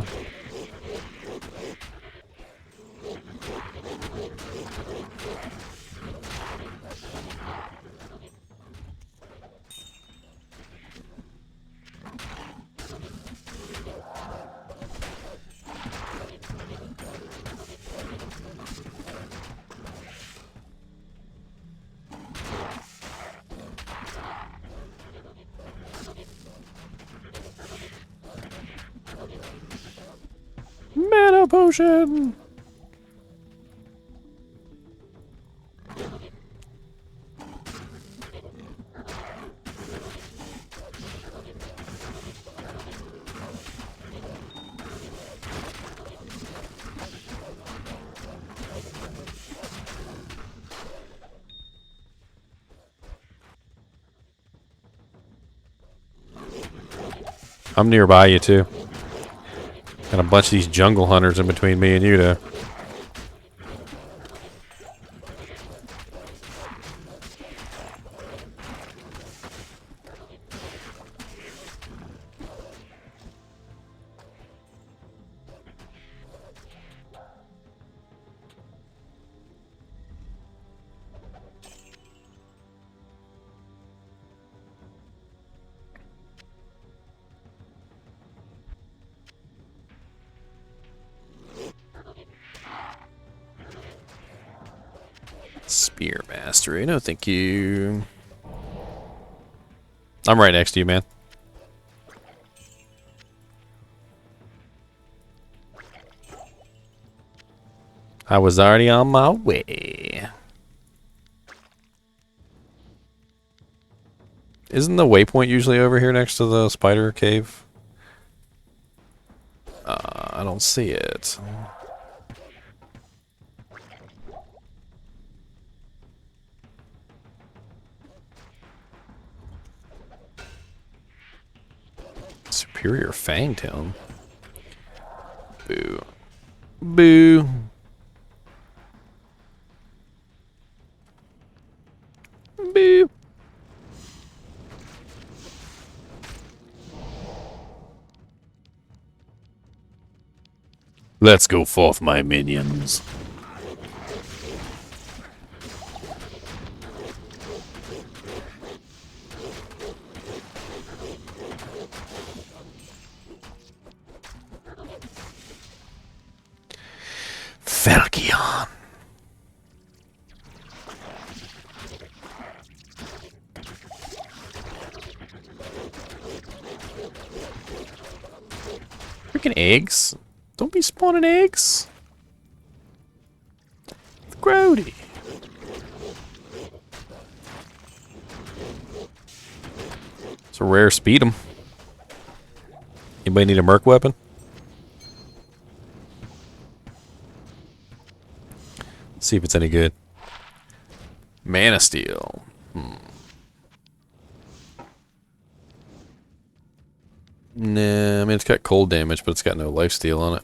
Mana potion! I'm nearby you too. Got a bunch of these jungle hunters in between me and you, though. Spear mastery. No, thank you. I'm right next to you, man. I was already on my way. Isn't the waypoint usually over here next to the spider cave? I don't see it. Superior Fangtail. Boo. Boo. Boo. Let's go forth, my minions. Falchion. Freaking eggs. Don't be spawning eggs. Grody. It's a rare speed 'em. Anybody need a merc weapon? See if it's any good. Mana Steel. Nah, I mean it's got cold damage, but it's got no life steal on it.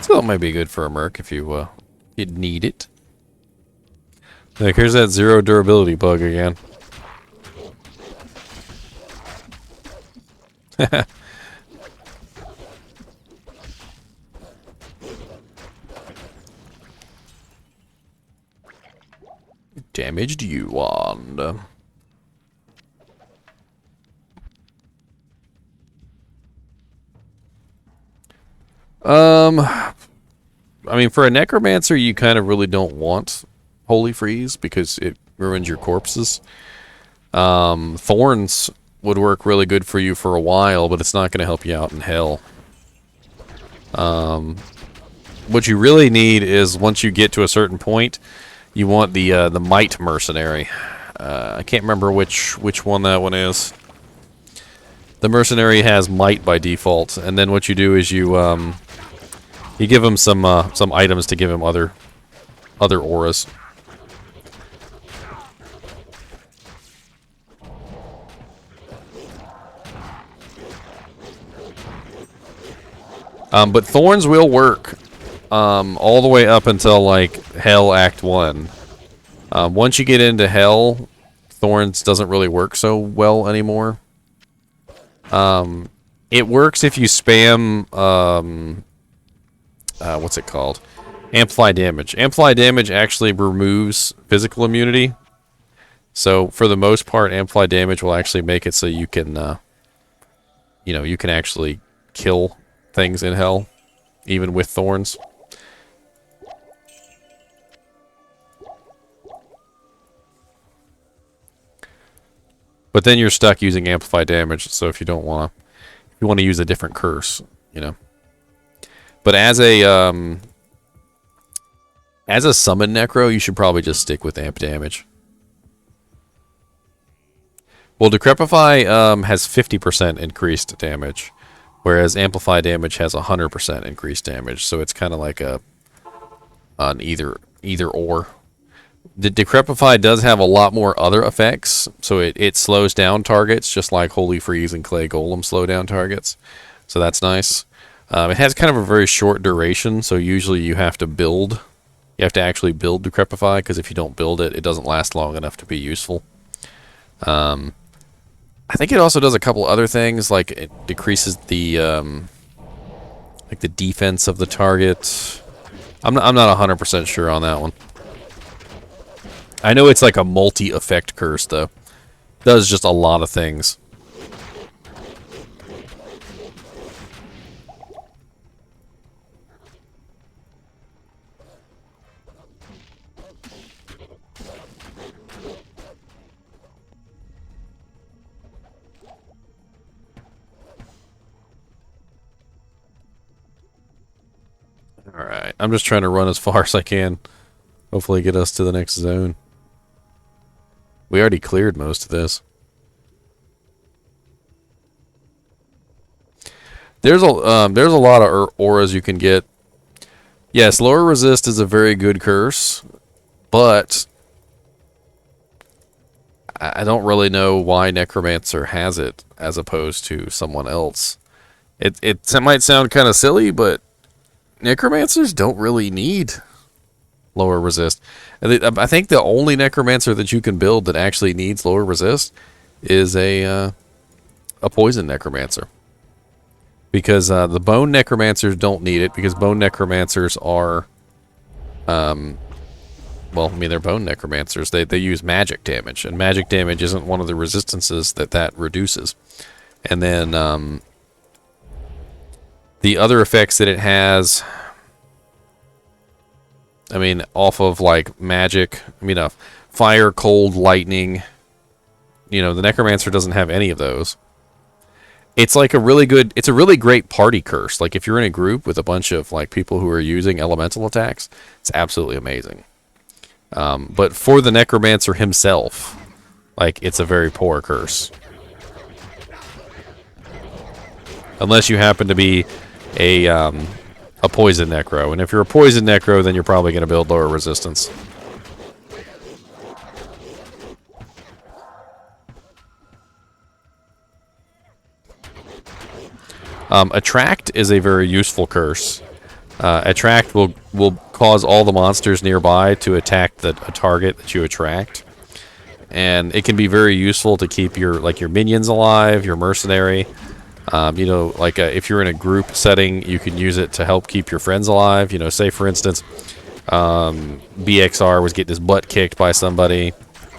So it might be good for a merc if you you'd need it. Like here's that 0 durability bug again. Damaged you wand. I mean, for a necromancer, you kind of really don't want Holy Freeze because it ruins your corpses. Thorns would work really good for you for a while, but it's not going to help you out in hell. What you really need is once you get to a certain point, you want the Might Mercenary. I can't remember which one that one is. The Mercenary has Might by default, and then what you do is you give him some items to give him other auras. But Thorns will work all the way up until like Hell Act 1. Once you get into Hell, Thorns doesn't really work so well anymore. It works if you spam what's it called? Amplify damage. Amplify damage actually removes physical immunity. So for the most part, amplify damage will actually make it so you can you can actually kill things in hell, even with thorns. But then you're stuck using amplify damage, so if you don't want to, if you want to use a different curse, But as a summon necro, you should probably just stick with amp damage. Well, Decrepify has 50% increased damage, whereas Amplify damage has 100% increased damage. So it's kind of like an either or. The Decrepify does have a lot more other effects, so it slows down targets, just like Holy Freeze and Clay Golem slow down targets. So that's nice. It has kind of a very short duration, so usually you have to build. You have to actually build Decrepify, because if you don't build it, it doesn't last long enough to be useful. I think it also does a couple other things, like it decreases the like the defense of the target. I'm not 100% sure on that one. I know it's like a multi-effect curse, though. Does just a lot of things. Alright, I'm just trying to run as far as I can. Hopefully get us to the next zone. We already cleared most of this. There's a lot of auras you can get. Yes, lower resist is a very good curse, but I don't really know why Necromancer has it as opposed to someone else. It might sound kind of silly, but Necromancers don't really need lower resist. I think the only Necromancer that you can build that actually needs lower resist is a Poison Necromancer. Because the Bone Necromancers don't need it, because Bone Necromancers are... well, I mean, they're Bone Necromancers. They use magic damage, and magic damage isn't one of the resistances that reduces. And then the other effects that it has... I mean, off of, like, magic, I mean, fire, cold, lightning, you know, the Necromancer doesn't have any of those. It's like it's a really great party curse. Like, if you're in a group with a bunch of, like, people who are using elemental attacks, it's absolutely amazing. But for the Necromancer himself, like, it's a very poor curse. Unless you happen to be a Poison Necro. And if you're a Poison Necro, then you're probably going to build lower resistance. Attract is a very useful curse. Attract will cause all the monsters nearby to attack a target that you attract. And it can be very useful to keep your minions alive, your mercenary. You know, like if you're in a group setting, you can use it to help keep your friends alive. You know, say for instance, BXR was getting his butt kicked by somebody,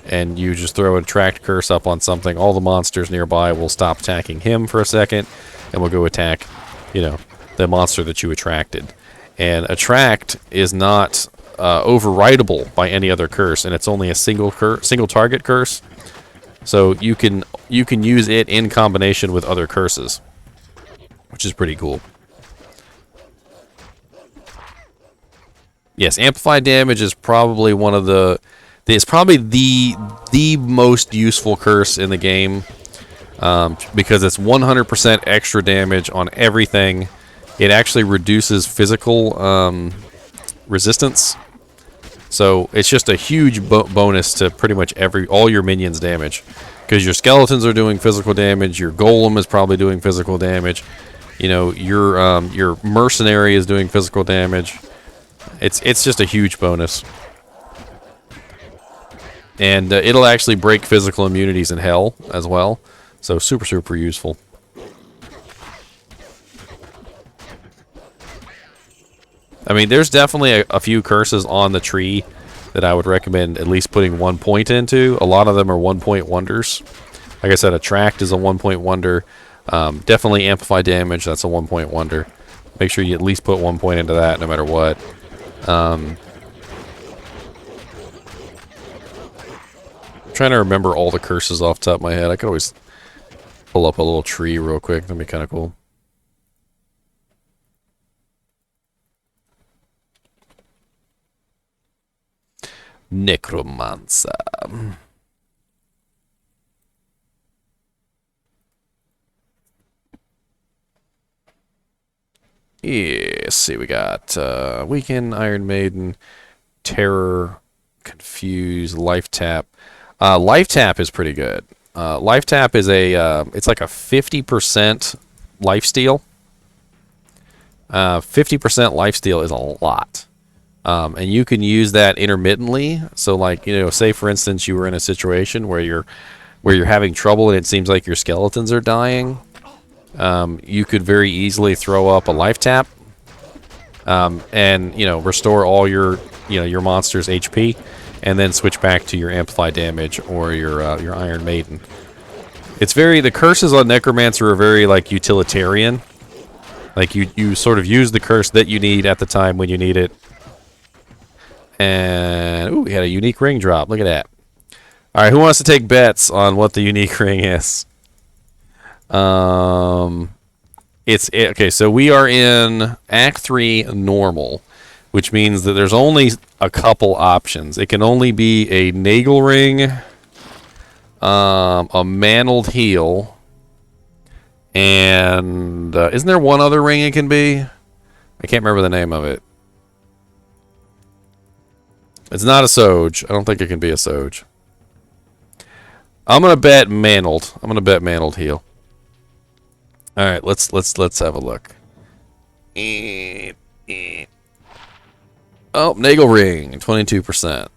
and you just throw an attract curse up on something. All the monsters nearby will stop attacking him for a second, and will go attack, you know, the monster that you attracted. And attract is not overridable by any other curse, and it's only a single target curse. So you can use it in combination with other curses, which is pretty cool. Yes, amplified damage is probably one of the... It's probably the most useful curse in the game, because it's 100% extra damage on everything. It actually reduces physical resistance. So it's just a huge bonus to pretty much all your minions' damage, because your skeletons are doing physical damage, your golem is probably doing physical damage, you know, your mercenary is doing physical damage. It's just a huge bonus, and it'll actually break physical immunities in hell as well. So super useful. I mean, there's definitely a few curses on the tree that I would recommend at least putting 1 point into. A lot of them are 1-point wonders. Like I said, Attract is a 1-point wonder. Definitely Amplify Damage, that's a 1-point wonder. Make sure you at least put 1 point into that no matter what. I'm trying to remember all the curses off the top of my head. I could always pull up a little tree real quick. That'd be kind of cool. Necromancer. Yeah, let's see, we got Weekend, Iron Maiden, Terror, Confuse, life tap. Life tap is pretty good. Life tap is it's like a 50% life steal. 50% life steal is a lot. And you can use that intermittently. So like, say for instance you were in a situation where you're having trouble and it seems like your skeletons are dying. You could very easily throw up a life tap. And restore all your monster's HP, and then switch back to your amplify damage or your Iron Maiden. It's the curses on Necromancer are very like utilitarian. Like you sort of use the curse that you need at the time when you need it. And ooh, we had a unique ring drop. Look at that. All right, who wants to take bets on what the unique ring is? Okay, so we are in Act 3 normal, which means that there's only a couple options. It can only be a Nagel ring, a mantled heel, and isn't there one other ring it can be? I can't remember the name of it. It's not a Soj. I don't think it can be a Soj. I'm gonna bet mantled. I'm gonna bet mantled heel. All right, let's have a look. Oh, Nagel ring, 22%.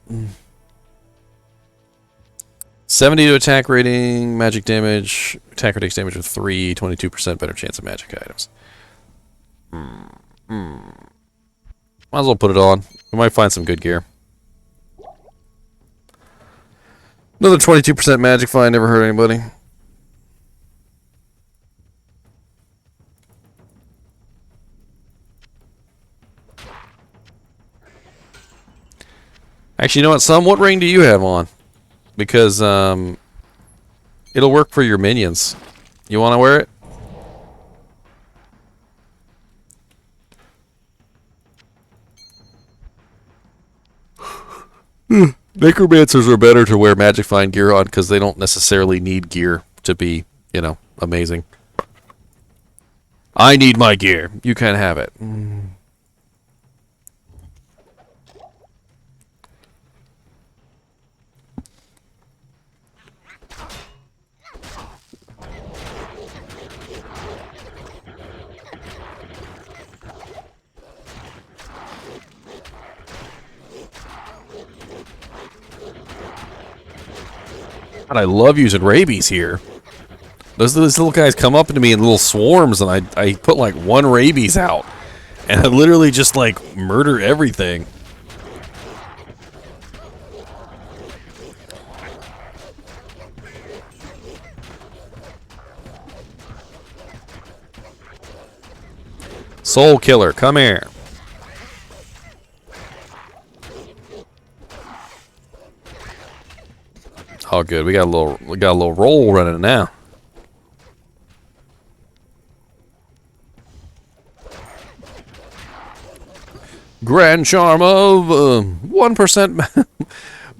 70 to attack rating, magic damage, attacker takes damage of 3, 22% better chance of magic items. Might as well put it on. We might find some good gear. Another 22% magic find, never hurt anybody. Actually, you know what, Sam? What ring do you have on? Because it'll work for your minions. You want to wear it? Necromancers are better to wear Magic Find gear on because they don't necessarily need gear to be, amazing. I need my gear. You can't have it. God, I love using rabies here. Those little guys come up to me in little swarms, and I put like one rabies out, and I literally just like murder everything. Soul Killer, come here. Oh, good. We got a little roll running now. Grand charm of 1%,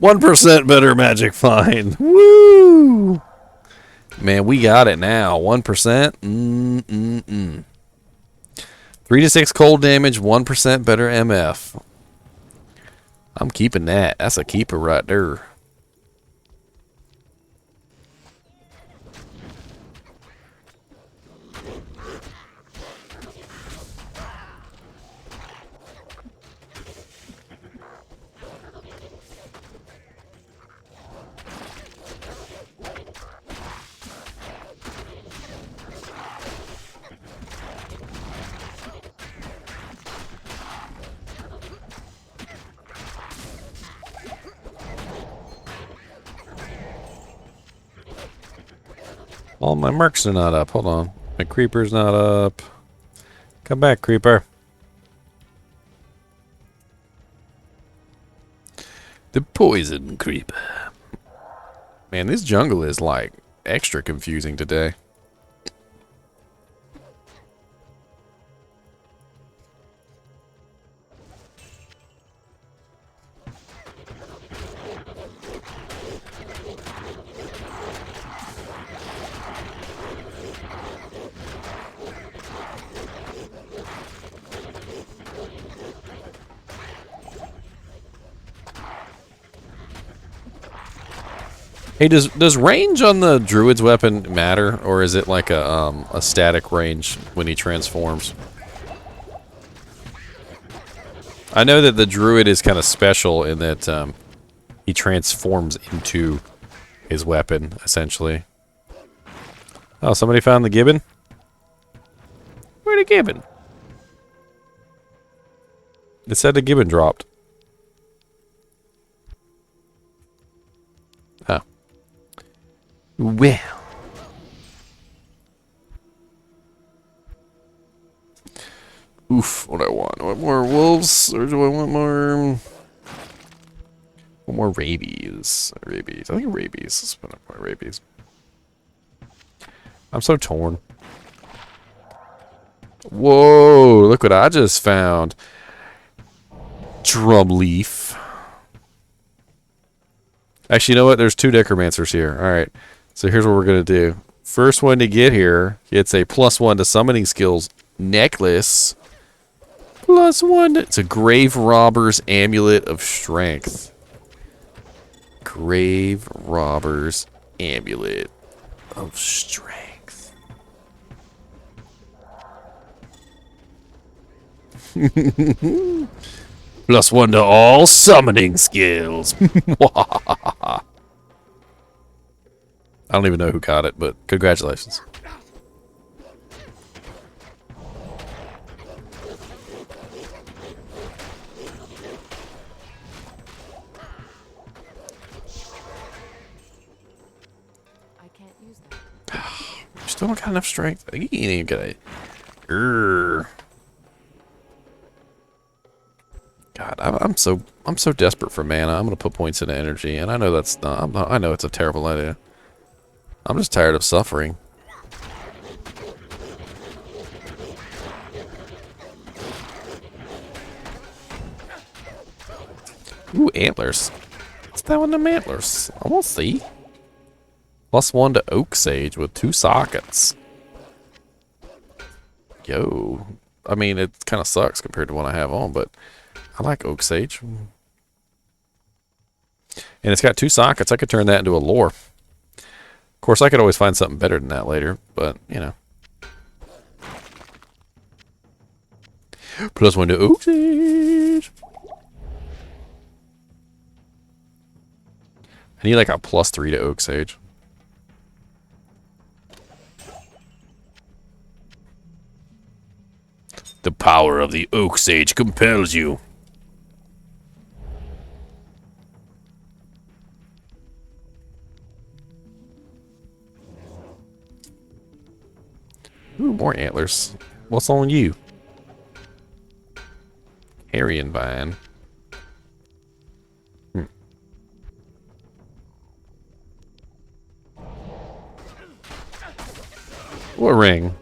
1% better magic find. Woo! Man, we got it now. 1%. 3 to 6 cold damage, 1% better MF. I'm keeping that. That's a keeper right there. All my mercs are not up. Hold on. My creeper's not up. Come back, creeper. The poison creeper. Man, this jungle is like extra confusing today. Hey, does range on the druid's weapon matter, or is it like a static range when he transforms? I know that the druid is kind of special in that he transforms into his weapon, essentially. Oh, somebody found the gibbon? Where'd the gibbon? It said the gibbon dropped. Oh. Well. Oof, what do I want? Do I want more wolves, or do I want more... more rabies? Rabies. I think rabies. Let's spin up my rabies. I'm so torn. Whoa, look what I just found. Drum leaf. Actually, you know what? There's 2 necromancers here. Alright, so here's what we're going to do. First one to get here gets a +1 to summoning skills necklace. +1 to... It's a grave robber's amulet of strength. Grave robber's amulet of strength. +1 to all summoning skills. I don't even know who got it, but congratulations. I can't use that. Still don't got enough strength. You ain't even got a... Grrr. God, I'm so desperate for mana. I'm gonna put points into energy, and I know that's not. I know it's a terrible idea. I'm just tired of suffering. Ooh, antlers. What's that one? The antlers. I will see. +1 to oak sage with 2 sockets. Yo, I mean it kind of sucks compared to what I have on, but. I like oak sage. And it's got 2 sockets. I could turn that into a lore. Of course, I could always find something better than that later, but, you know. +1 to oak sage. I need like a +3 to oak sage. The power of the oak sage compels you. Ooh, more antlers. What's on you? Harrian vine. What ring?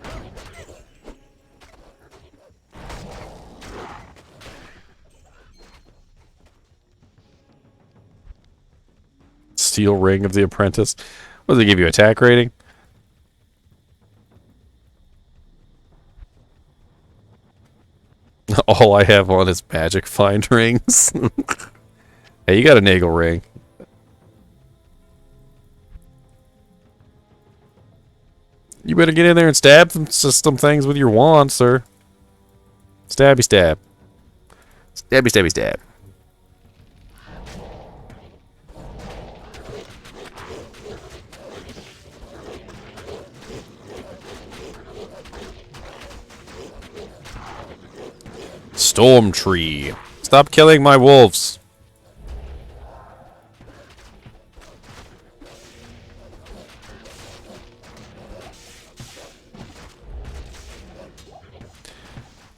Steel ring of the apprentice. What does it give you? Attack rating? All I have on is magic find rings. Hey, you got a Nagel ring. You better get in there and stab some things with your wand, sir. Stabby stab. Stabby stabby stab. Storm tree. Stop killing my wolves.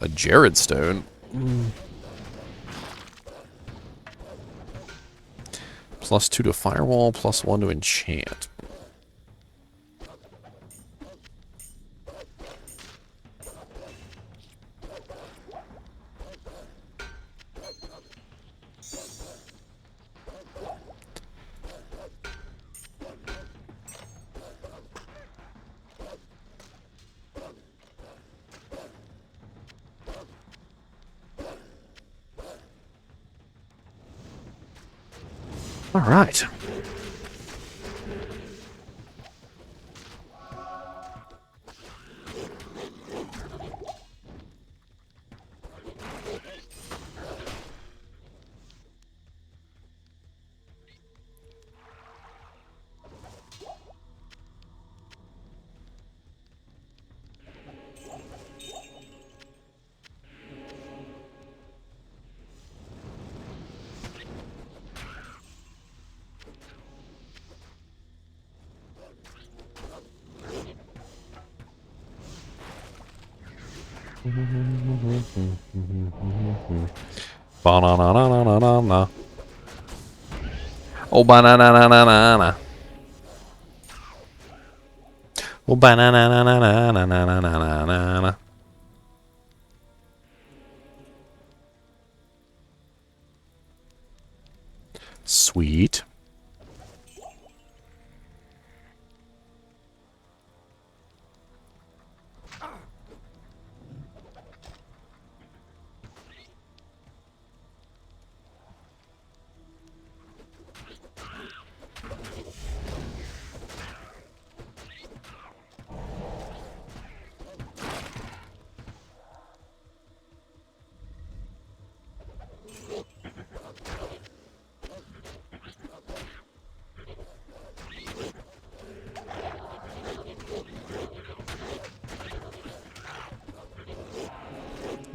A Jared stone. +2 to firewall, +1 to enchant. All right. Ba-na-na-na-na-na-na. Oh, ba-na-na-na-na-na-na. Oh, ba-na-na-na-na-na-na-na-na-na-na. Sweet.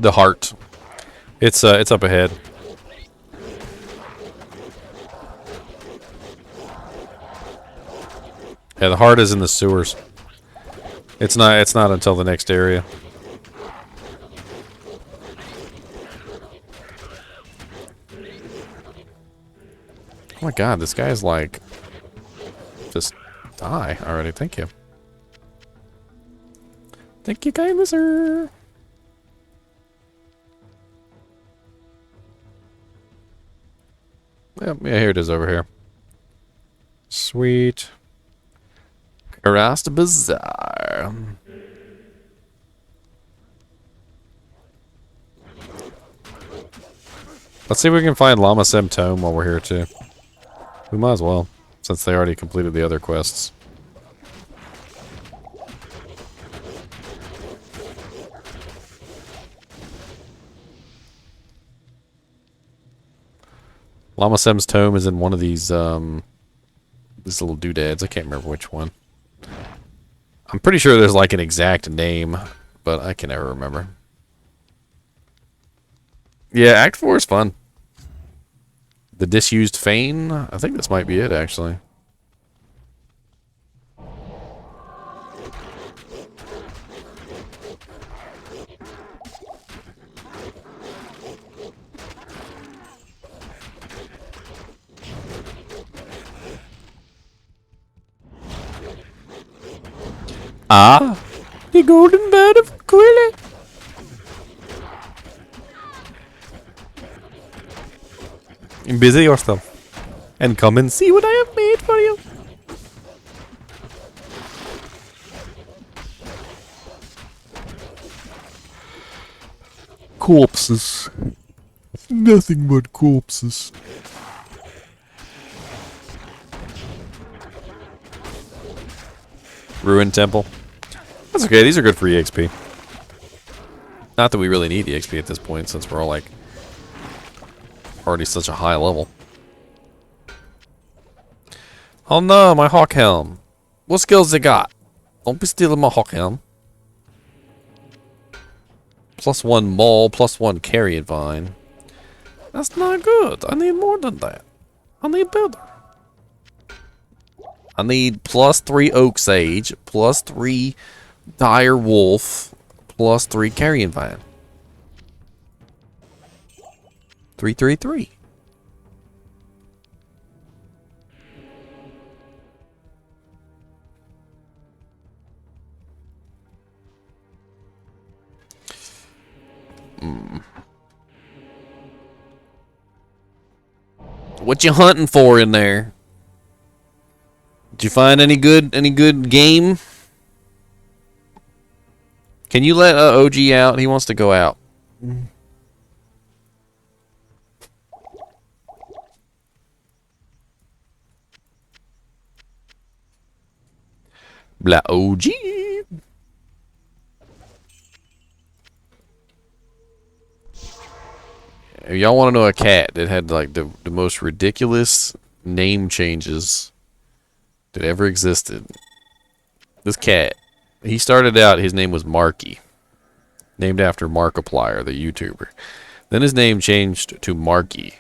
The heart. It's up ahead. Yeah, the heart is in the sewers. It's not until the next area. Oh my god, this guy's like just die already. Thank you. Thank you kindly, sir. Yep, yeah, here it is over here. Sweet. Across the bazaar. Let's see if we can find Lama Sem Tome while we're here too. We might as well, since they already completed the other quests. Lama Sem's Tome is in one of these little doodads. I can't remember which one. I'm pretty sure there's like an exact name, but I can never remember. Yeah, Act 4 is fun. The Disused Fane? I think this might be it, actually. Ah, the golden bird of Quilly. Busy yourself and come and see what I have made for you. Corpses. Nothing but corpses. Ruined Temple. That's okay, these are good for EXP. Not that we really need EXP at this point, since we're all like already such a high level. Oh no, my hawk helm. What skills they got? Don't be stealing my hawk helm. +1 maul, +1 carrion vine. That's not good. I need more than that. I need better. I need +3 oak sage, +3 dire wolf, +3 carrion vine. 333. What you hunting for in there? Did you find any good game? Can you let OG out? He wants to go out. Blah OG. If y'all want to know a cat that had like the most ridiculous name changes that ever existed, this cat, he started out, his name was Marky, named after Markiplier, the YouTuber. Then his name changed to Marky.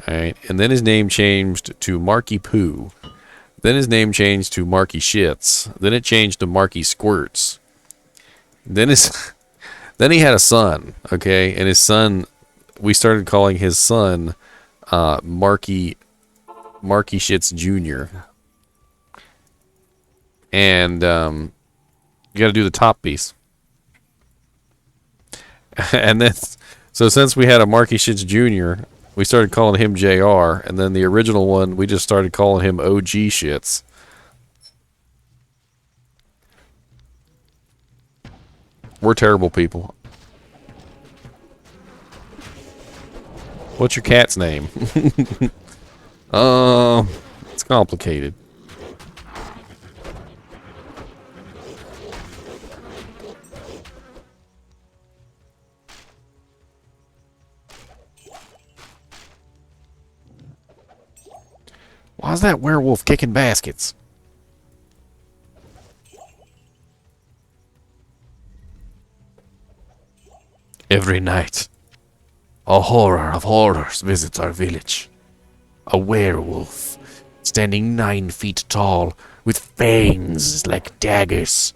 Alright, and then his name changed to Marky Poo. Then his name changed to Marky Shits. Then it changed to Marky Squirts. Then then he had a son, okay? And his son, we started calling his son Marky Shits Jr. And you got to do the top piece. And then, so since we had a Marky Shits Jr., we started calling him JR, and then the original one, we just started calling him OG Shits. We're terrible people. What's your cat's name? It's complicated. Why's that werewolf kicking baskets? Every night, a horror of horrors visits our village. A werewolf, standing 9 feet tall, with fangs like daggers,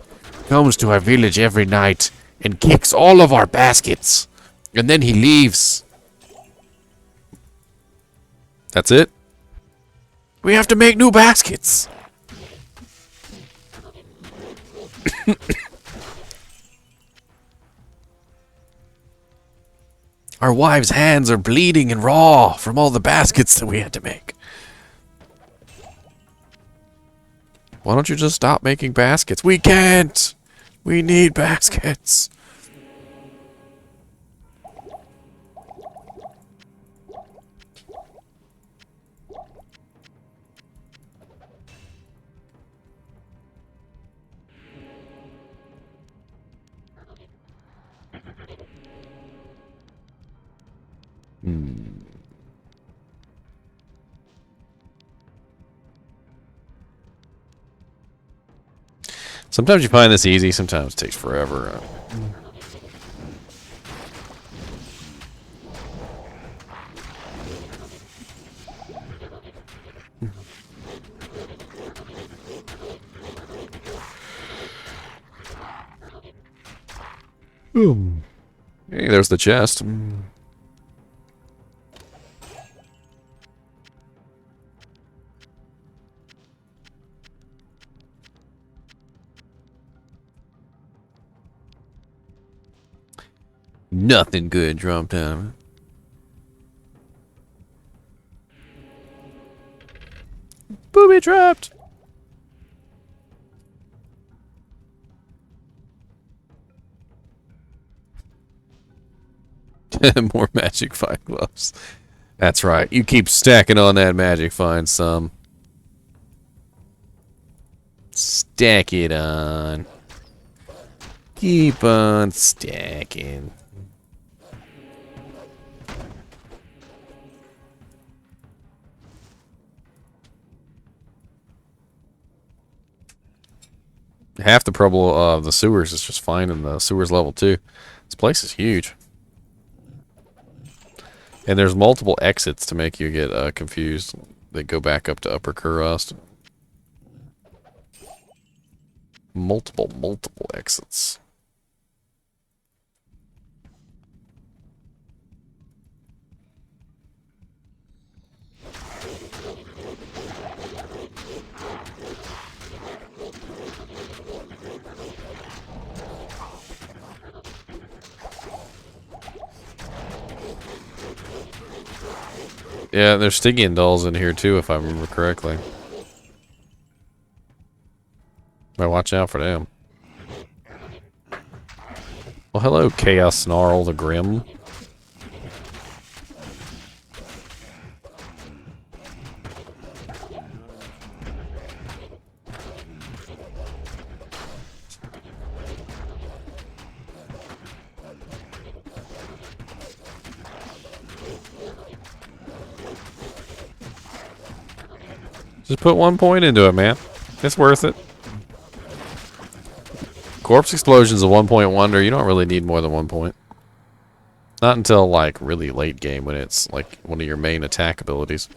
comes to our village every night and kicks all of our baskets. And then he leaves. That's it? We have to make new baskets. Our wives' hands are bleeding and raw from all the baskets that we had to make. Why don't you just stop making baskets? We can't. We need baskets. Sometimes you find this easy, sometimes it takes forever. Hey, there's the chest. Nothing good, drum time. Booby trapped. More magic find gloves. That's right. You keep stacking on that magic find some. Stack it on. Keep on stacking. Half the trouble of the sewers is just finding the sewers level 2. This place is huge. And there's multiple exits to make you get confused. They go back up to Upper Kurust. Multiple exits. Yeah, there's Stygian dolls in here too, if I remember correctly. Better watch out for them. Well, hello, Chaos Snarl the Grim. Just put 1 point into it, man. It's worth it. Corpse Explosion's a 1 point wonder. You don't really need more than 1 point. Not until, like, really late game when it's, like, one of your main attack abilities.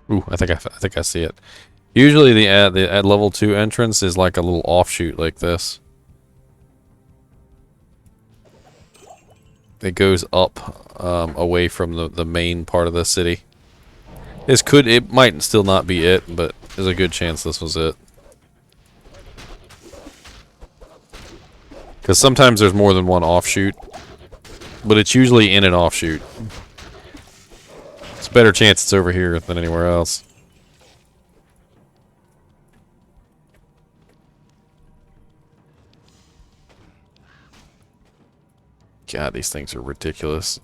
Ooh, I think I see it. Usually the at level 2 entrance is like a little offshoot like this. It goes up away from the main part of the city. It might still not be it, but there's a good chance this was it. Because sometimes there's more than one offshoot, but it's usually in an offshoot. It's a better chance it's over here than anywhere else. God, these things are ridiculous.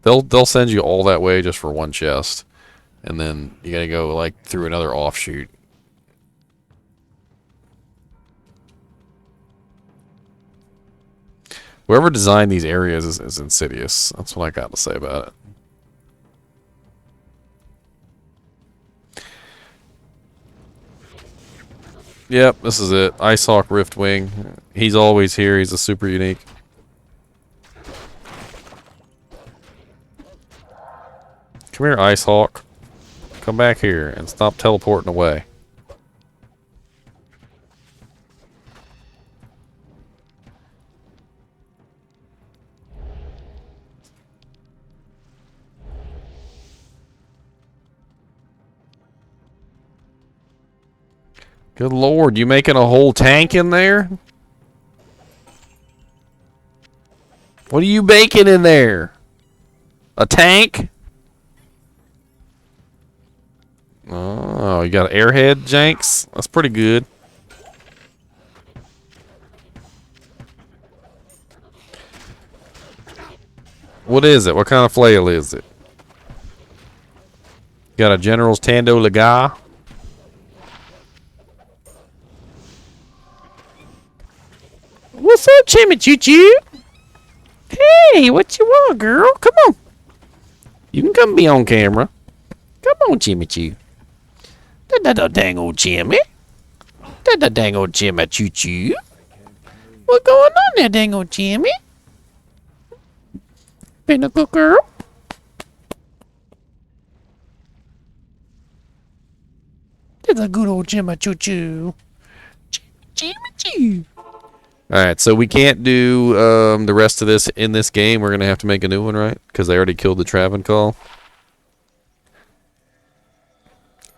They'll send you all that way just for one chest, and then you gotta go like through another offshoot. Whoever designed these areas is insidious. That's what I got to say about it. Yep, this is it. Icehawk Riftwing. He's always here. He's a super unique. Come here, Icehawk. Come back here and stop teleporting away. Good lord, you making a whole tank in there? What are you baking in there? A tank? Oh, you got an airhead, Janks? That's pretty good. What is it? What kind of flail is it? Got a General's Tando Laga? What's up, Chimmy Choo Choo? Hey, what you want, girl? Come on. You can come be on camera. Come on, Chimmy Choo. Da dang old Jimmy. Da dang old Jimmy Choo Choo. What going on there, dang old Jimmy? Been a good girl? That's a good old Jimmy Choo Choo. Jimmy Choo. Alright, so we can't do the rest of this in this game. We're going to have to make a new one, right? Because they already killed the Travancore.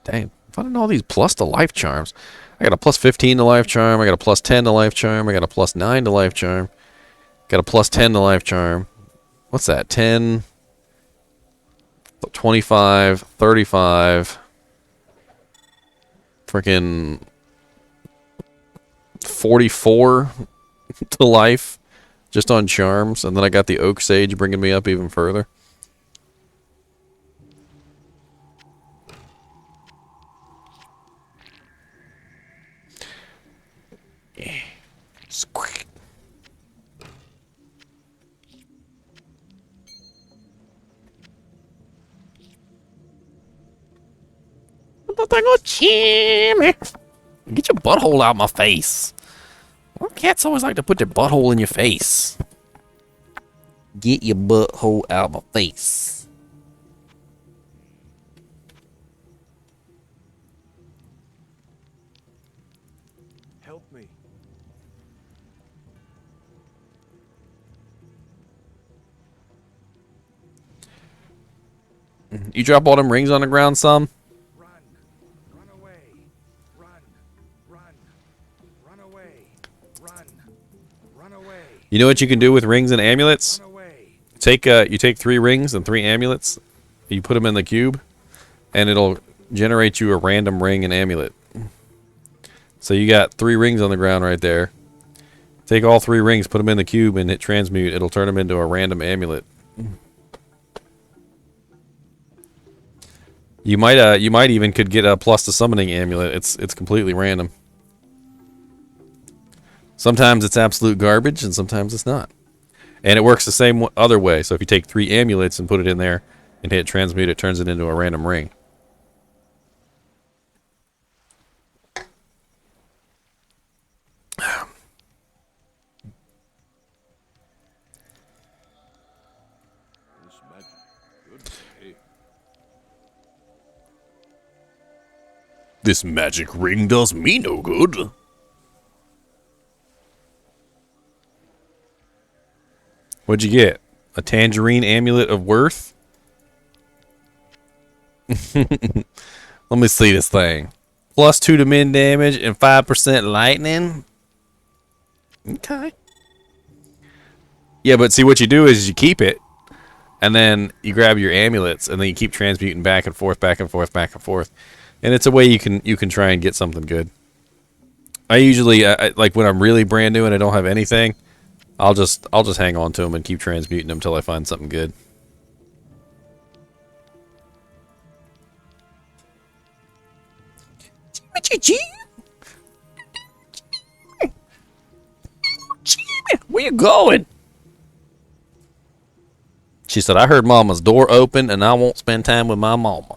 Dang, finding all these plus to life charms. I got a plus 15 to life charm. I got a plus 10 to life charm. I got a plus 9 to life charm. Got a plus 10 to life charm. What's that? 10, 25, 35. Freaking 44 to life just on charms. And then I got the Oak Sage bringing me up even further. Squeak. Jimmy. Get your butthole out my face. Well, cats always like to put their butthole in your face. Get your butthole out my face. Help me. You drop all them rings on the ground some? Run. Run away. Run. Run. Run away. Run. Run away. You know what you can do with rings and amulets? Run away. You take 3 rings and 3 amulets, you put them in the cube, and it'll generate you a random ring and amulet. So you got 3 rings on the ground right there. Take all 3 rings, put them in the cube, and hit transmute. It'll turn them into a random amulet. You might even could get a plus to summoning amulet. It's completely random. Sometimes it's absolute garbage, and sometimes it's not. And it works the same other way. So if you take 3 amulets and put it in there and hit transmute, it turns it into a random ring. This magic. Good day. This magic ring does me no good. What'd you get? A tangerine amulet of worth? Let me see this thing. Plus 2 to min damage and 5% lightning. Okay. Yeah, but see what you do is you keep it, and then you grab your amulets, and then you keep transmuting back and forth, back and forth, back and forth, and it's a way you can try and get something good. I usually like when I'm really brand new and I don't have anything, I'll just hang on to them and keep transmuting them until I find something good. Where you going? She said, I heard Mama's door open and I won't spend time with my mama.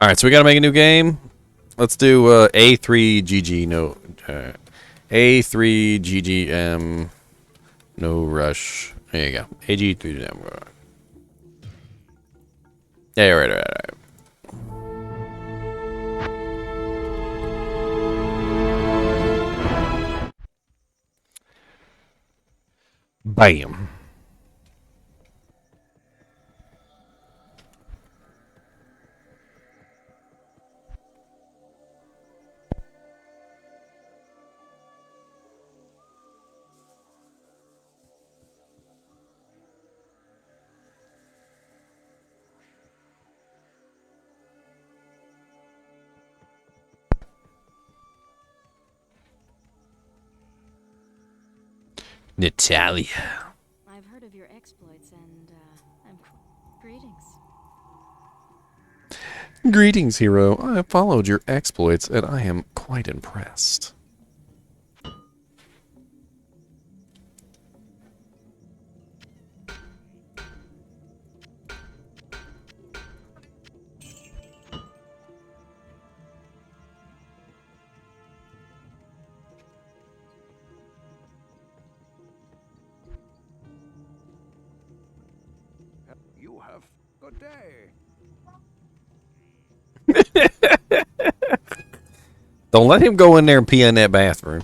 Alright, so we gotta make a new game. Let's do A3GG, no. A3GGM, no rush. There you go. AG3GM. Yeah, right. Bam. Natalia. I've heard of your exploits and, greetings. Greetings, hero. I have followed your exploits and I am quite impressed. You have good day. Don't let him go in there and pee in that bathroom.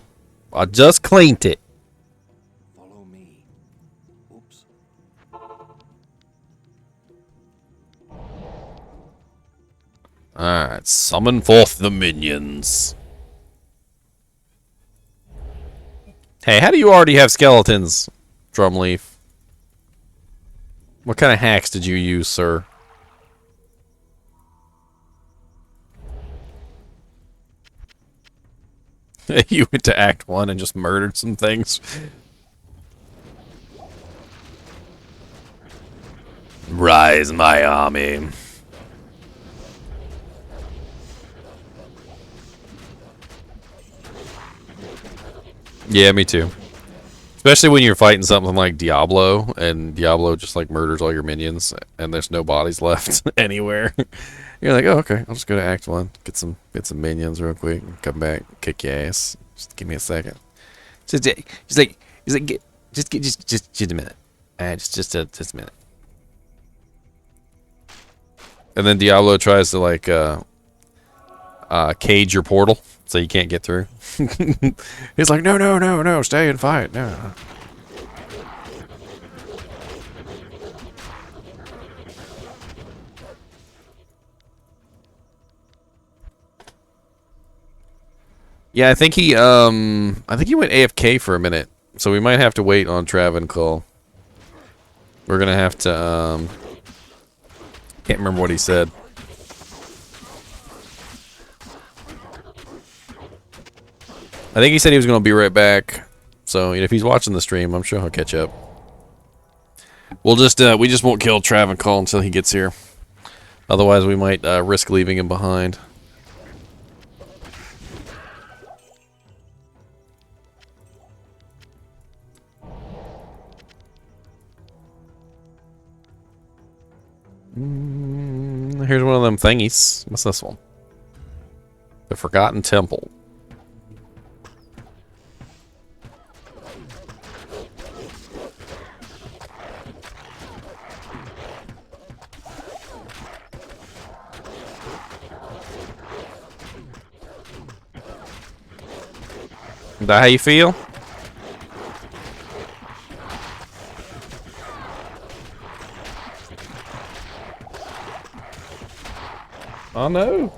I just cleaned it. Follow me. Oops. Alright, summon forth the minions. Hey, how do you already have skeletons, Drumleaf? What kind of hacks did you use, sir? You went to Act 1 and just murdered some things. Rise, my army. Yeah, me too. Especially when you're fighting something like Diablo, and Diablo just like murders all your minions, and there's no bodies left anywhere. You're like, oh, okay, I'll just go to Act 1, get some minions real quick, and come back, kick your ass. Just give me a second. Just a minute. Just a minute. And then Diablo tries to like cage your portal so you can't get through. He's like, no, no, no, no, stay and fight. No. Yeah, I think he went AFK for a minute, so we might have to wait on Travancore. We're gonna have to can't remember what he said. I think he said he was gonna be right back. So if he's watching the stream, I'm sure he'll catch up. We'll just we just won't kill Travancore until he gets here. Otherwise, we might risk leaving him behind. Here's one of them thingies. What's this one? The Forgotten Temple. Is that how you feel? I know.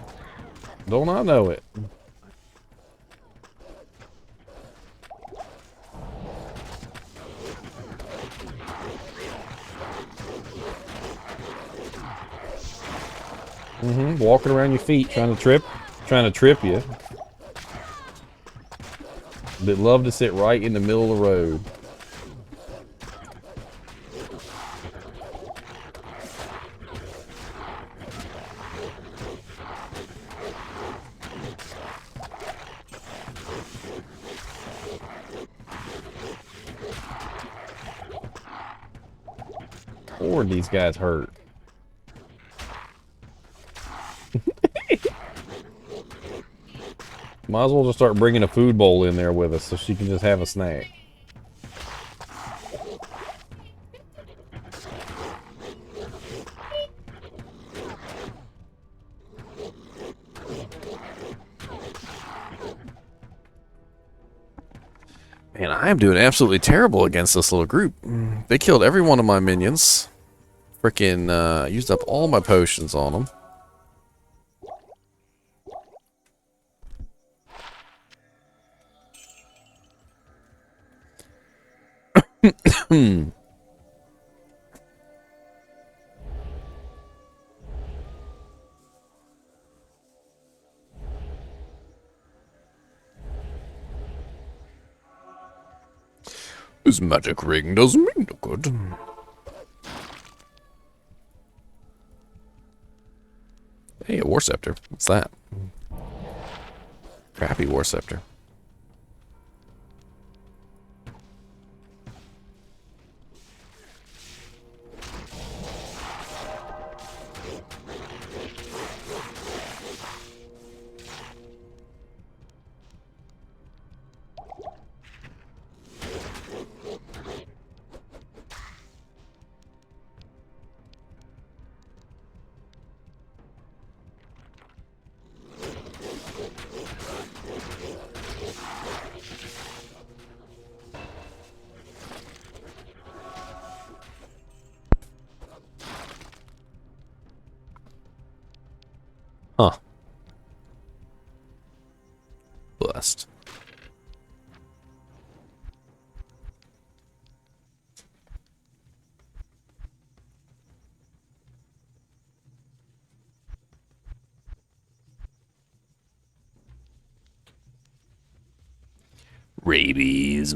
Don't I know it? Walking around your feet, trying to trip you. That love to sit right in the middle of the road. Lord, these guys hurt. Might as well just start bringing a food bowl in there with us so she can just have a snack. Man, I am doing absolutely terrible against this little group. They killed every one of my minions. Frickin' used up all my potions on them. This magic ring doesn't mean no good. Hey, a War Scepter. What's that? Crappy War Scepter. Huh. Blessed. Rabies.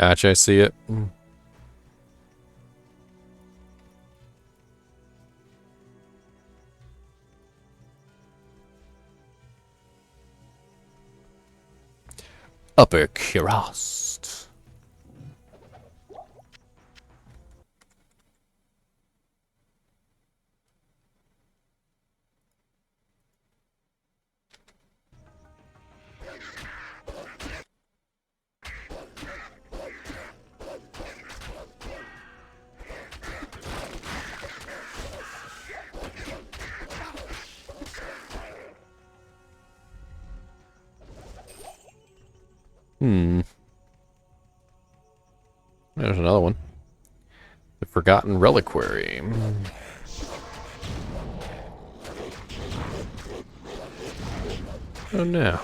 Gotcha, I see it. Upper Kirast. There's another one. The Forgotten Reliquary. Oh no.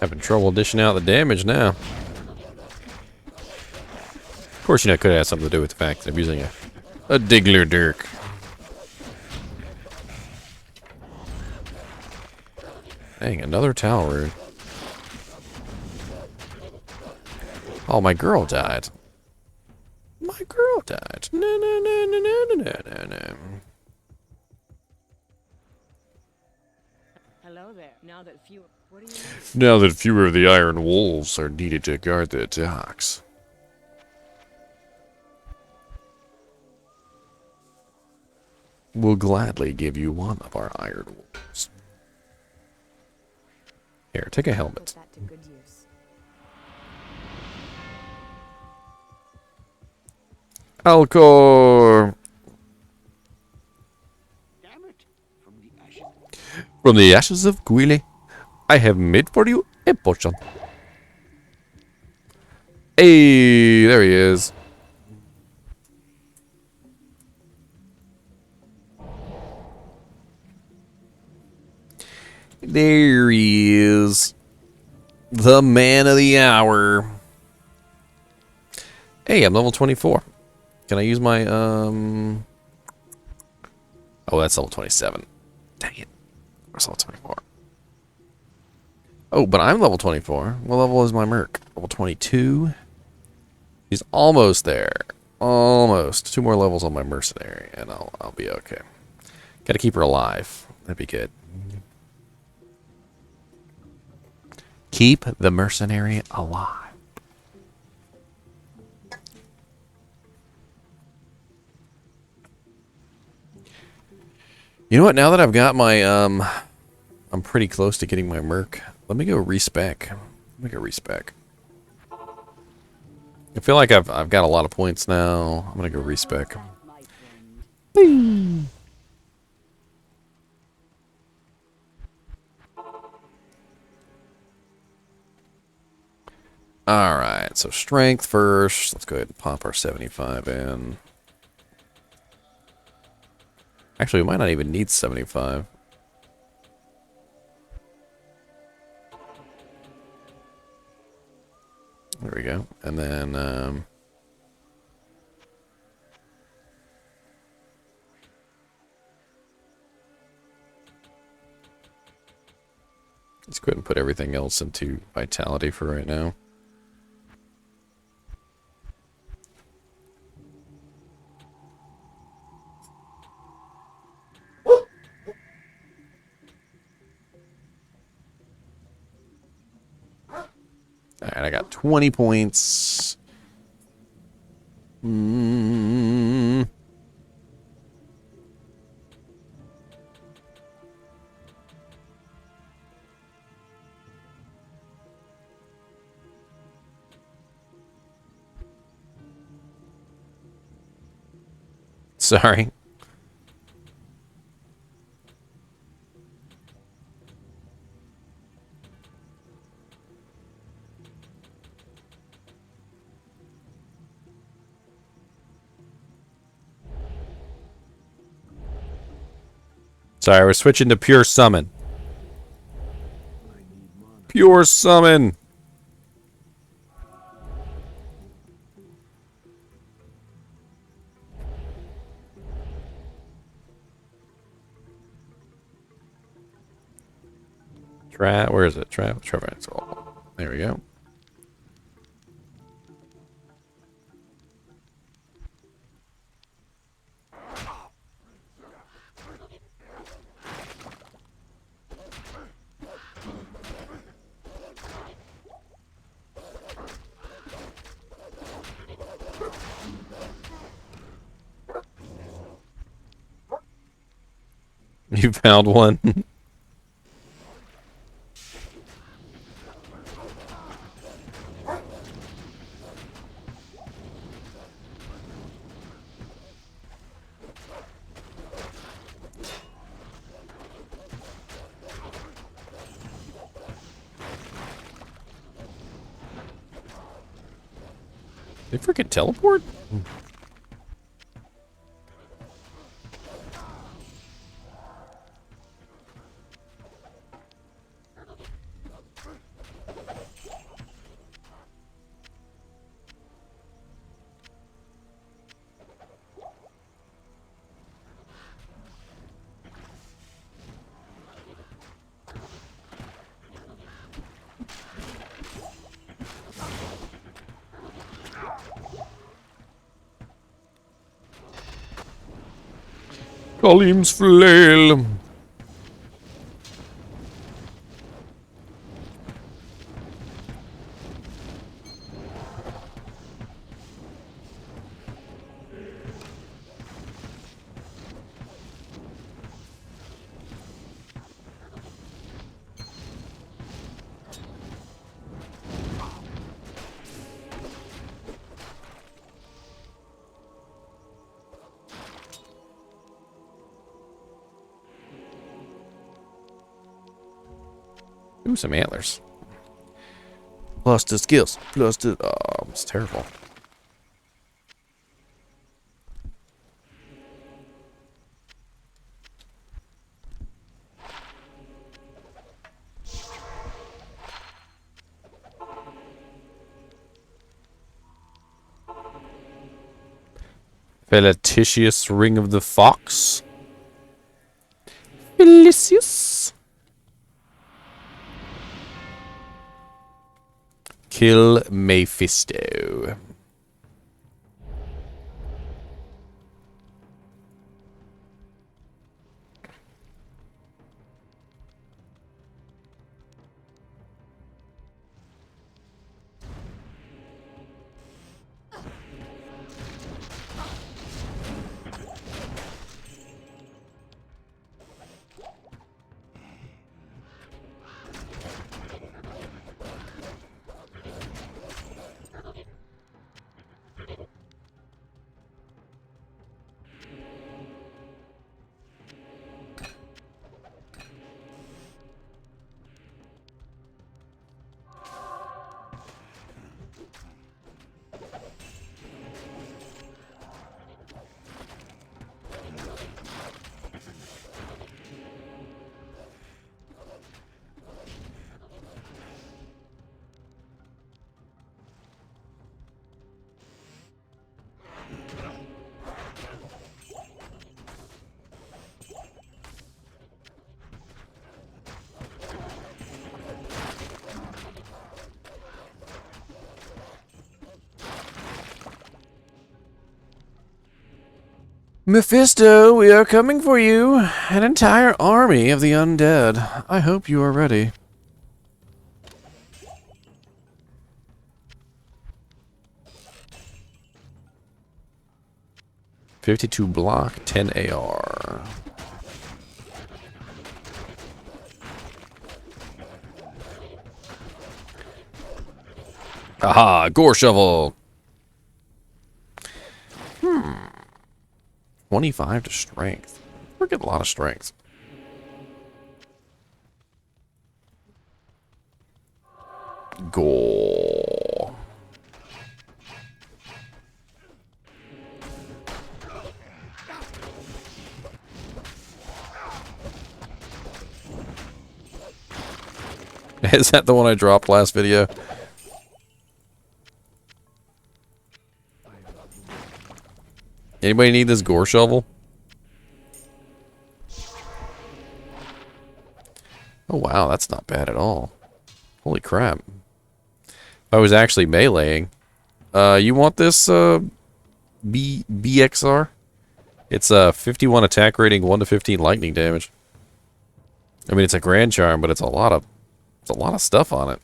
Having trouble dishing out the damage now. Of course, you know, it could have something to do with the fact that I'm using a Diggler Dirk. Dang, another tower. Oh, my girl died. My girl died. No, no, no, no, no, no, no, no, no. Hello there. Now that few. What do you need? Now that fewer of the Iron Wolves are needed to guard the docks. We'll gladly give you one of our Iron Wolves. Here, take a Put helmet. that to good use. Alcor! Damn it! From the ashes. From the ashes of Guile, I have made for you a potion. Hey, there he is. There he is. The man of the hour. Hey, I'm level 24. Can I use my, Oh, that's level 27. Dang it. Where's level 24? Oh, but I'm level 24. What level is my merc? Level 22. He's almost there. Almost. 2 more levels on my mercenary, and I'll be okay. Gotta keep her alive. That'd be good. Keep the mercenary alive. You know what? Now that I've got my, I'm pretty close to getting my merc. Let me go respec. Let me go respec. I feel like I've got a lot of points now. I'm gonna go respec. My friend. Alright, so strength first. Let's go ahead and pop our 75 in. Actually, we might not even need 75. There we go. And then, let's go ahead and put everything else into vitality for right now. Alright, I got 20 points. Sorry. Sorry, we're switching to pure summon. Pure summon. Where is it? Trap. There we go. You found one. They freaking teleport? Kalim's flail. Ooh, some antlers. Plus the skills. Plus the... Oh, it's terrible. Felicitous Ring of the Fox. Felicious. Kill Mephisto. Mephisto, we are coming for you. An entire army of the undead. I hope you are ready. .52 block, 10 AR. Aha, gore shovel. 25 to strength. We're getting a lot of strength. Gore. Is that the one I dropped last video? Anybody need this gore shovel? Oh wow, that's not bad at all. Holy crap. If I was actually meleeing. You want this BXR? It's 51 attack rating, 1 to 15 lightning damage. I mean, it's a grand charm, but it's a lot of stuff on it.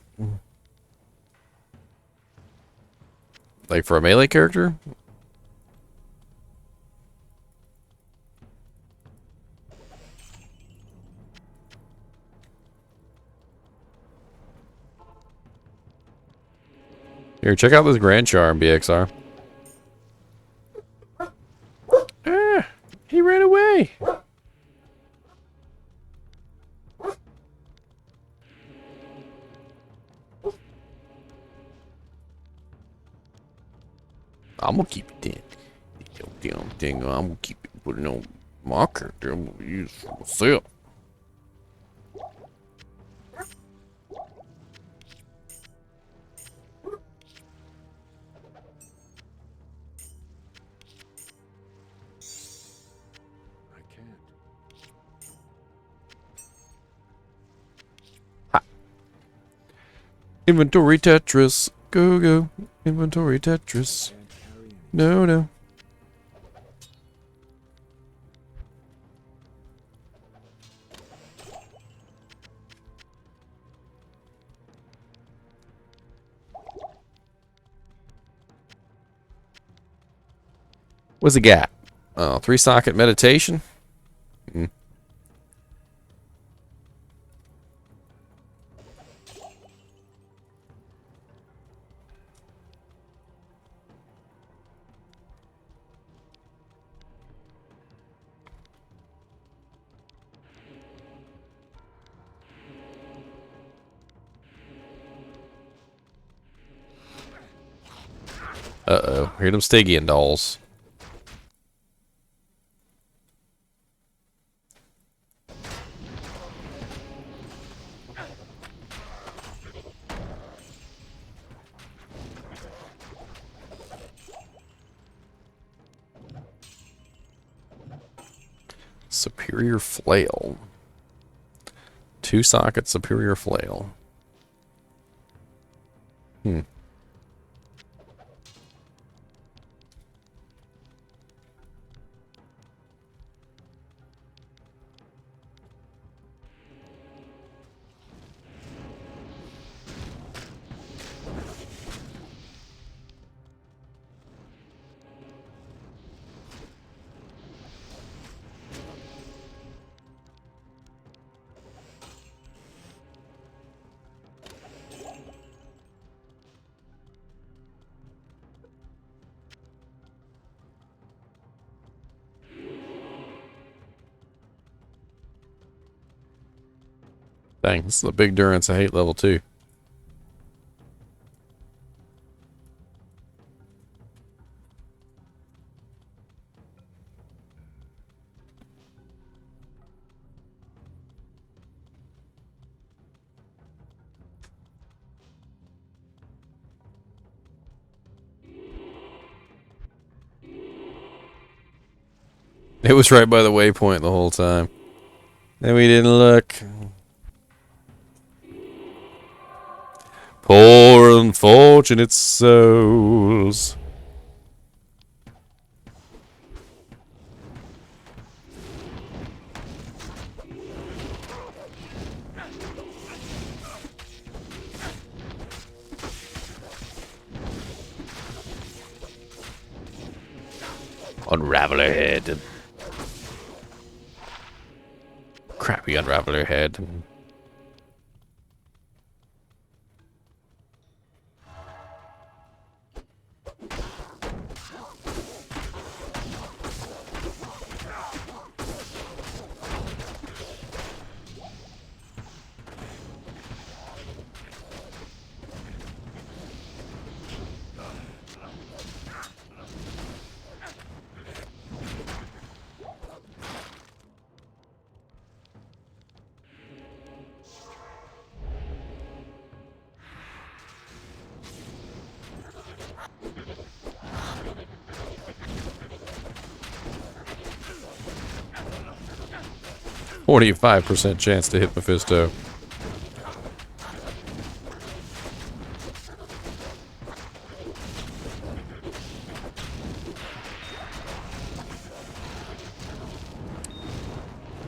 Like for a melee character? Here, check out this grand charm, BXR. Ah, he ran away. I'm gonna keep it then. Damn thing, I'm gonna keep it, put it on my character. I'm gonna use it for myself. I can't. Inventory Tetris. Go, go. Inventory Tetris. Can't carry anything. No, no. What's it got? Oh, 3-socket meditation? Hmm. Uh-oh. Hear them Stygian dolls. Superior flail. 2-socket superior flail. Hmm. Dang, this is a big Durance I hate level 2. It was right by the waypoint the whole time. And we didn't look. Poor unfortunate souls. Unravel her head. Crappy unravel her head. 45% chance to hit Mephisto.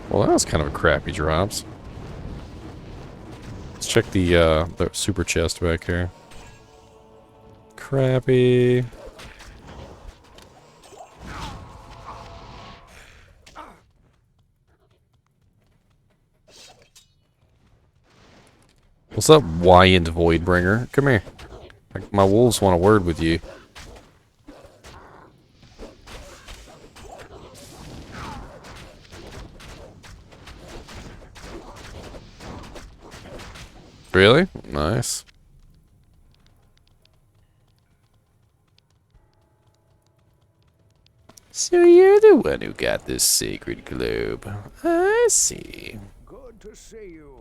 Well, that was kind of a crappy drops. Let's check the super chest back here. Crappy. What's up, Wyand Voidbringer? Come here. Like, my wolves want a word with you. Really? Nice. So you're the one who got this sacred globe. I see. Good to see you.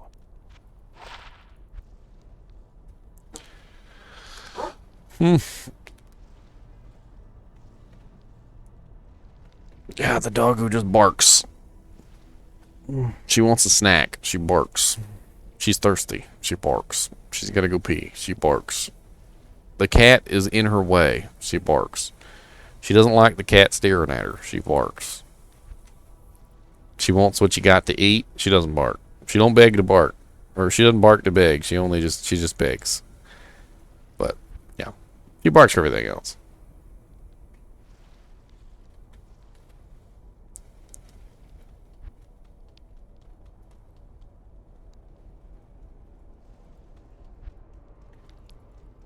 Yeah, the dog who just barks. She wants a snack. She barks. She's thirsty. She barks. She's gotta go pee. She barks. The cat is in her way. She barks. She doesn't like the cat staring at her. She barks. She wants what you got to eat. She doesn't bark. She don't beg to bark. Or she doesn't bark to beg. She just begs. But, yeah. She barks for everything else.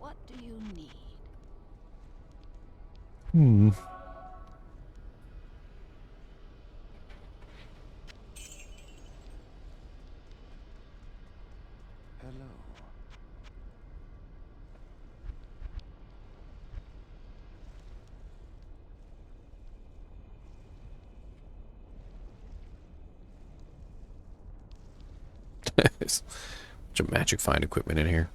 What do you need? Hello. There's a bunch of magic find equipment in here.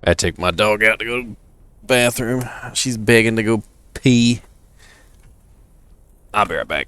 I take my dog out to go to the bathroom. She's begging to go pee. I'll be right back.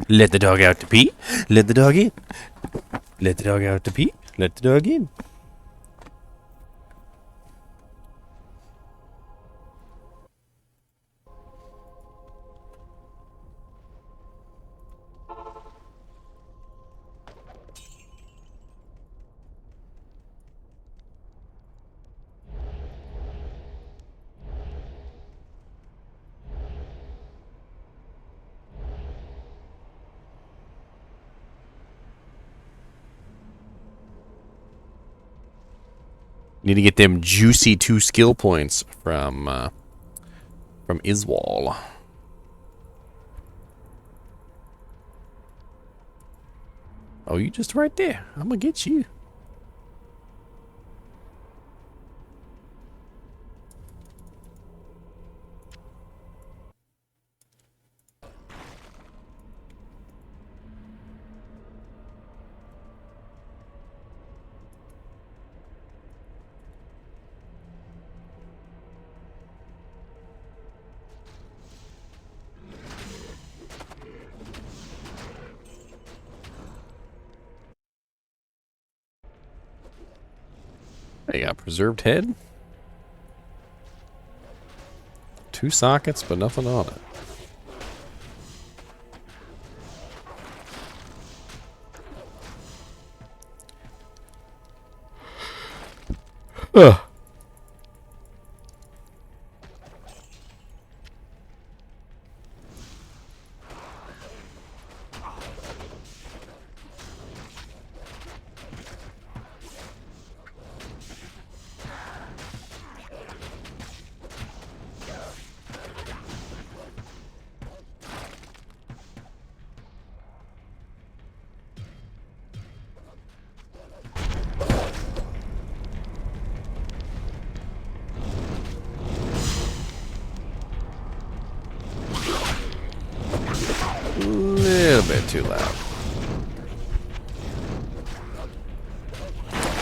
Let the dog out to pee. Let the dog in. Let the dog out to pee. Let the dog in. Need to get them juicy 2 skill points from Iswal. Oh, you just right there. I'm gonna get you. They got preserved head. 2 sockets, but nothing on it. Ugh. Little bit too loud.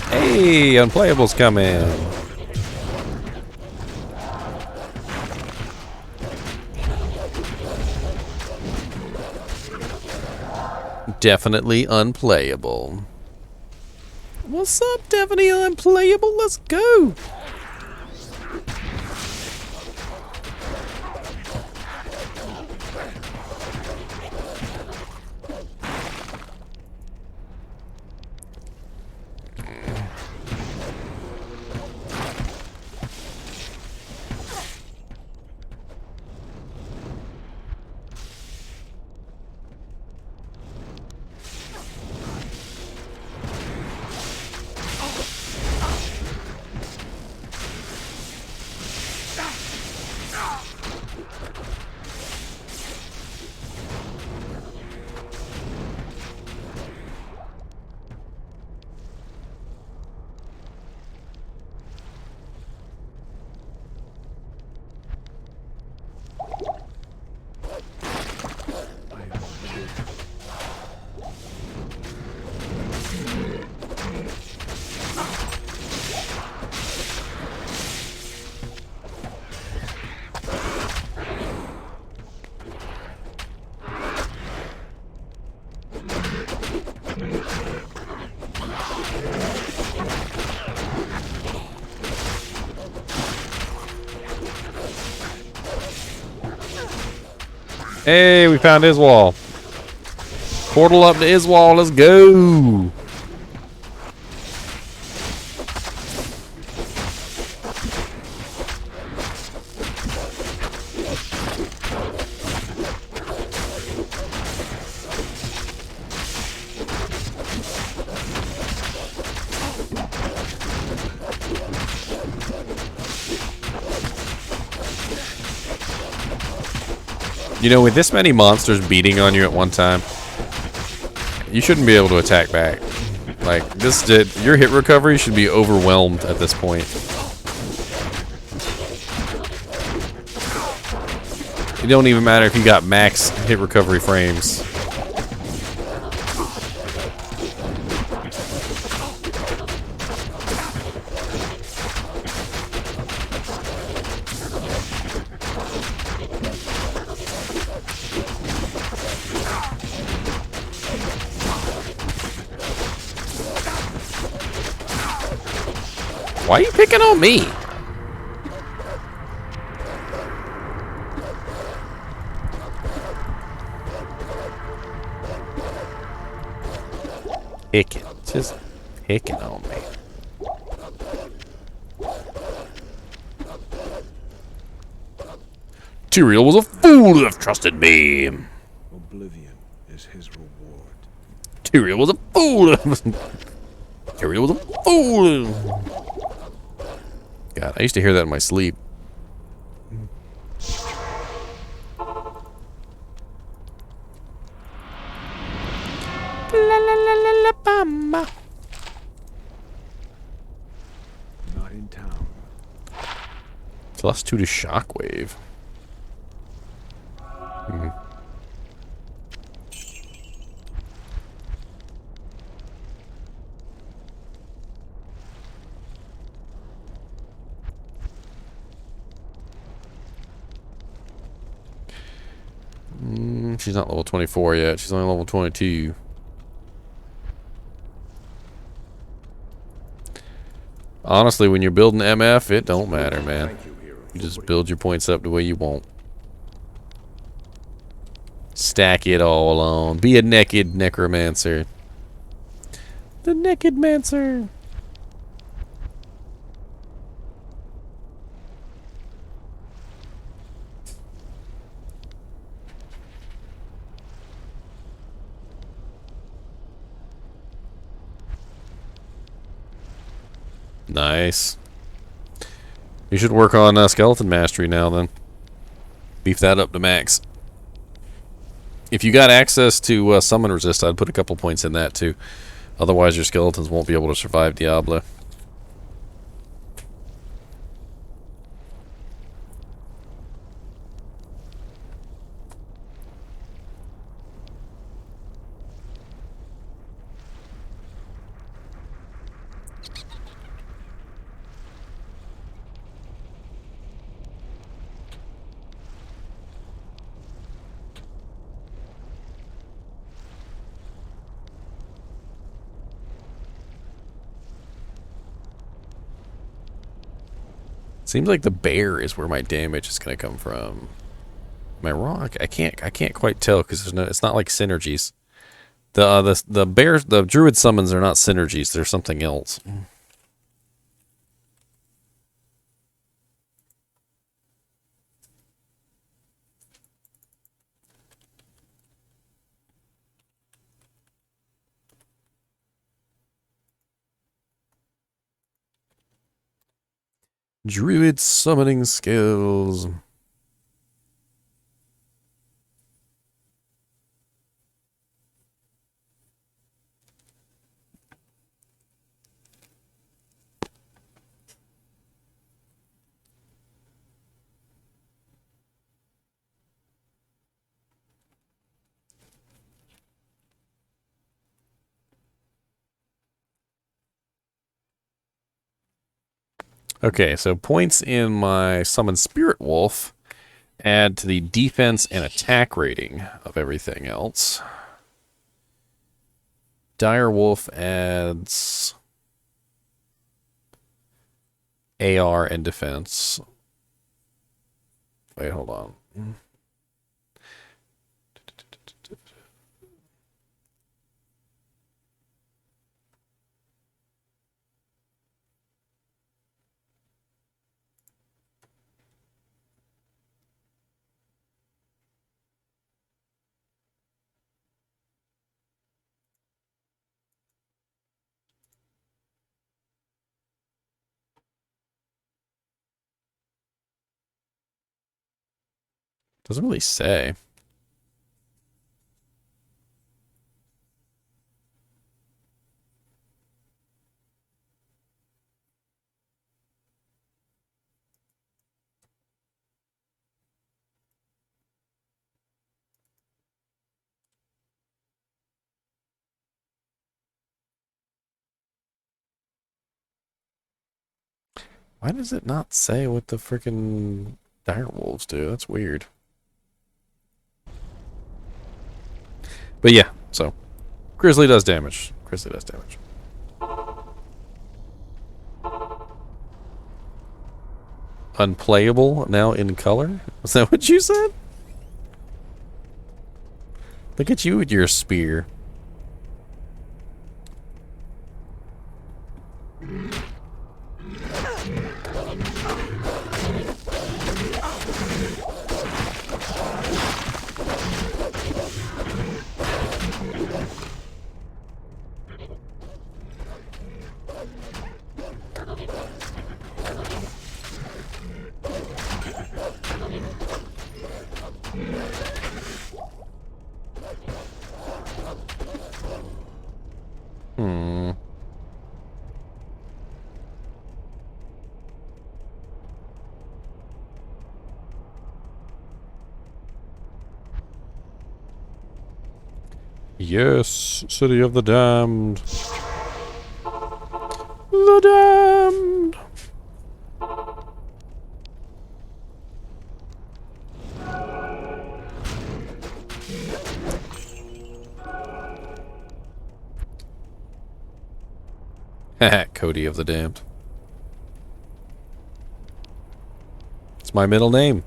Hey, unplayable's coming. Definitely unplayable. What's up, definitely unplayable? Let's go. Hey, we found Iswal. Portal up to Iswal, let's go. You know, with this many monsters beating on you at one time, you shouldn't be able to attack back. Like, your hit recovery should be overwhelmed at this point. It don't even matter if you got max hit recovery frames. Why are you picking on me? Picking. Just picking on me. Tyrael was a fool to have trusted me. Oblivion is his reward. Tyrael was a fool. Tyrael was a fool. God, I used to hear that in my sleep. La la la la la bamba. Not in town. Plus 2 to shockwave. Hmm. She's not level 24 yet. She's only level 22. Honestly, when you're building MF, it don't matter, man. Thank you, hero. You just build your points up the way you want. Stack it all on. Be a naked necromancer. The naked mancer. Nice. You should work on skeleton mastery now then. Beef that up to max. If you got access to summon resist, I'd put a couple points in that too. Otherwise your skeletons won't be able to survive Diablo. Seems like the bear is where my damage is going to come from. Am I wrong? I can't quite tell because there's no. It's not like synergies. The bear, the druid summons are not synergies. They're something else. Druid summoning skills. Okay, so points in my summon spirit wolf add to the defense and attack rating of everything else. Dire wolf adds AR and defense. Wait, hold on. Doesn't really say. Why does it not say what the freaking dire wolves do? That's weird. But yeah, so Grizzly does damage. Grizzly does damage. Unplayable now in color? Is that what you said? Look at you with your spear. Hmm. Yes, City of the Damned. The Damned. Cody of the Damned. It's my middle name.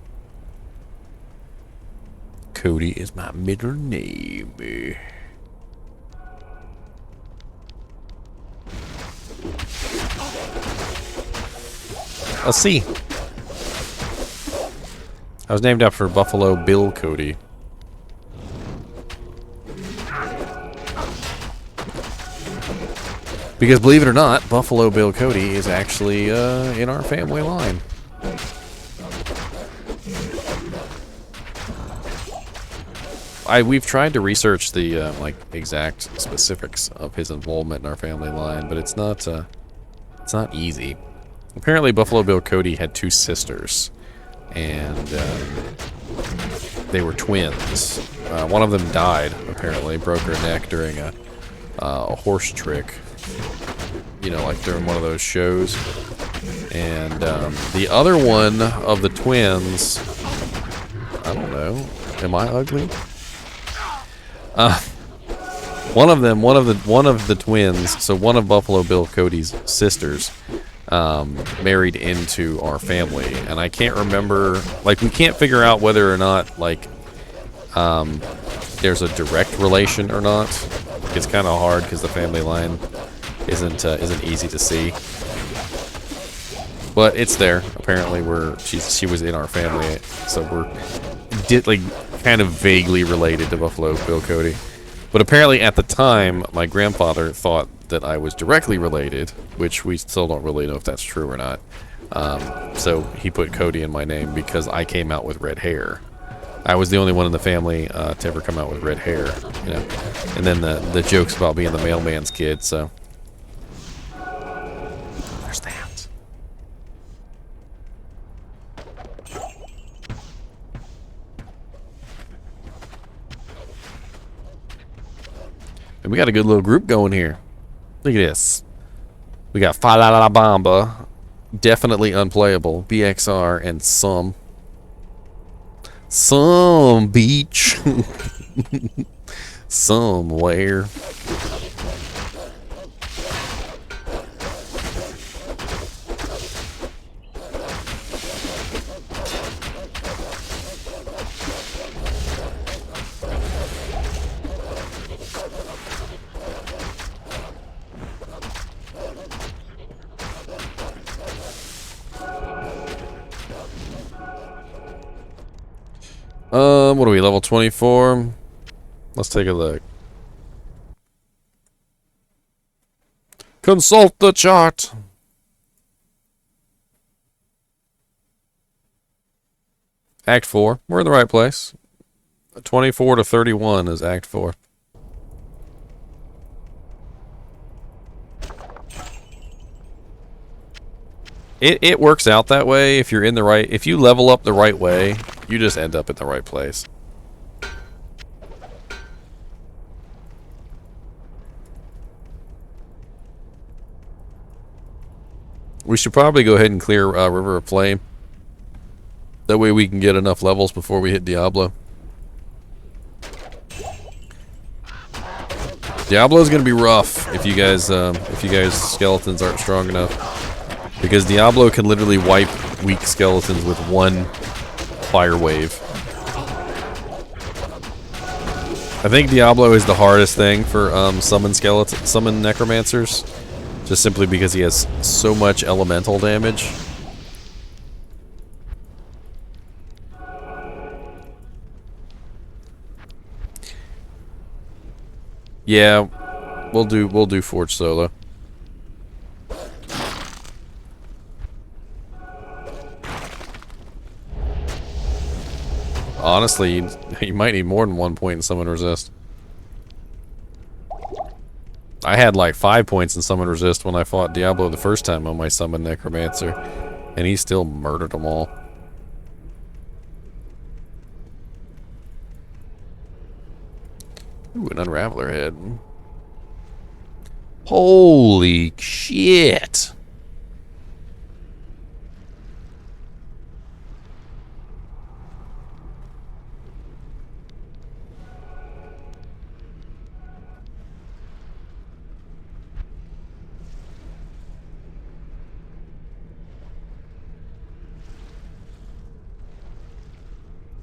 Cody is my middle name. Let's see. I was named after Buffalo Bill Cody. Because believe it or not, Buffalo Bill Cody is actually in our family line. We've tried to research the like exact specifics of his involvement in our family line, but it's not easy. Apparently, Buffalo Bill Cody had two sisters, and they were twins. One of them died. Apparently, broke her neck during a horse trick. You know, like during one of those shows. And the other one of the twins, I don't know. Am I ugly? One of the twins. So one of Buffalo Bill Cody's sisters married into our family, and I can't remember. Like, we can't figure out whether or not like there's a direct relation or not. It's kind of hard because the family line isn't easy to see, but it's there. Apparently, she was in our family, so we're kind of vaguely related to Buffalo Bill Cody. But apparently, at the time, my grandfather thought that I was directly related, which we still don't really know if that's true or not. So he put Cody in my name because I came out with red hair. I was the only one in the family to ever come out with red hair, you know. And then the jokes about being the mailman's kid. So there's that. And we got a good little group going here. Look at this. We got Fa La La Bamba, definitely unplayable, BXR, and some beach somewhere. What are we, level 24? Let's take a look. Consult the chart. Act 4. We're in the right place. 24 to 31 is Act 4. It works out that way if you're in the right... If you level up the right way, you just end up in the right place. We should probably go ahead and clear River of Flame. That way we can get enough levels before we hit Diablo. Diablo's gonna be rough if you guys skeletons aren't strong enough. Because Diablo can literally wipe weak skeletons with one fire wave. I think Diablo is the hardest thing for summon necromancers, just simply because he has so much elemental damage. Yeah, we'll do Forge Solo. Honestly, you might need more than 1 point in Summon Resist. I had like 5 points in Summon Resist when I fought Diablo the first time on my Summon Necromancer, and he still murdered them all. Ooh, an Unraveler head. Holy shit!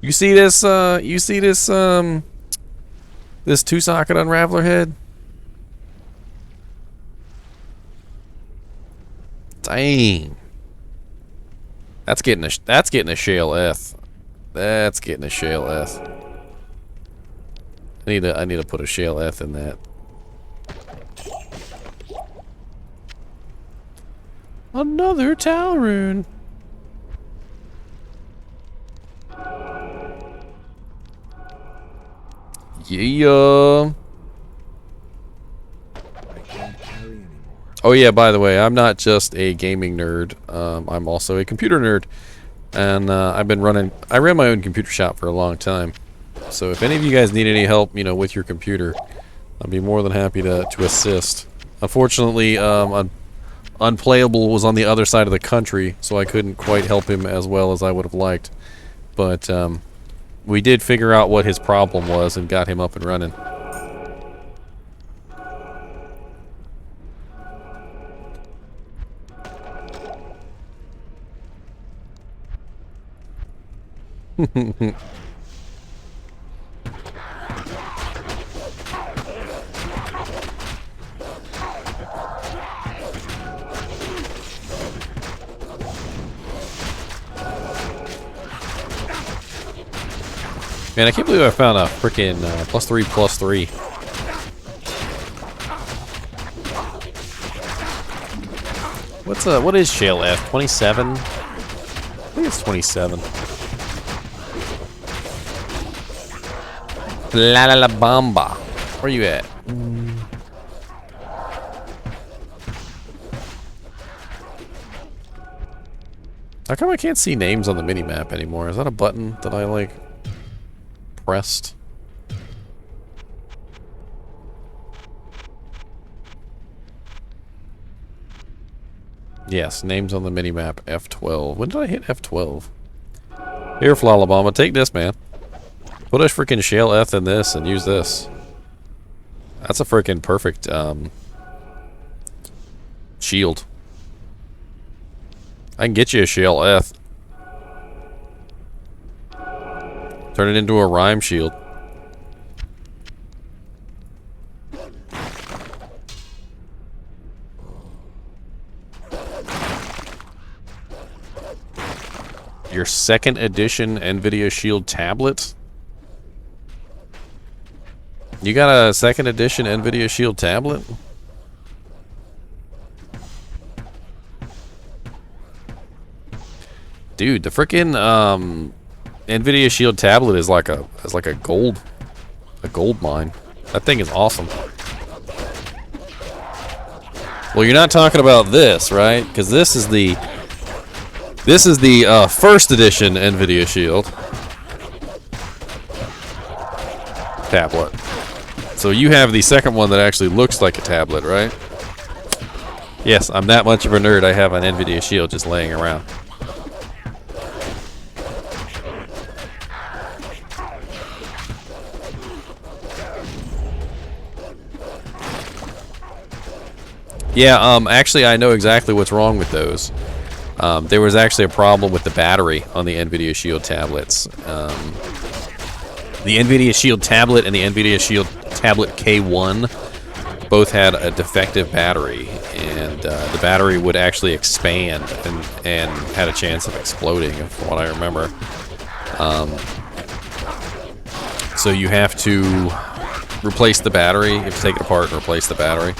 You see this, this 2-socket Unraveler head? Dang. That's getting a shale F. That's getting a shale F. I need to put a shale F in that. Another Talrune. Yeah. I can't carry anymore. Oh yeah, by the way, I'm not just a gaming nerd. I'm also a computer nerd, and I ran my own computer shop for a long time. So if any of you guys need any help, with your computer, I'd be more than happy to assist. Unfortunately, Unplayable was on the other side of the country, so I couldn't quite help him as well as I would have liked. But we did figure out what his problem was and got him up and running. Man, I can't believe I found a freaking +3/+3. What is Shale F? 27? I think it's 27. La la la Bamba. Where you at? How come I can't see names on the minimap anymore? Is that a button that I pressed? Yes, names on the minimap, F12. When did I hit F12? Here, Flalabama, take this, man. Put a freaking Shale F in this and use this. That's a freaking perfect shield. I can get you a Shale F. Turn it into a rhyme shield. Your 2nd edition NVIDIA Shield tablet? You got a 2nd edition NVIDIA Shield tablet? Dude, the frickin' NVIDIA Shield tablet is like a gold mine. That thing is awesome. Well, you're not talking about this, right? Because this is the 1st edition NVIDIA Shield tablet. So you have the 2nd one that actually looks like a tablet, right? Yes, I'm that much of a nerd. I have an NVIDIA Shield just laying around. Yeah, actually I know exactly what's wrong with those. There was actually a problem with the battery on the NVIDIA Shield tablets. The NVIDIA Shield tablet and the NVIDIA Shield tablet K1 both had a defective battery, and the battery would actually expand and had a chance of exploding, from what I remember. So you have to replace the battery. You have to take it apart and replace the battery.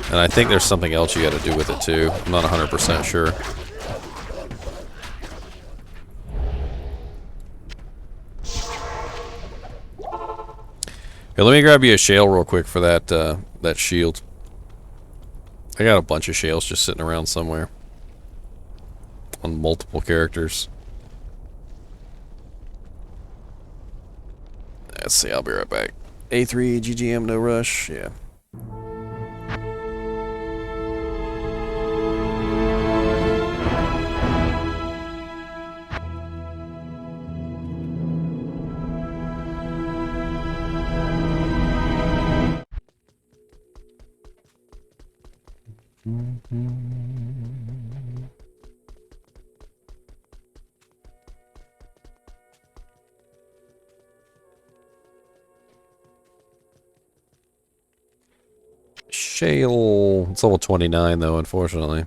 And I think there's something else you got to do with it too. I'm not 100% sure. Here, let me grab you a shale real quick for that that shield. I got a bunch of shales just sitting around somewhere on multiple characters. Let's see, I'll be right back. A3 GGM, no rush. Yeah. Shale. It's level 29 though, unfortunately.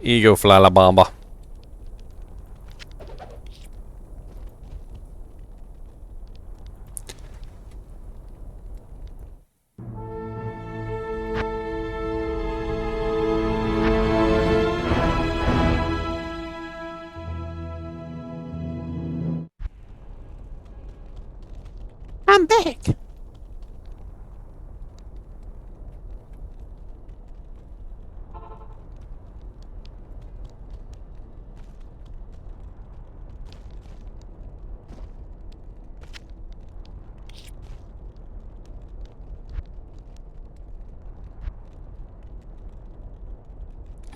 Ego Flalabamba. I'm back.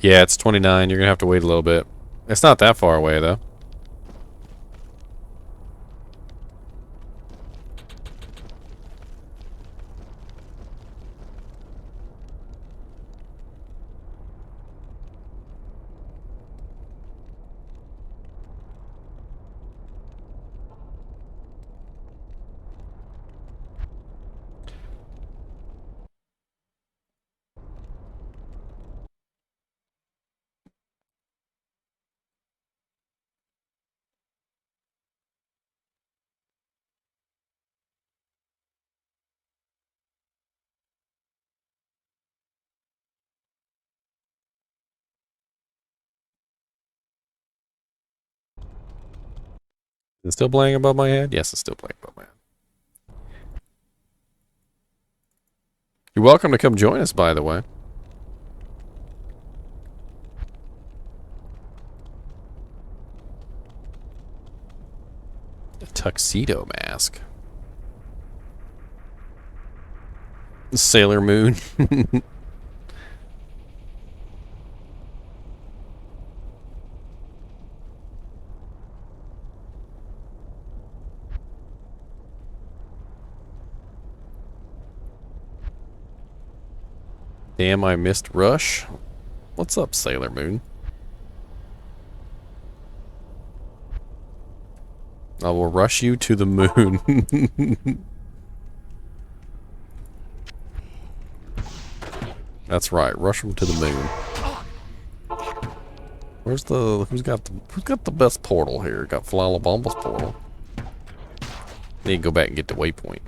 Yeah, it's 29. You're gonna have to wait a little bit. It's not that far away though. Is it still playing above my head? Yes, it's still playing above my head. You're welcome to come join us, by the way. A tuxedo mask. Sailor Moon. Damn, I missed Rush. What's up, Sailor Moon? I will rush you to the moon. That's right, rush him to the moon. Who's got the best portal here? Got Flalabamba's portal. Need to go back and get the waypoint.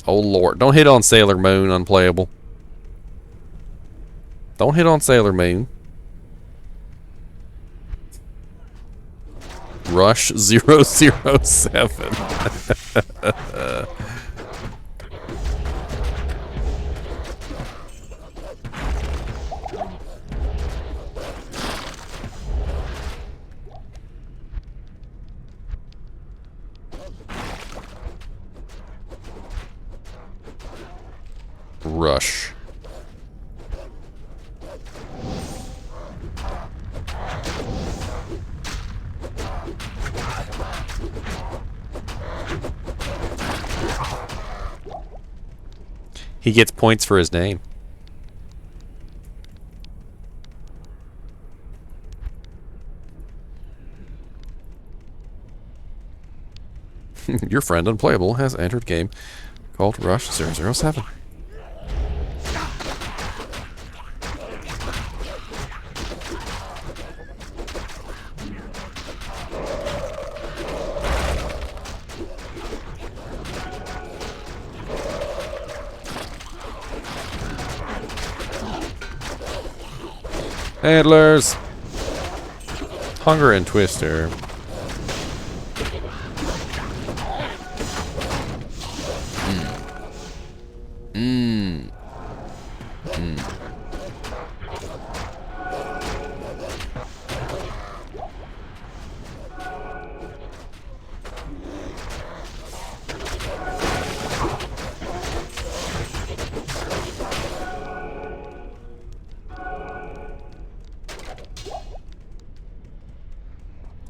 Oh lord, don't hit on Sailor Moon, unplayable. Don't hit on Sailor Moon. Rush 007. Rush. He gets points for his name. Your friend Unplayable has entered game called Rush 007. Antlers! Hunger and Twister.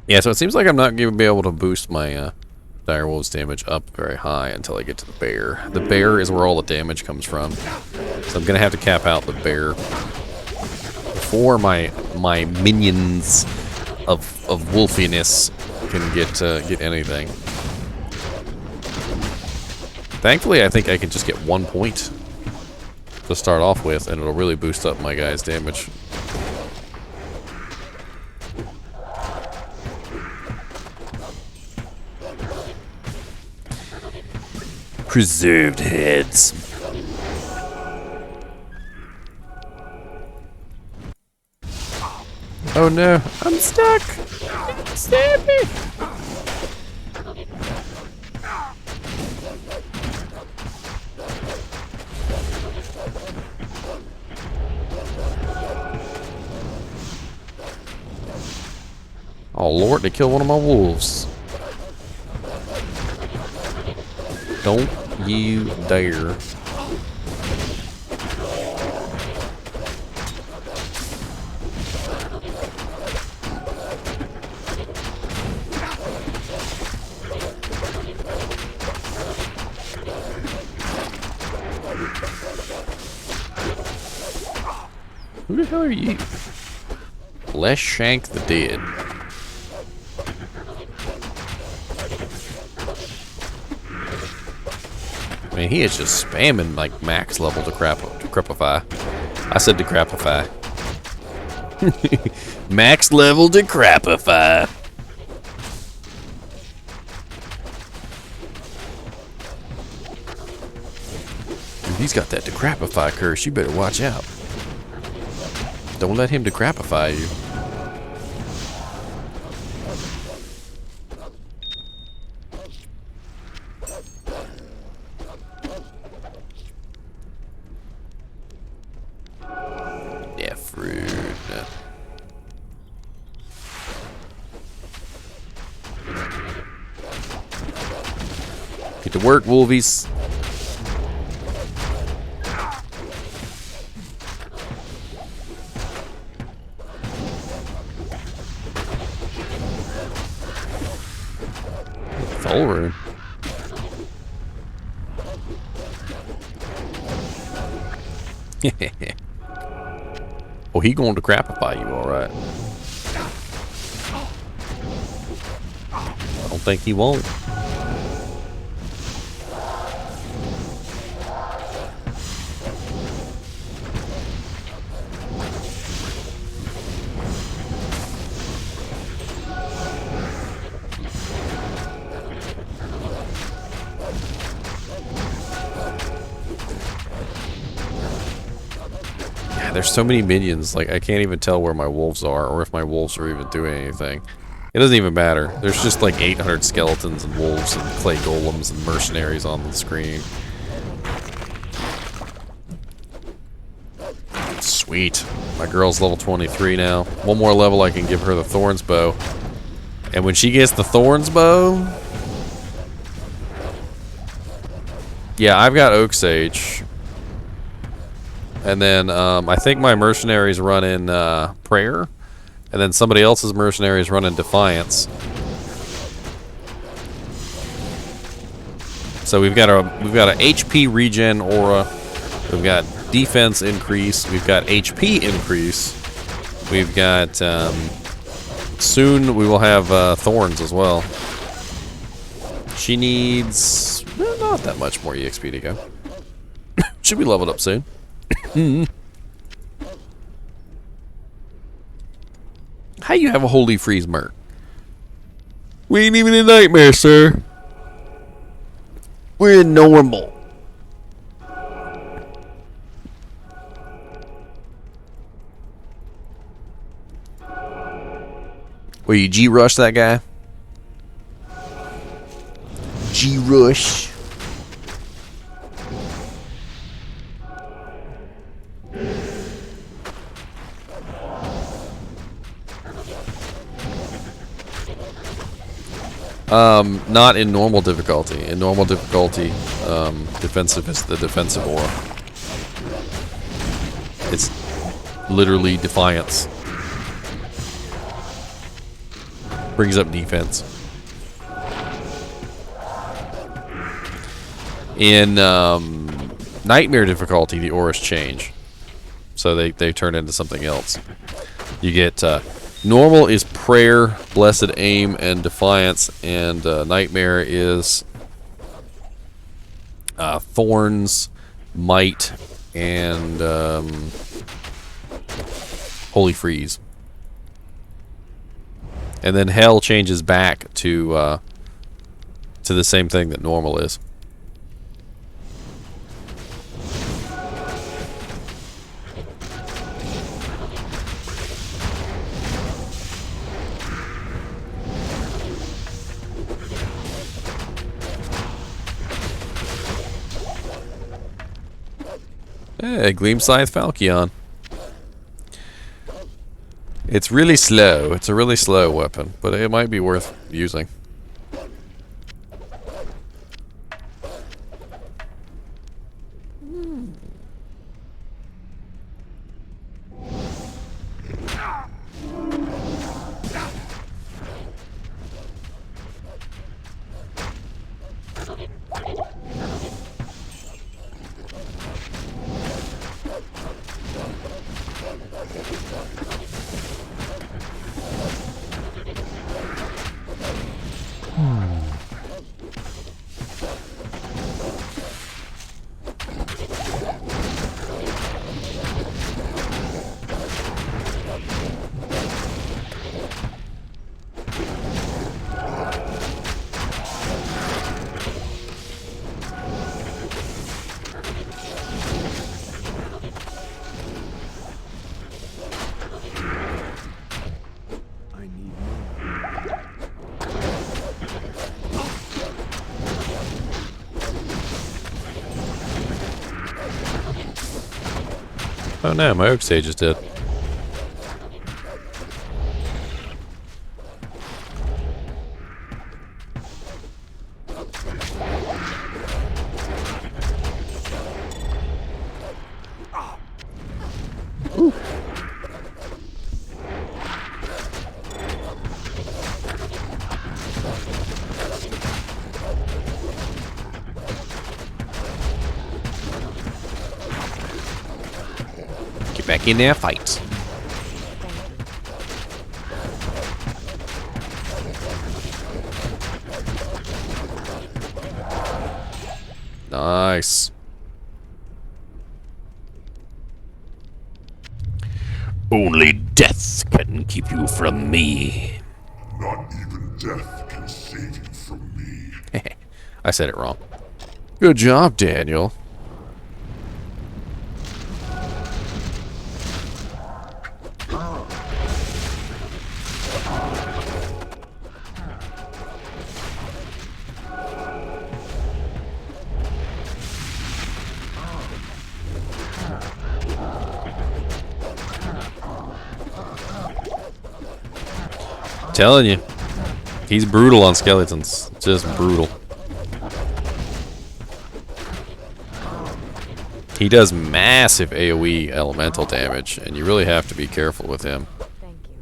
Yeah, so it seems like I'm not going to be able to boost my Direwolf's damage up very high until I get to the bear. The bear is where all the damage comes from. So I'm going to have to cap out the bear before my minions of wolfiness can get anything. Thankfully, I think I can just get 1 point to start off with, and it'll really boost up my guy's damage. Preserved heads. Oh no, I'm stuck. Stab me. Oh Lord, they killed one of my wolves. Don't you dare. Who the hell are you? Les Shank the Dead. I mean, he is just spamming like max level decrepify. I said decrepify. Max level decrepify. If he's got that decrepify curse, you better watch out. Don't let him decrepify you. Get to work, wolvies. Soul room. Oh, he going to crapify you, all right. I don't think he won't. There's so many minions, like I can't even tell where my wolves are or if my wolves are even doing anything. It doesn't even matter. There's just like 800 skeletons and wolves and clay golems and mercenaries on the screen. Sweet. My girl's level 23 now. One more level I can give her the Thorns Bow. And when she gets the Thorns Bow... Yeah, I've got Oak Sage. And then I think my mercenaries run in Prayer, and then somebody else's mercenaries run in Defiance. So we've got a HP regen aura, We've got defense increase. We've got HP increase. We've got soon we will have thorns as well. She needs not that much more EXP to go. Should be leveled up soon. How you have a holy freeze merc? We ain't even in nightmare, sir. We're in normal. Will you G-rush that guy? G-rush. Not in normal difficulty. In normal difficulty, defensive is the defensive aura. It's literally defiance. Brings up defense. In nightmare difficulty, the auras change. So they turn into something else. You get normal is prayer, blessed aim, and defiance, and nightmare is thorns, might, and holy freeze. And then hell changes back to the same thing that normal is. Hey, Gleam Scythe Falchion. It's really slow. It's a really slow weapon, but it might be worth using. Oh no, my Oak Sage is dead. Ooh. Get back in there, fight. Nice. Only death can keep you from me. Not even death can save you from me. I said it wrong. Good job, Daniel. Telling you, he's brutal on skeletons. Just brutal. He does massive AoE elemental damage, and you really have to be careful with him. Thank you.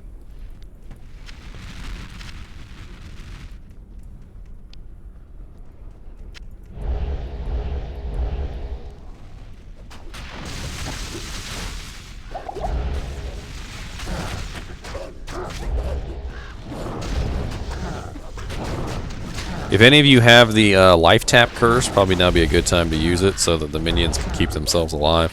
If any of you have the life tap curse, probably now be a good time to use it so that the minions can keep themselves alive.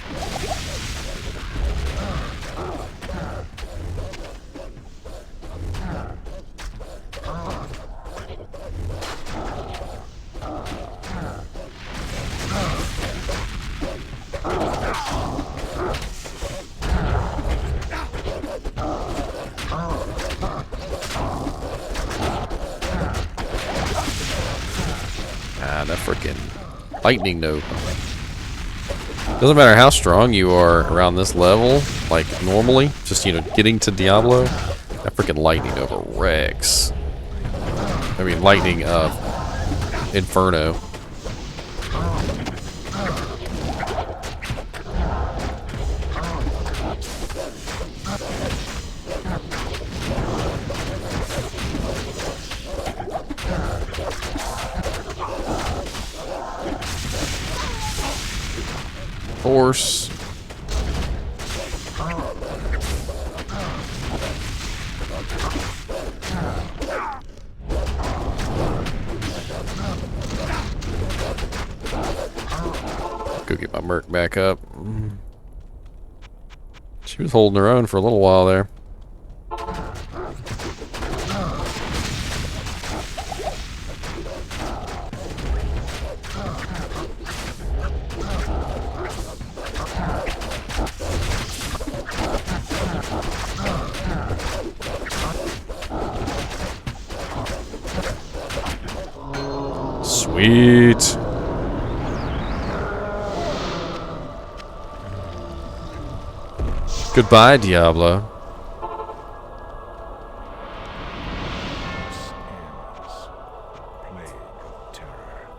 Ah, that freaking lightning node. Doesn't matter how strong you are around this level, like normally, just, you know, getting to Diablo, that freaking lightning nova wrecks. I mean, lightning Inferno. Horse. Go get my Merc back up. She was holding her own for a little while there. Sweet. Goodbye, Diablo. Plague of terror.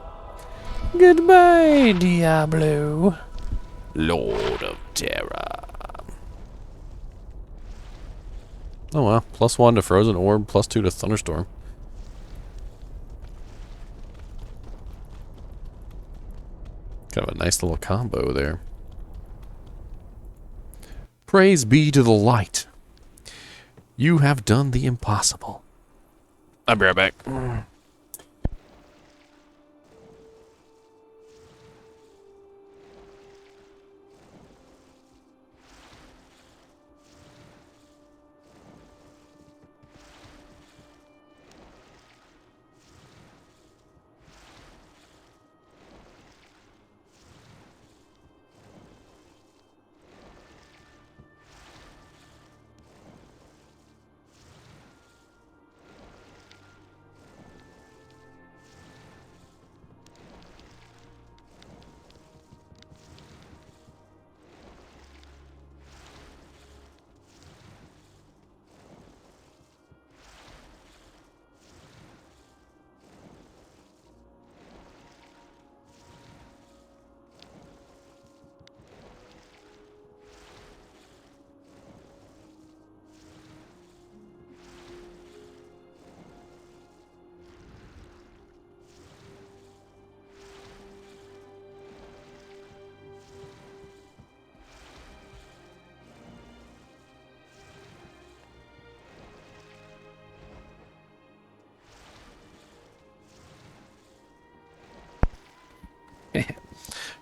Goodbye, Diablo. Lord of Terror. Oh well, +1 to Frozen Orb, +2 to Thunderstorm. Kind of a nice little combo there. Praise be to the light. You have done the impossible. I'll be right back.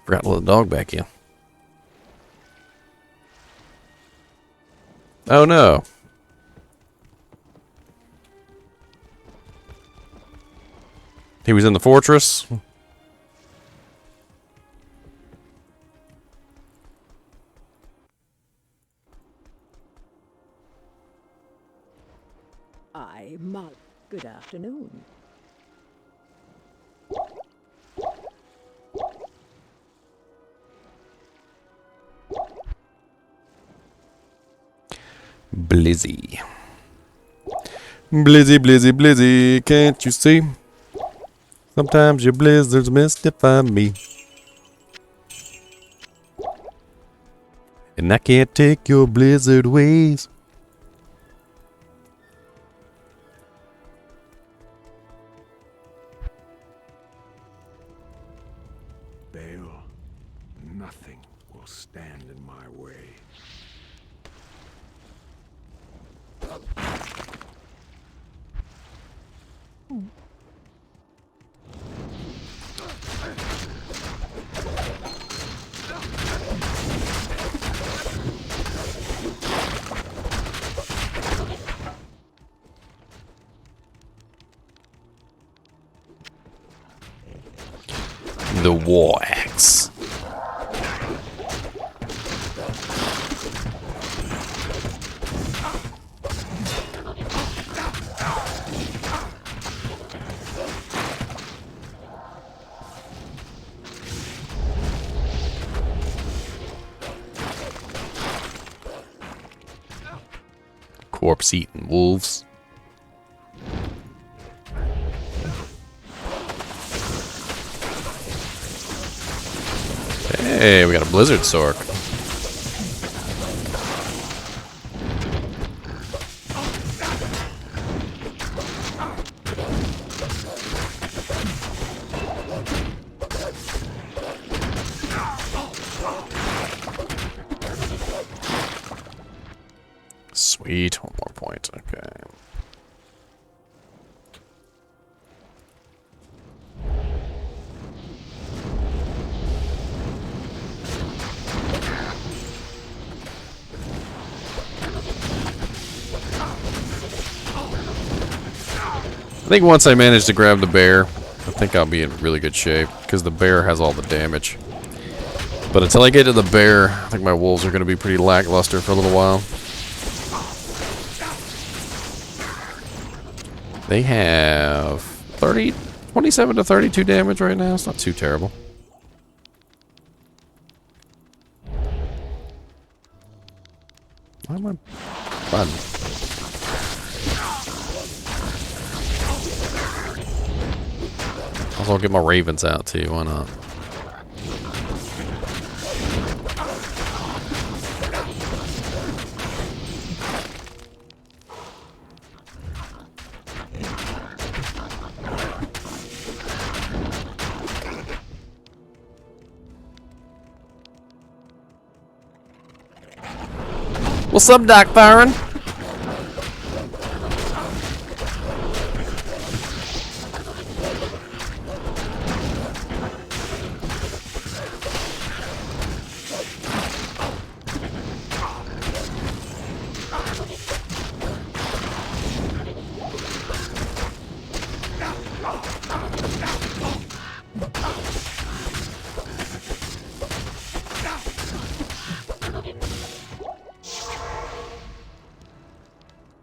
Forgot to let the dog back in. Oh no. He was in the fortress. Good afternoon. Blizzy. Blizzy, blizzy, blizzy, can't you see? Sometimes your blizzards mystify me. And I can't take your blizzard ways. Baal, nothing will stand in my way. The war axe. Corpse-eating wolves. Hey, we got a blizzard sork. Sweet, one more point. Okay. I think once I manage to grab the bear, I think I'll be in really good shape, because the bear has all the damage. But until I get to the bear, I think my wolves are going to be pretty lackluster for a little while. They have 27 to 32 damage right now. It's not too terrible. Why am I button? I'll get my ravens out too. Why not? What's up, Doc Byron?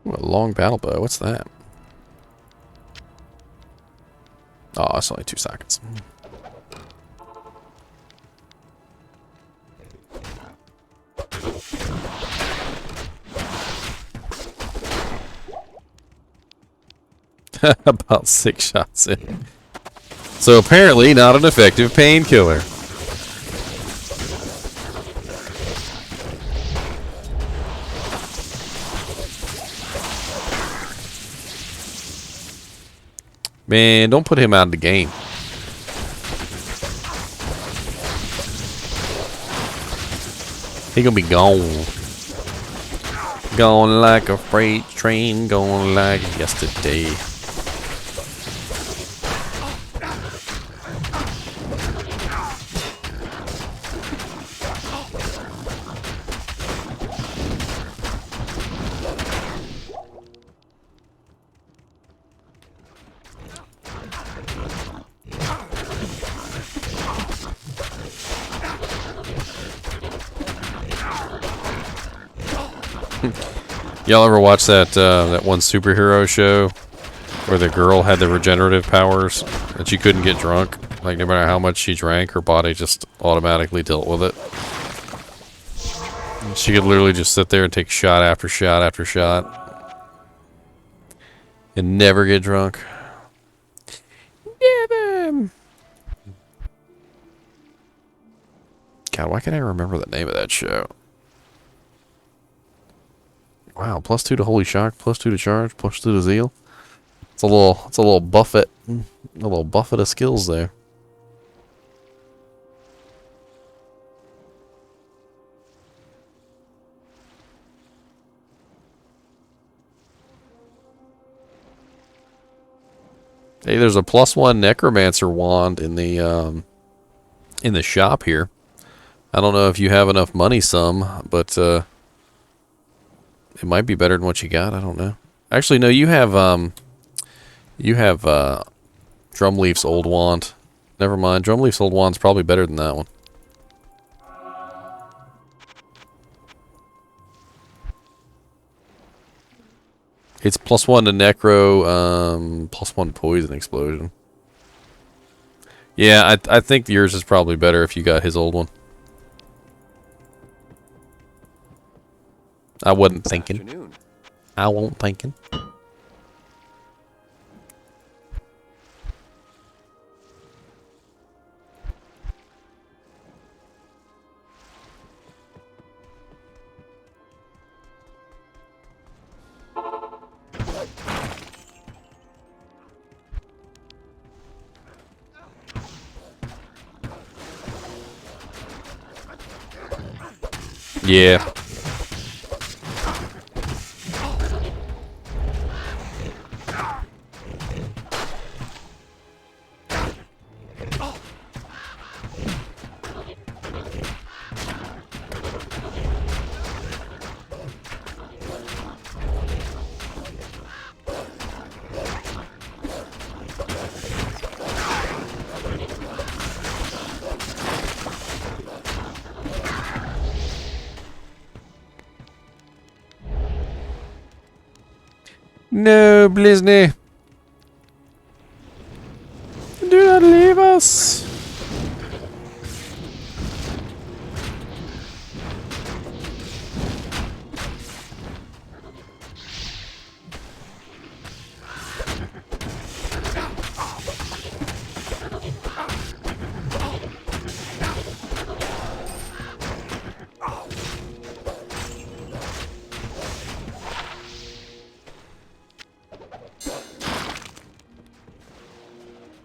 Ooh, a long battle bow. What's that? Oh, it's only 2 seconds. About 6 shots in. So apparently not an effective painkiller. Man, don't put him out of the game. He gonna be gone. Gone like a freight train, gone like yesterday. Y'all ever watch that that one superhero show where the girl had the regenerative powers and she couldn't get drunk? Like no matter how much she drank, her body just automatically dealt with it. She could literally just sit there and take shot after shot after shot and never get drunk. Never. God, why can't I remember the name of that show? Wow, +2 to Holy Shock, +2 to Charge, +2 to Zeal. It's a little buffet, of skills there. Hey, there's a +1 Necromancer wand in the shop here. I don't know if you have enough money, but it might be better than what you got. I don't know. Actually, no. You have Drumleaf's old wand. Never mind. Drumleaf's old wand's probably better than that one. It's +1 to necro, +1 poison explosion. Yeah, I think yours is probably better if you got his old one. I wasn't thinking. Afternoon. I won't thinking. Yeah. No, Blizzny. Do not leave us.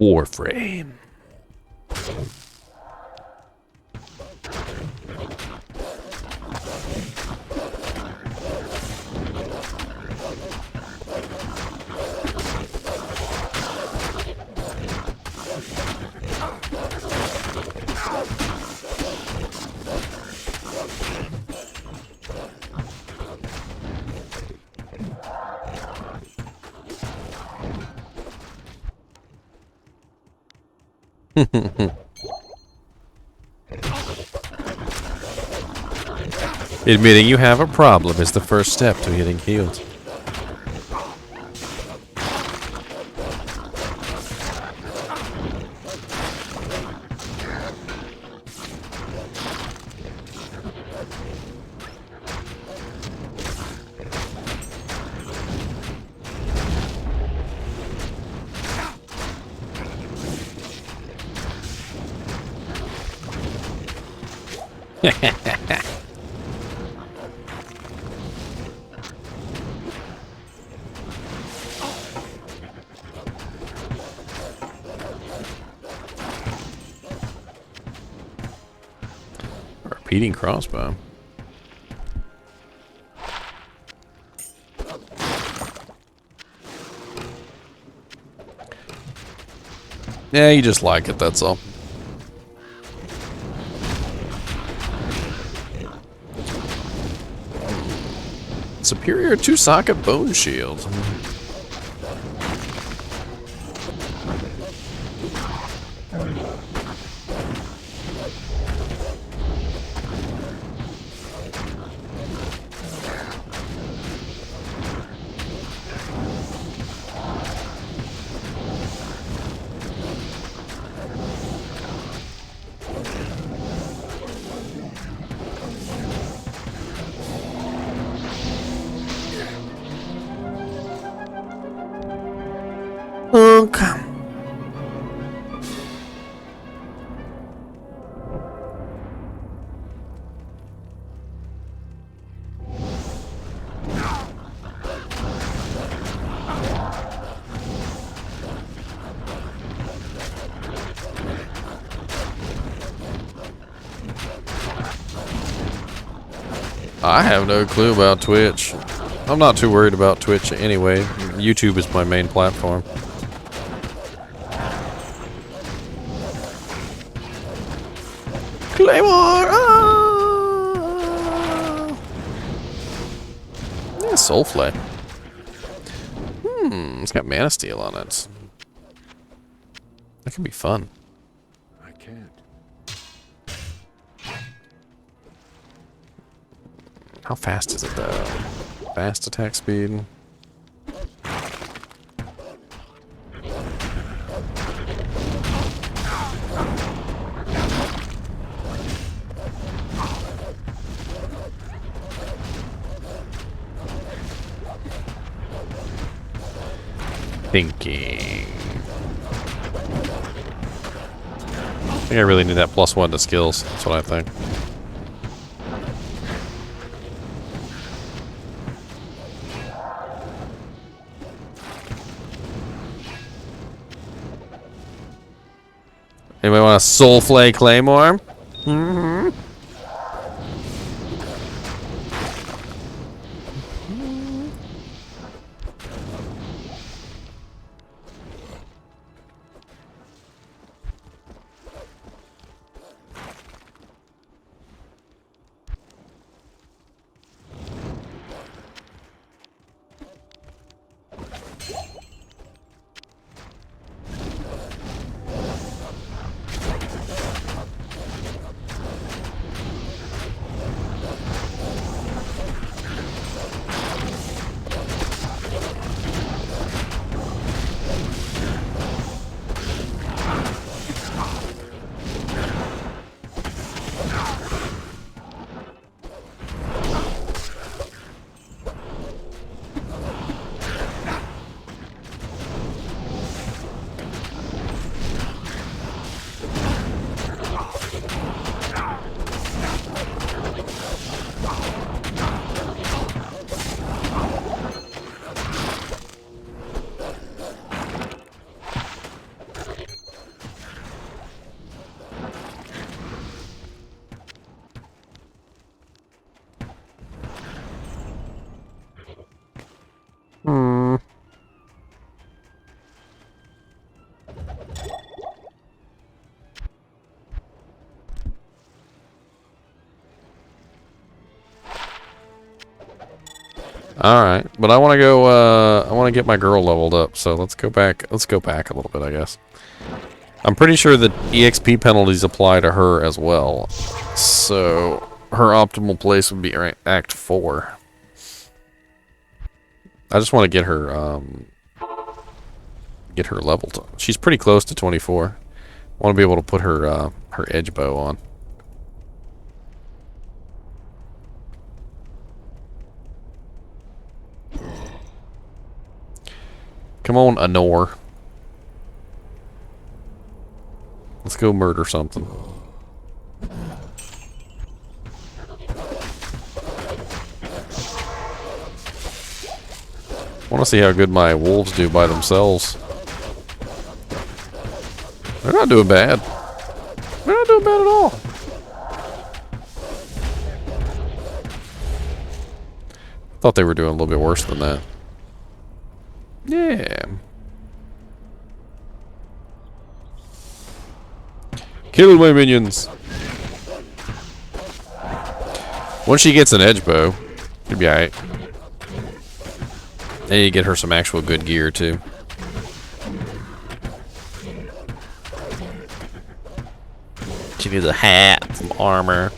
Warframe. Admitting you have a problem is the first step to getting healed. Repeating crossbow. Yeah, you just like it, that's all. Superior 2-socket bone shield. Okay. I have no clue about Twitch. I'm not too worried about Twitch anyway. YouTube is my main platform. Claymore! Ah! Yeah, Soulflay. It's got Mana Steel on it. That could be fun. How fast is it though? Fast attack speed. Thinking. I think I really need that +1 to skills. That's what I think. Anybody want a Soul Flay Claymore? Mm-hmm. Alright, but I want to go, I want to get my girl leveled up, so let's go back a little bit, I guess. I'm pretty sure that EXP penalties apply to her as well, so her optimal place would be Act 4. I just want to get her leveled up. She's pretty close to 24. I want to be able to put her, her edge bow on. Come on, Anor. Let's go murder something. I want to see how good my wolves do by themselves. They're not doing bad. They're not doing bad at all. Thought they were doing a little bit worse than that. Yeah. Kill my minions. Once she gets an edge bow, it'll be alright. Then you get her some actual good gear too. She needs a hat, some armor.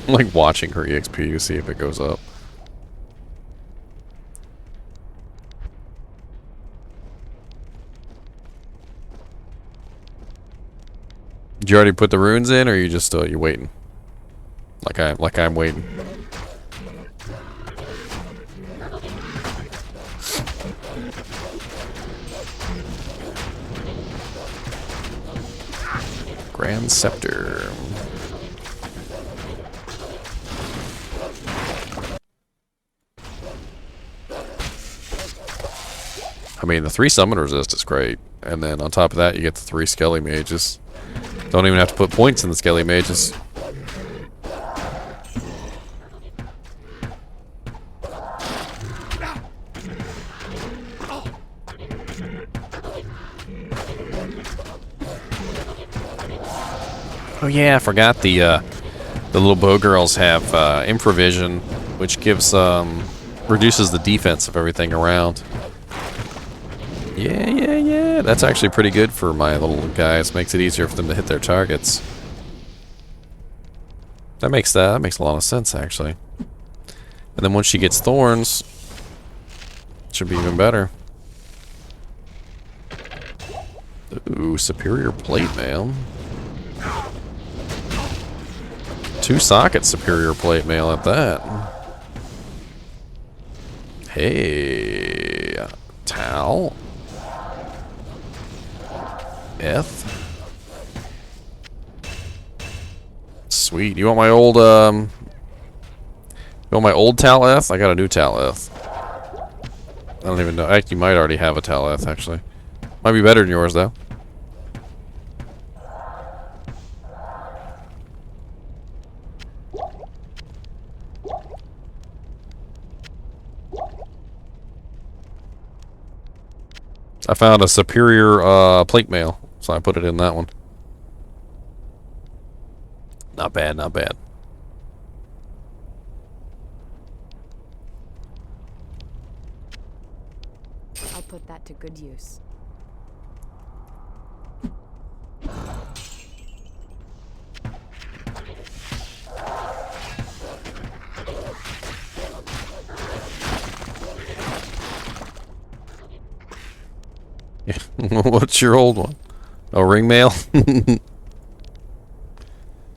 I'm like watching her EXP to see if it goes up. Did you already put the runes in, or are you just you waiting? Like I'm waiting. Grand Scepter. I mean, the 3 summon resist is great, and then on top of that, you get the 3 Skelly Mages. Don't even have to put points in the Skelly Mages. Oh yeah, I forgot the little bow girls have infravision, which gives reduces the defense of everything around. Yeah. That's actually pretty good for my little guys. Makes it easier for them to hit their targets. That makes a lot of sense actually. And then once she gets thorns, it should be even better. Ooh, superior plate mail. 2-socket superior plate mail at that. Hey, towel. F. Sweet. You want my old towel F? I got a new towel F. I don't even know. Actually, you might already have a towel F actually. Might be better than yours though. I found a superior plate mail, so I put it in that one. Not bad, not bad. I'll put that to good use. What's your old one? Oh, ring mail? You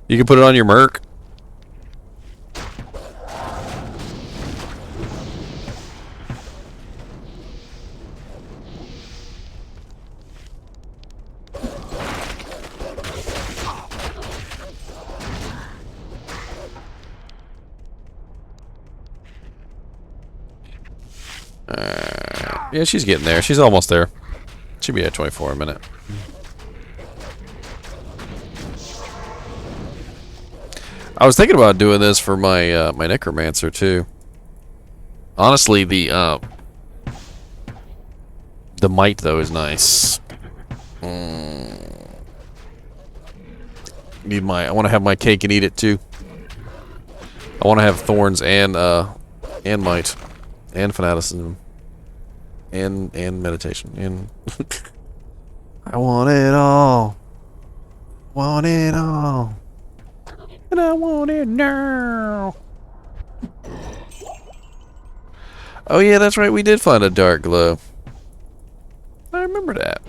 can put it on your Merc. Yeah, she's getting there. She's almost there. Should be at 24 a minute. I was thinking about doing this for my my necromancer too. Honestly, the might though is nice. Need my. I want to have my cake and eat it too. I want to have thorns and might and fanaticism and meditation and. I want it all. Want it all. And I want it now. Oh yeah, that's right. We did find a dark glow. I remember that.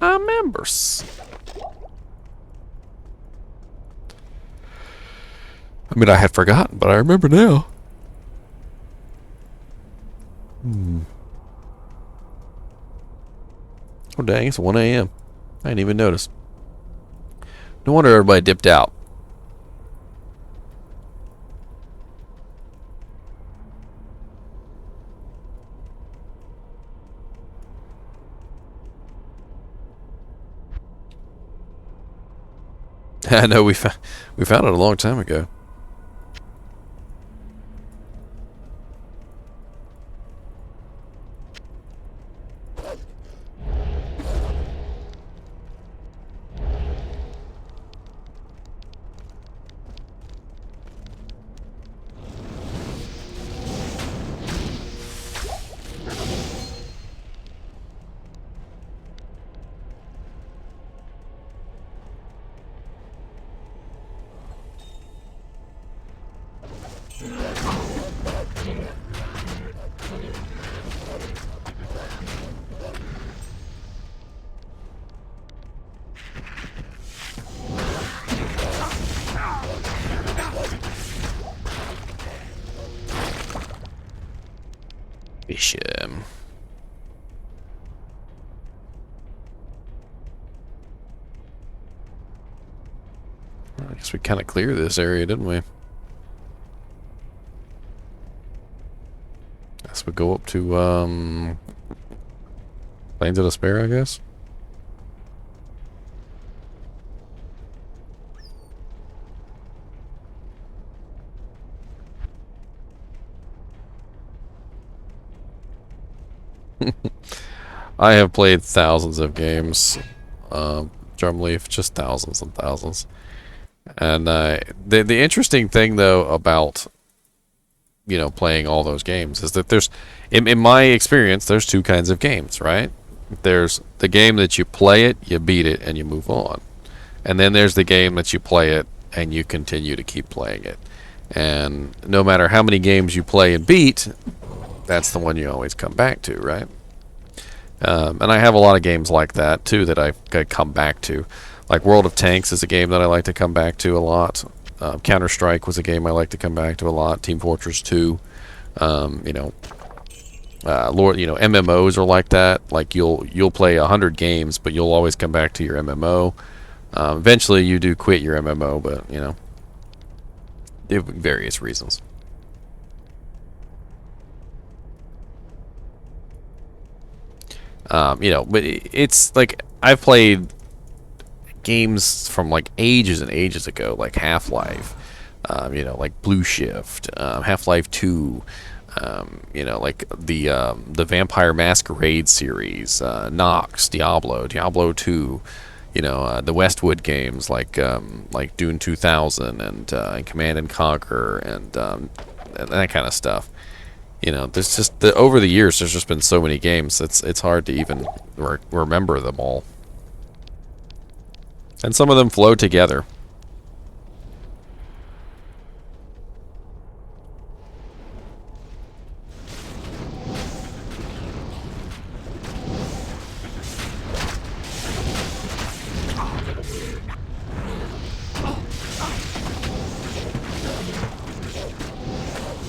I remembers. I mean, I had forgotten, but I remember now. Oh dang, it's 1 a.m. I didn't even notice. No wonder everybody dipped out. I know we found it a long time ago. Bishop. I guess we kind of cleared this area, didn't we? Guess we go up to Plains of Despair, I guess. I have played thousands of games. Drumleaf, just thousands and thousands. And the interesting thing though about playing all those games is that there's in my experience there's two kinds of games, right? There's the game that you play it, you beat it, and you move on. And then there's the game that you play it and you continue to keep playing it. And no matter how many games you play and beat, that's the one you always come back to, right? And I have a lot of games like that too that I come back to. Like World of Tanks is a game that I like to come back to a lot. Counter-Strike was a game I like to come back to a lot. Team Fortress 2. MMOs are like that. Like you'll play 100 games, but you'll always come back to your MMO. Eventually, you do quit your MMO, but there are various reasons. But it's like I've played games from like ages and ages ago, like Half-Life, like Blue Shift, Half-Life 2, like the Vampire Masquerade series, Nox, Diablo 2, the Westwood games like Dune 2000 and Command and Conquer and that kind of stuff. There's just over the years there's just been so many games it's hard to even remember them all. And some of them flow together.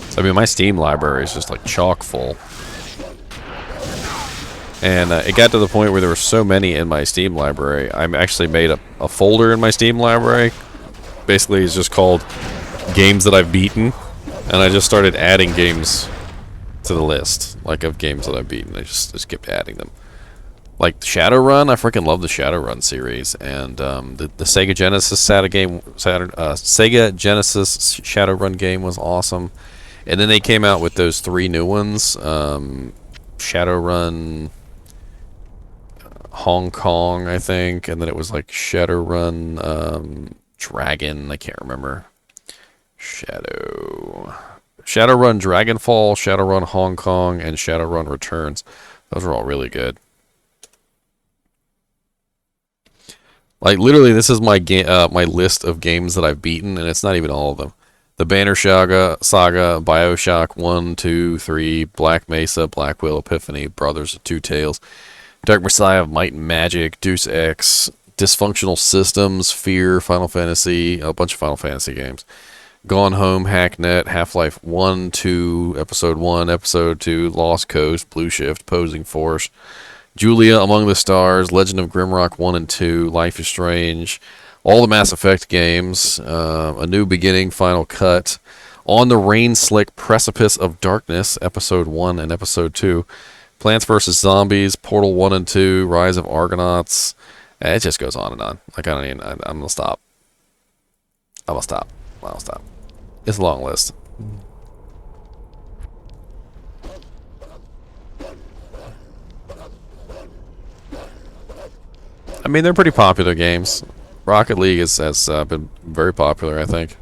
So, I mean, my Steam library is just like chock full. And it got to the point where there were so many in my Steam library, I actually made a folder in my Steam library. Basically, it's just called games that I've beaten. And I just started adding games to the list, like of games that I've beaten. I just kept adding them. Like Shadowrun, I freaking love the Shadowrun series. And the Sega Genesis Sega Genesis Shadowrun game was awesome. And then they came out with those 3 new ones. Shadowrun Hong Kong, I think, and then it was like Shadowrun Dragon, I can't remember. Shadowrun Dragonfall, Shadowrun Hong Kong, and Shadowrun Returns. Those are all really good. Like literally, this is my my list of games that I've beaten, and it's not even all of them. The Banner Saga, BioShock 1, 2, 3, Black Mesa, Black Wheel Epiphany, Brothers of Two Tales, Dark Messiah of Might and Magic, Deus Ex, Dysfunctional Systems, Fear, Final Fantasy, a bunch of Final Fantasy games. Gone Home, Hacknet, Half-Life 1, 2, Episode 1, Episode 2, Lost Coast, Blue Shift, Posing Force, Julia, Among the Stars, Legend of Grimrock 1 and 2, Life is Strange, all the Mass Effect games, A New Beginning, Final Cut, On the Rain Slick Precipice of Darkness, Episode 1 and Episode 2, Plants vs. Zombies, Portal 1 and 2, Rise of Argonauts. It just goes on and on. Like, I'm going to stop. I'll stop. It's a long list. I mean, they're pretty popular games. Rocket League has been very popular, I think.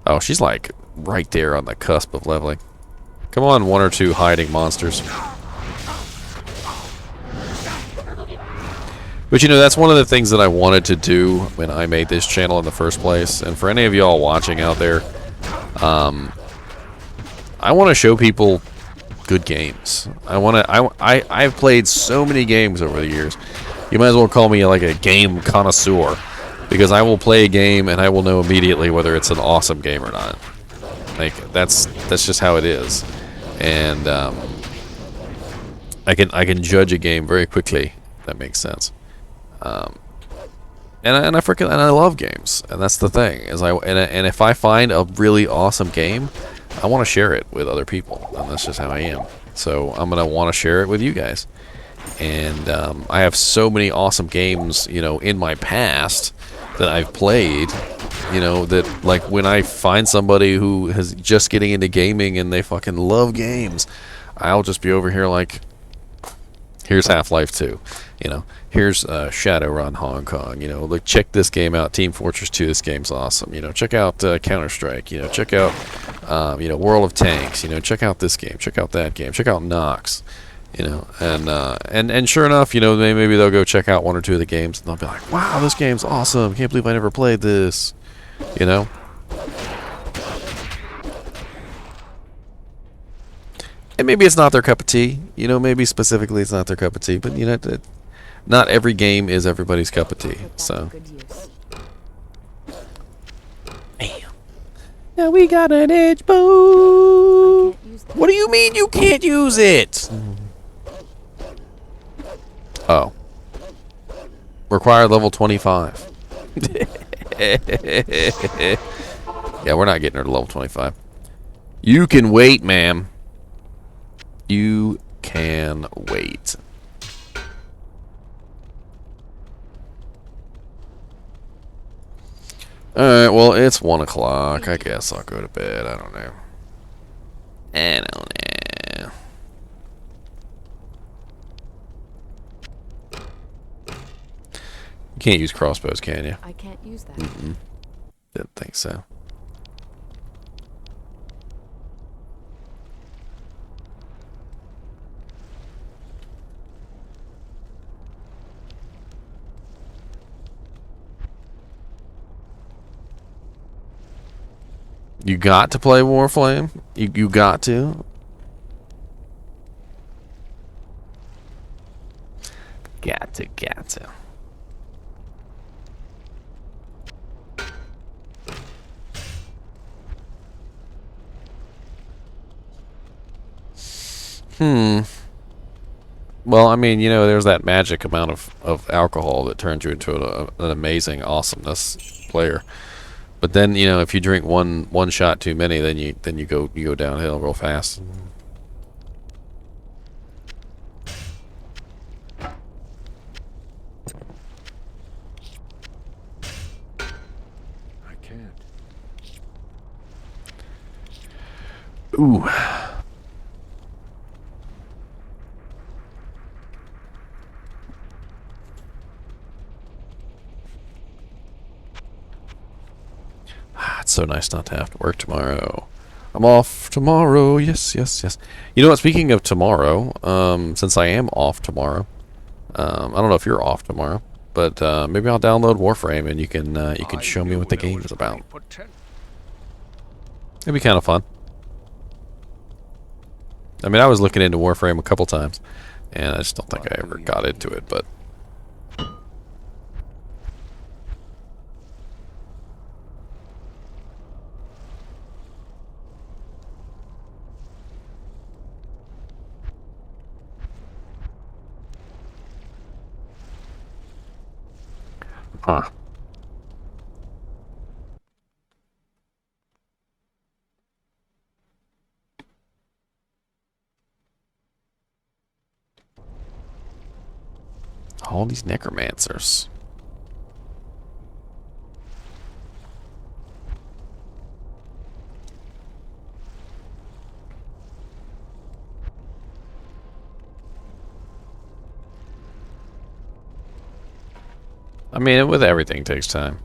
Oh, she's like right there on the cusp of leveling. Come on, 1 or 2 hiding monsters. But that's one of the things that I wanted to do when I made this channel in the first place. And for any of y'all watching out there, I want to show people good games. I've played so many games over the years. You might as well call me like a game connoisseur, because I will play a game and I will know immediately whether it's an awesome game or not. Like that's just how it is, and I can judge a game very quickly. If that makes sense. And I love games, and that's the thing and if I find a really awesome game, I want to share it with other people, and that's just how I am. So I'm gonna want to share it with you guys. And I have so many awesome games, in my past that I've played, that like when I find somebody who is just getting into gaming and they fucking love games, I'll just be over here like, here's Half-Life 2. You know, here's Shadowrun Hong Kong. You know, look, check this game out. Team Fortress 2. This game's awesome. You know, check out Counter Strike. You know, check out World of Tanks. You know, check out this game. Check out that game. Check out Nox. You know, and sure enough, you know, maybe they'll go check out one or two of the games, and they'll be like, "Wow, this game's awesome! Can't believe I never played this." You know. And maybe it's not their cup of tea. You know, maybe specifically it's not their cup of tea. But, you know, not every game is everybody's cup of tea. So. Damn. Now we got an edge bow. What do you mean you can't use it? Oh. Required level 25. Yeah, we're not getting her to level 25. You can wait, ma'am. You can wait. Alright, well, it's 1 o'clock. I guess I'll go to bed. I don't know. I don't know. You can't use crossbows, can you? I can't use that. Didn't think so. You got to play Warframe? You got to? Got to. Well, I mean, you know, there's that magic amount of alcohol that turns you into an amazing awesomeness player. But then, you know, if you drink one shot too many, then you go downhill real fast. I can't. Ooh. It's so nice not to have to work tomorrow. I'm off tomorrow. Yes. You know what? Speaking of tomorrow, since I am off tomorrow, I don't know if you're off tomorrow, but maybe I'll download Warframe and you can show me what the game is about. It'd be kind of fun. I mean, I was looking into Warframe a couple times, and I just don't think I ever got into it, but. Huh. All these necromancers. I mean, with everything it takes time.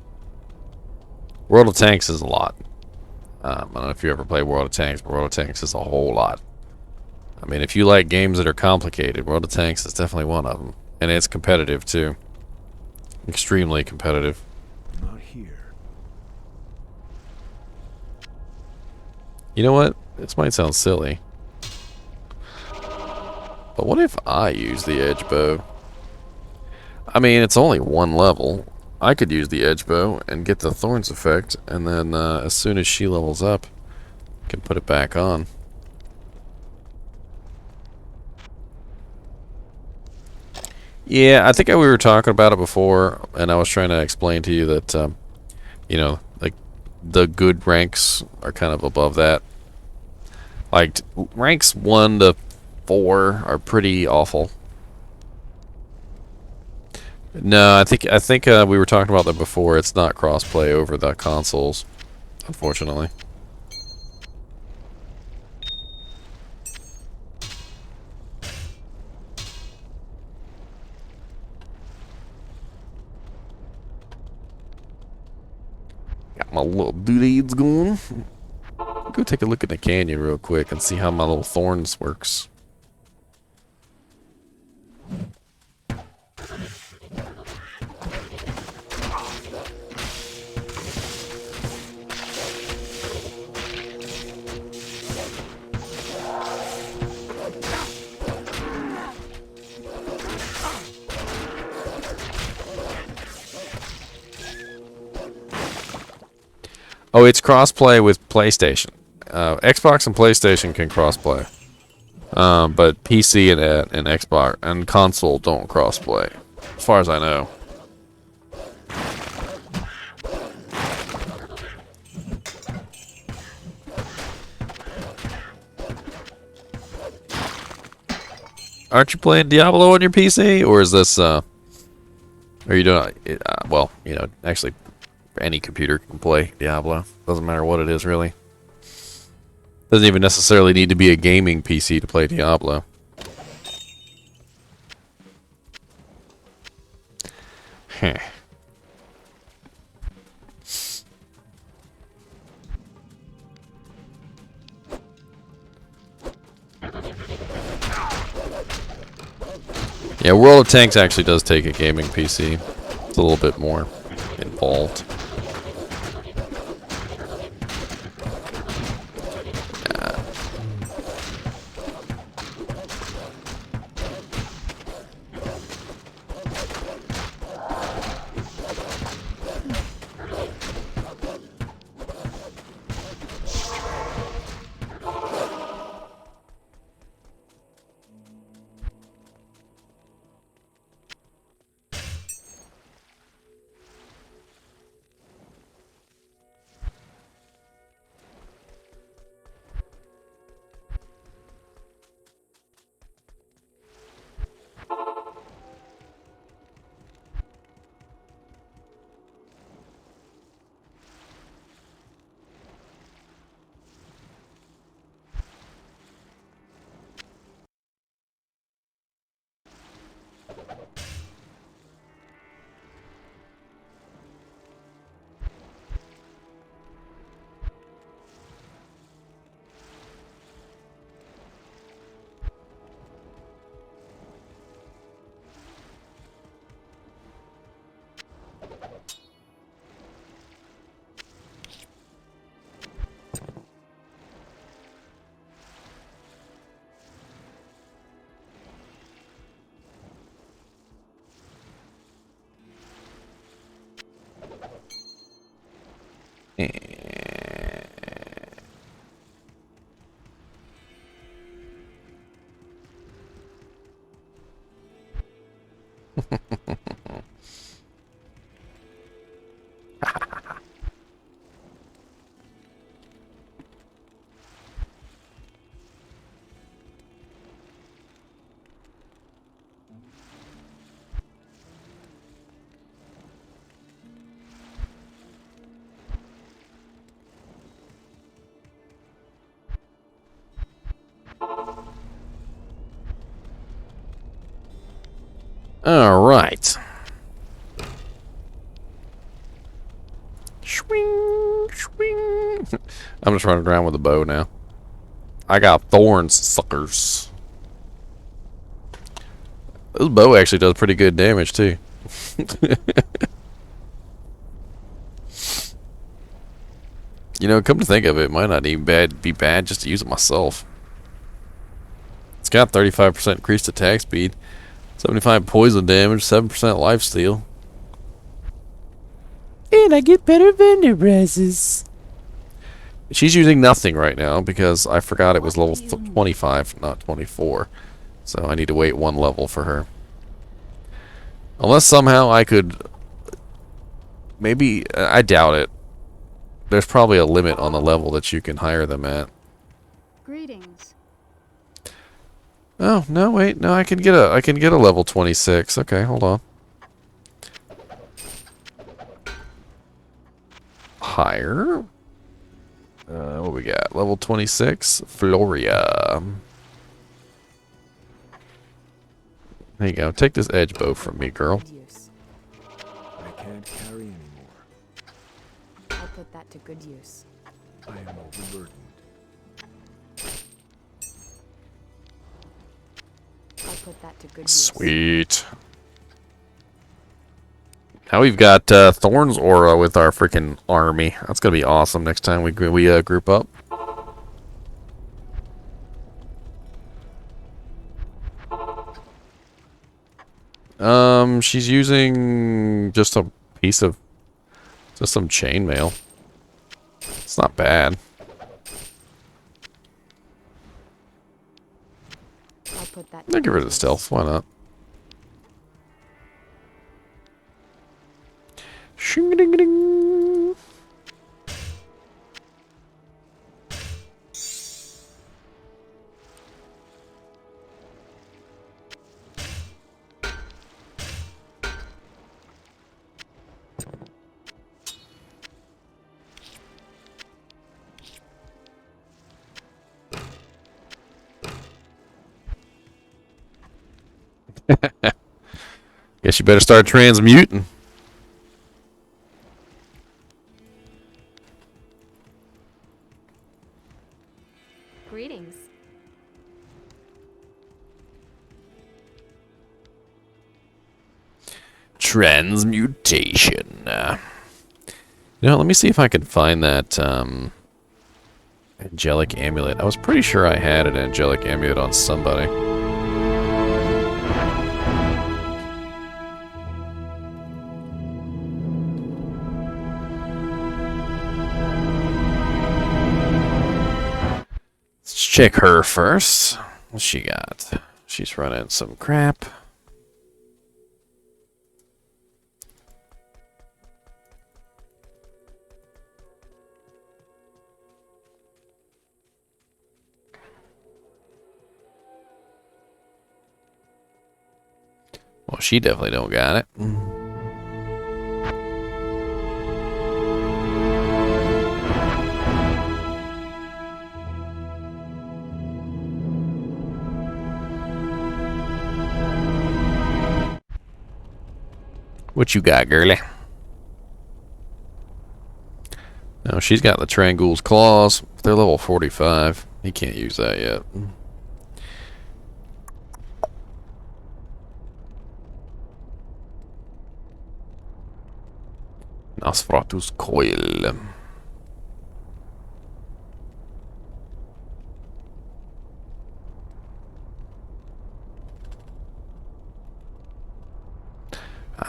World of Tanks is a lot. I don't know if you ever played World of Tanks, but World of Tanks is a whole lot. I mean, if you like games that are complicated, World of Tanks is definitely one of them. And it's competitive, too. Extremely competitive. Not here. You know what? This might sound silly. But what if I use the edge bow? I mean, it's only one level. I could use the edge bow and get the thorns effect, and then as soon as she levels up, I can put it back on. Yeah, I think we were talking about it before, and I was trying to explain to you that, you know, like, the good ranks are kind of above that. Like, ranks 1 to 4 are pretty awful. No, I think we were talking about that before. It's not crossplay over the consoles, unfortunately. got my little duties going. Go take a look at the canyon real quick and see how my little thorns works. Oh, it's crossplay with PlayStation. Xbox and PlayStation can crossplay, but PC and Xbox and console don't crossplay, as far as I know. Aren't you playing Diablo on your PC, or is this? Are you doing? Well, you know, actually. Any computer can play Diablo. Doesn't matter what it is, really. Doesn't even necessarily need to be a gaming PC to play Diablo. Huh. Yeah, World of Tanks actually does take a gaming PC. It's a little bit more involved. All right. Swing, swing. I'm just running around with a bow now. I got thorns, suckers. This bow actually does pretty good damage too. You know, come to think of it, it might not even be bad just to use it myself. It's got 35% increased attack speed, 75 poison damage, 7% lifesteal. And I get better vendor prices. She's using nothing right now because I forgot it was level 25, not 24. So I need to wait one level for her. Unless somehow I could... Maybe... I doubt it. There's probably a limit on the level that you can hire them at. Greetings. Oh, no, wait. No, I can get a level 26. Okay, hold on. Hire. What we got? Level 26, Floria. There you go. Take this edge bow from me, girl. Good use. I can't carry anymore. I'll put that to good use. I am overburdened. I'll put that to good use. Sweet. Now we've got Thorn's Aura with our freaking army. That's gonna be awesome next time we group up. She's using just a piece of some chainmail. It's not bad. I'll put that. I'll get rid of the stealth. Why not? Shing-a-ding-a-ding. Guess you better start transmuting. Greetings. Transmutation. You know, let me see if I can find that angelic amulet. I was pretty sure I had an angelic amulet on somebody. Let's check her first. What's she got? She's running some crap. Well, she definitely don't got it. What you got, girlie? No, she's got the Trangul's claws. They're level 45. He can't use that yet. Nosferatu's coil.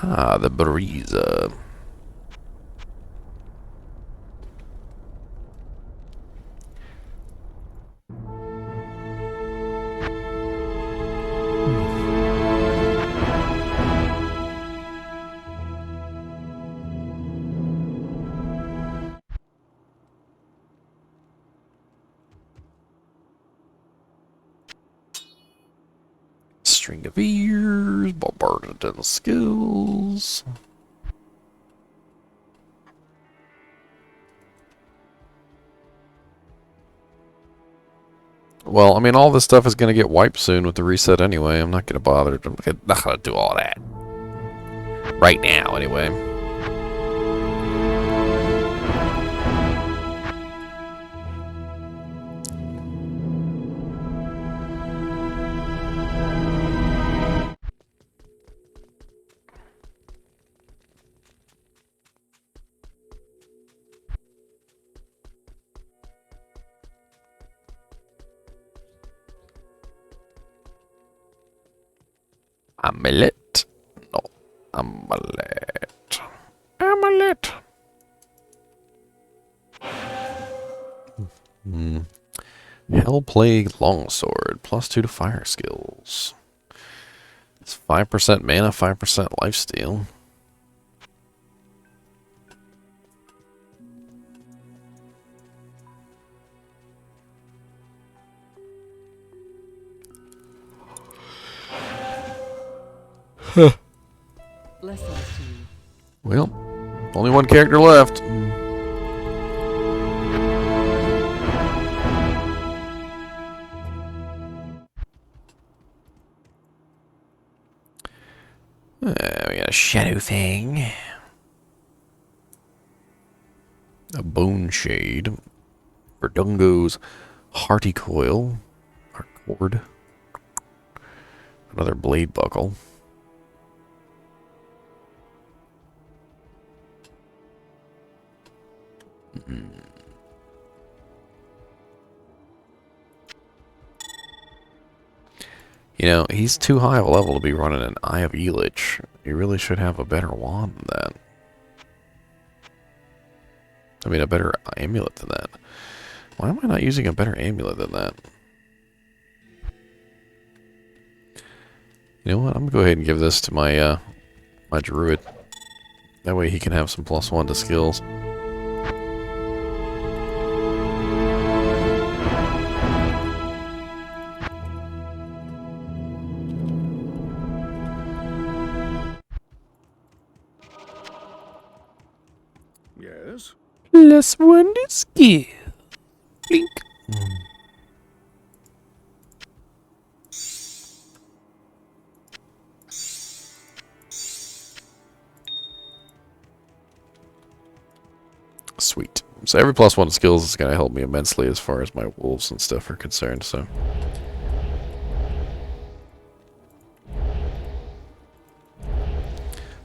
Ah, the Breeza. String of ears, bombarded skills. Well, I mean, all this stuff is going to get wiped soon with the reset anyway. I'm not going to bother. I'm not going to do all that. Right now, anyway. Amulet. No. Amulet. Amulet. Hell Plague Longsword. +2 to fire skills. It's 5% mana, 5% lifesteal. Blessings to you. Well, only one character left. We got a shadow thing. A Bone Shade. Verdungo's Hearty Coil. Our cord. Another Blade Buckle. You know, he's too high of a level to be running an Eye of Elich. He really should have a better wand than that. I mean, a better amulet than that. Why am I not using a better amulet than that? You know what? I'm gonna go ahead and give this to my my druid. That way he can have some +1 to skills. Yes? +1 to skill. Blink. Sweet. So every +1 to skills is going to help me immensely as far as my wolves and stuff are concerned, so.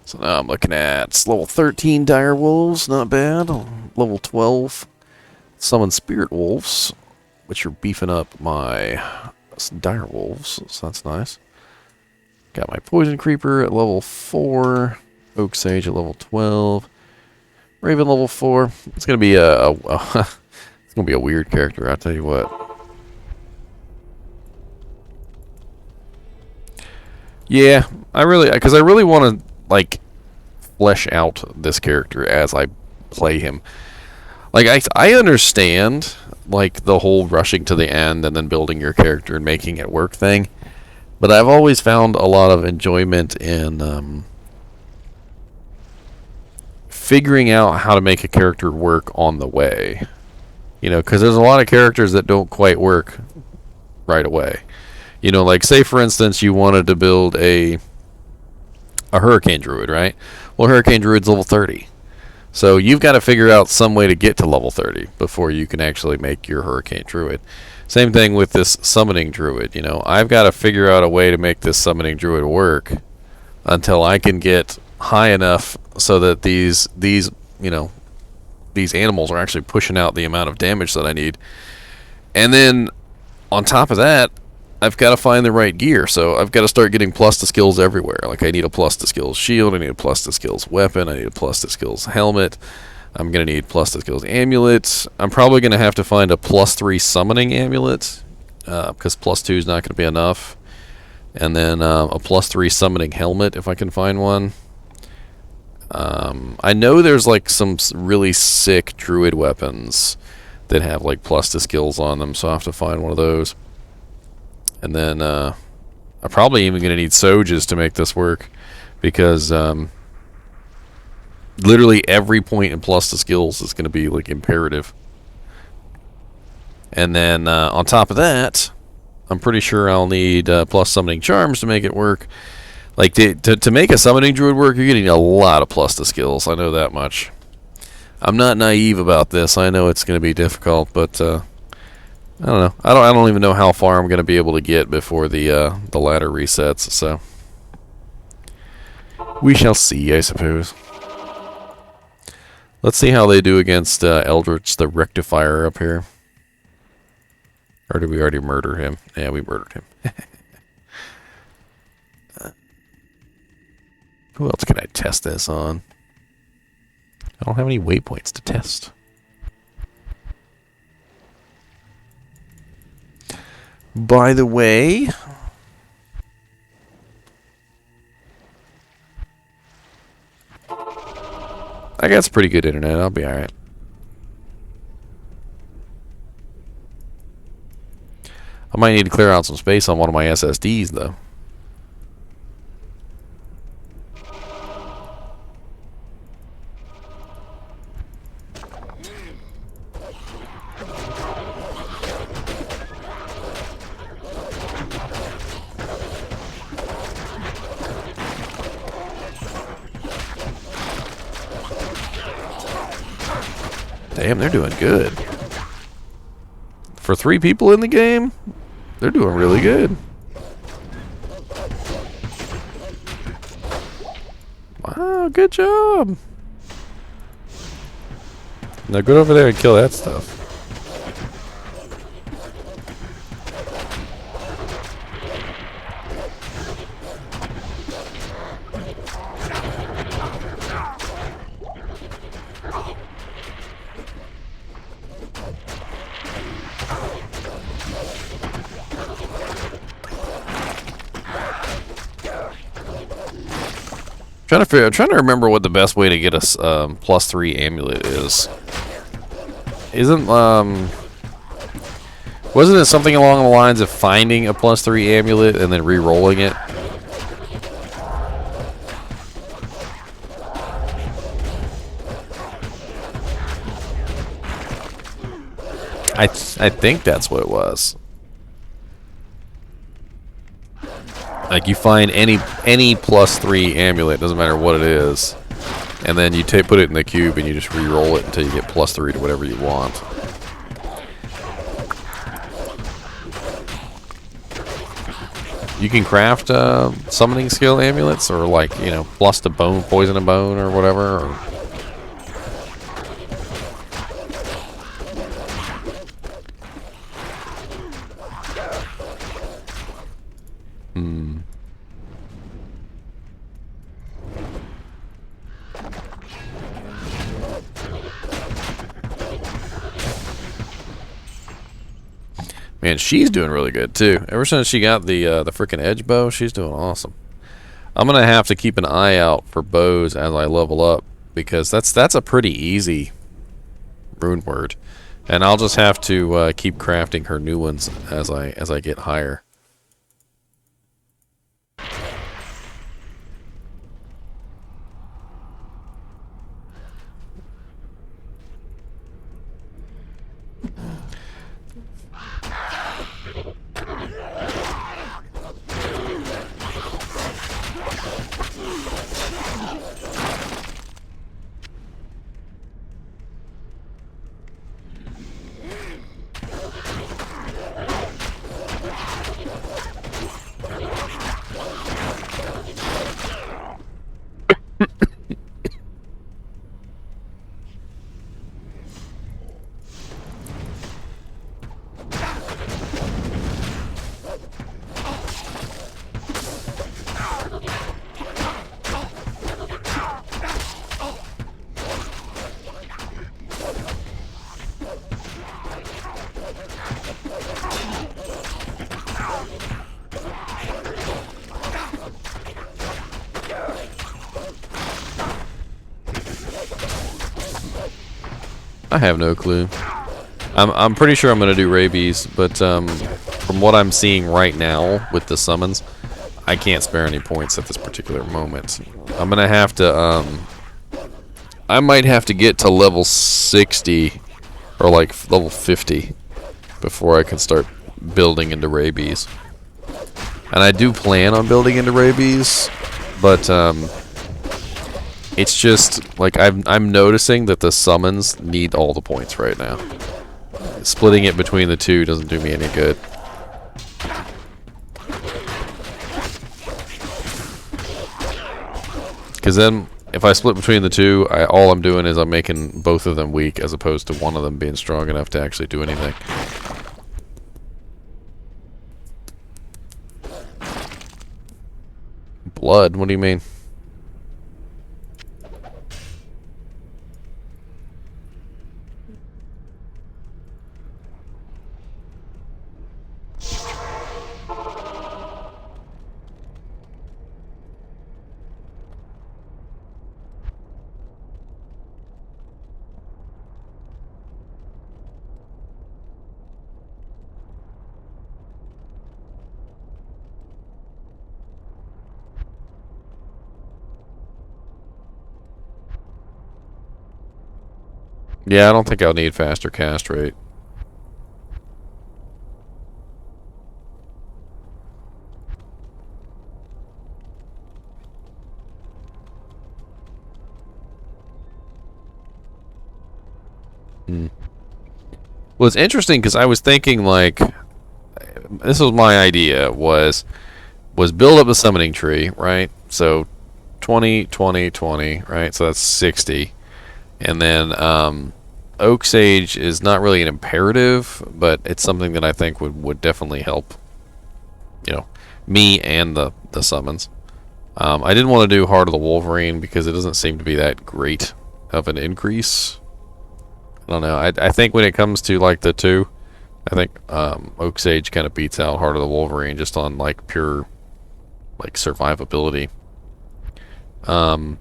So now I'm looking at level 13 dire wolves, not bad. Level 12 summon spirit wolves, which are beefing up my dire wolves, so that's nice. Got my poison creeper at level 4, oak sage at level 12. Raven level 4. It's gonna be it's gonna be a weird character, I'll tell you what. Yeah, I really want to like flesh out this character as I play him. Like I understand like the whole rushing to the end and then building your character and making it work thing, but I've always found a lot of enjoyment in figuring out how to make a character work on the way. You know, because there's a lot of characters that don't quite work right away. You know, like say for instance you wanted to build a Hurricane Druid, right? Well, Hurricane Druid's level 30. So you've got to figure out some way to get to level 30 before you can actually make your Hurricane Druid. Same thing with this Summoning Druid, you know. I've got to figure out a way to make this Summoning Druid work until I can get high enough so that these you know, these animals are actually pushing out the amount of damage that I need. And then on top of that, I've got to find the right gear, so I've got to start getting plus to skills everywhere. Like I need a plus to skills shield, I need a plus to skills weapon, I need a plus to skills helmet, I'm going to need plus to skills amulet. I'm probably going to have to find a +3 summoning amulet, because +2 is not going to be enough. And then a +3 summoning helmet if I can find one. I know there's like some really sick druid weapons that have like plus to skills on them, so I'll have to find one of those. And then I'm probably even going to need Soges to make this work, because literally every point in plus to skills is going to be like imperative. And then on top of that, I'm pretty sure I'll need plus summoning charms to make it work. Like to make a summoning druid work, you're going to need a lot of plus to skills. I know that much. I'm not naive about this. I know it's going to be difficult, but I don't know. I don't even know how far I'm going to be able to get before the ladder resets. So we shall see, I suppose. Let's see how they do against Eldritch the Rectifier up here. Or did we already murder him? Yeah, we murdered him. Who else can I test this on? I don't have any waypoints to test. By the way, I got some pretty good internet. I'll be alright. I might need to clear out some space on one of my SSDs, though. Damn, they're doing good. For 3 people in the game, they're doing really good. Wow, good job. Now go over there and kill that stuff. I'm trying to remember what the best way to get a +3 amulet is. Wasn't it something along the lines of finding a +3 amulet and then re-rolling it? I think that's what it was. Like you find any +3 amulet, doesn't matter what it is, and then you put it in the cube and you just re-roll it until you get +3 to whatever you want. You can craft summoning skill amulets, or like, you know, plus to bone, poison a bone, or whatever. Or Man, she's doing really good too. Ever since she got the freaking edge bow, she's doing awesome. I'm gonna have to keep an eye out for bows as I level up, because that's a pretty easy rune word, and I'll just have to keep crafting her new ones as I get higher. I have no clue. I'm pretty sure I'm gonna do rabies, but from what I'm seeing right now with the summons, I can't spare any points at this particular moment. I'm gonna have to I might have to get to level 60 or like level 50 before I can start building into rabies. And I do plan on building into rabies, but it's just like I'm noticing that the summons need all the points right now. Splitting it between the two doesn't do me any good. Because then, if I split between the two, all I'm doing is I'm making both of them weak, as opposed to one of them being strong enough to actually do anything. Blood? What do you mean? Yeah, I don't think I'll need faster cast rate. Hmm. Well, it's interesting because I was thinking like, this was my idea was build up a summoning tree, right? So 20, 20, 20, right? So that's 60. And then Oak Sage is not really an imperative, but it's something that I think would definitely help, you know, me and the summons. I didn't want to do Heart of the Wolverine because it doesn't seem to be that great of an increase. I don't know. I think when it comes to like the two, I think Oak Sage kind of beats out Heart of the Wolverine just on like pure like survivability. And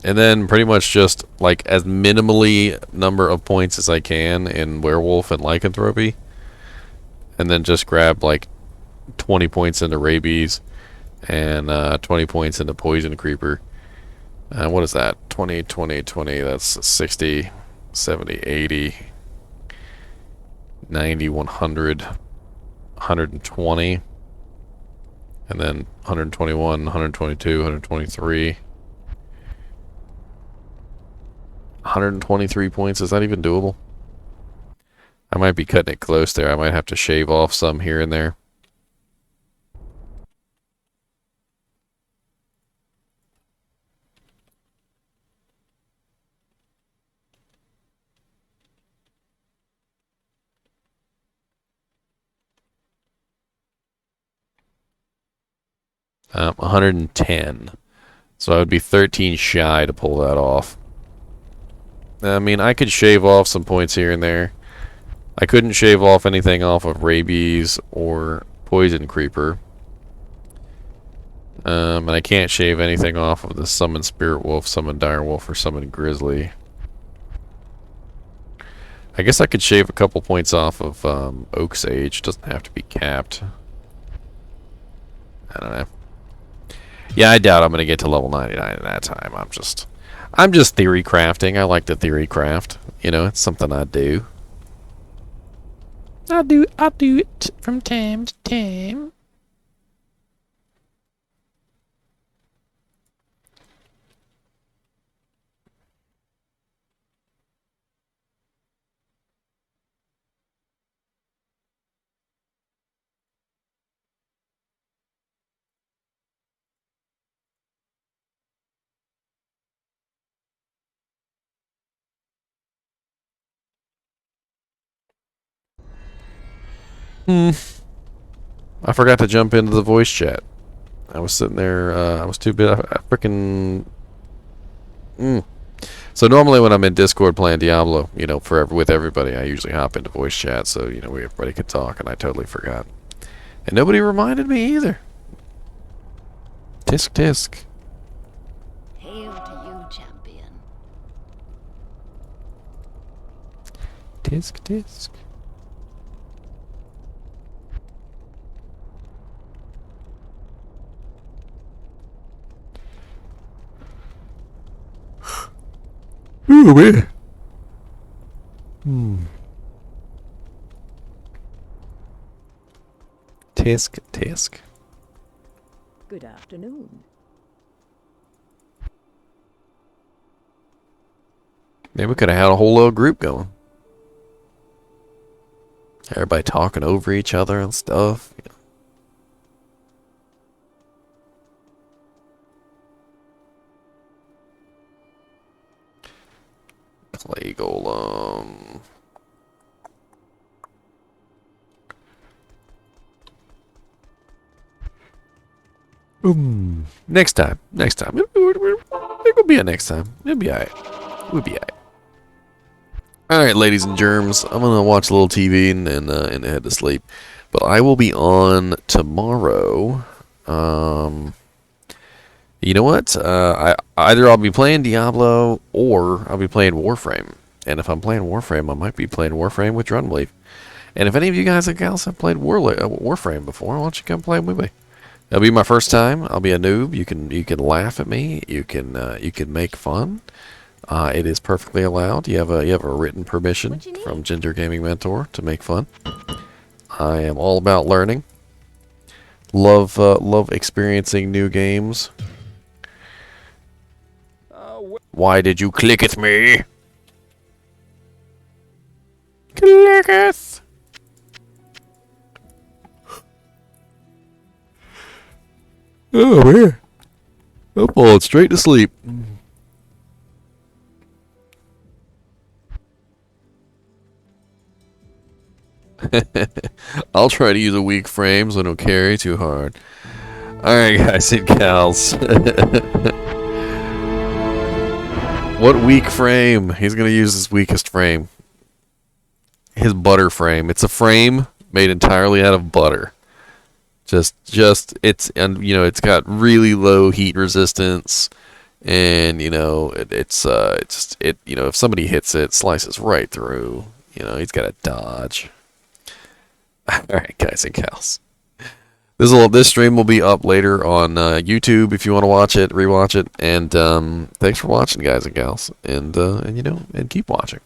then pretty much just like as minimally number of points as I can in Werewolf and Lycanthropy. And then just grab like 20 points into Rabies and 20 points into Poison Creeper. What is that? 20, 20, 20. That's 60, 70, 80, 90, 100, 120. And then 121, 122, 123. 123 points. Is that even doable? I might be cutting it close there. I might have to shave off some here and there. Um, 110. So I would be 13 shy to pull that off. I mean, I could shave off some points here and there. I couldn't shave off anything off of Rabies or Poison Creeper. And I can't shave anything off of the Summon Spirit Wolf, Summon Dire Wolf, or Summon Grizzly. I guess I could shave a couple points off of Oak Sage. Doesn't have to be capped. I don't know. Yeah, I doubt I'm gonna get to level 99 at that time. I'm just theory crafting. I like to theory craft. You know, it's something I do. I do it from time to time. I forgot to jump into the voice chat. I was sitting there, I was too busy. I freaking... So normally when I'm in Discord playing Diablo, you know, with everybody, I usually hop into voice chat so, you know, everybody could talk, and I totally forgot. And nobody reminded me either. Tisk tisk. Hail to you, champion. Tisk tisk. Ooh, man. Tisk tisk. Good afternoon. Maybe we could have had a whole little group going. Everybody talking over each other and stuff. You know. Clay Golem. Next time. It'll be a next time. It'll be alright. We'll be alright. Alright, ladies and germs. I'm gonna watch a little TV and head to sleep. But I will be on tomorrow. You know what? Either I'll be playing Diablo or I'll be playing Warframe. And if I'm playing Warframe, I might be playing Warframe with Drunbleaf. And if any of you guys and gals have played Warframe before, why don't you come play with me? It'll be my first time. I'll be a noob. You can laugh at me. You can make fun. It is perfectly allowed. You have a written permission from Ginger Gaming Mentor to make fun. I am all about learning. Love experiencing new games. Why did you click at me? Clicketh. Oh man, I'm falling straight to sleep. I'll try to use a weak frame so I don't carry too hard. Alright guys and gals. What weak frame? He's gonna use his weakest frame. His butter frame. It's a frame made entirely out of butter. It's, and you know, it's got really low heat resistance, and you know, it's just, you know, if somebody hits it, it slices right through. You know, he's got to dodge. Alright guys and gals. This stream will be up later on YouTube if you want to watch it, rewatch it, and thanks for watching guys and gals, and you know, and keep watching.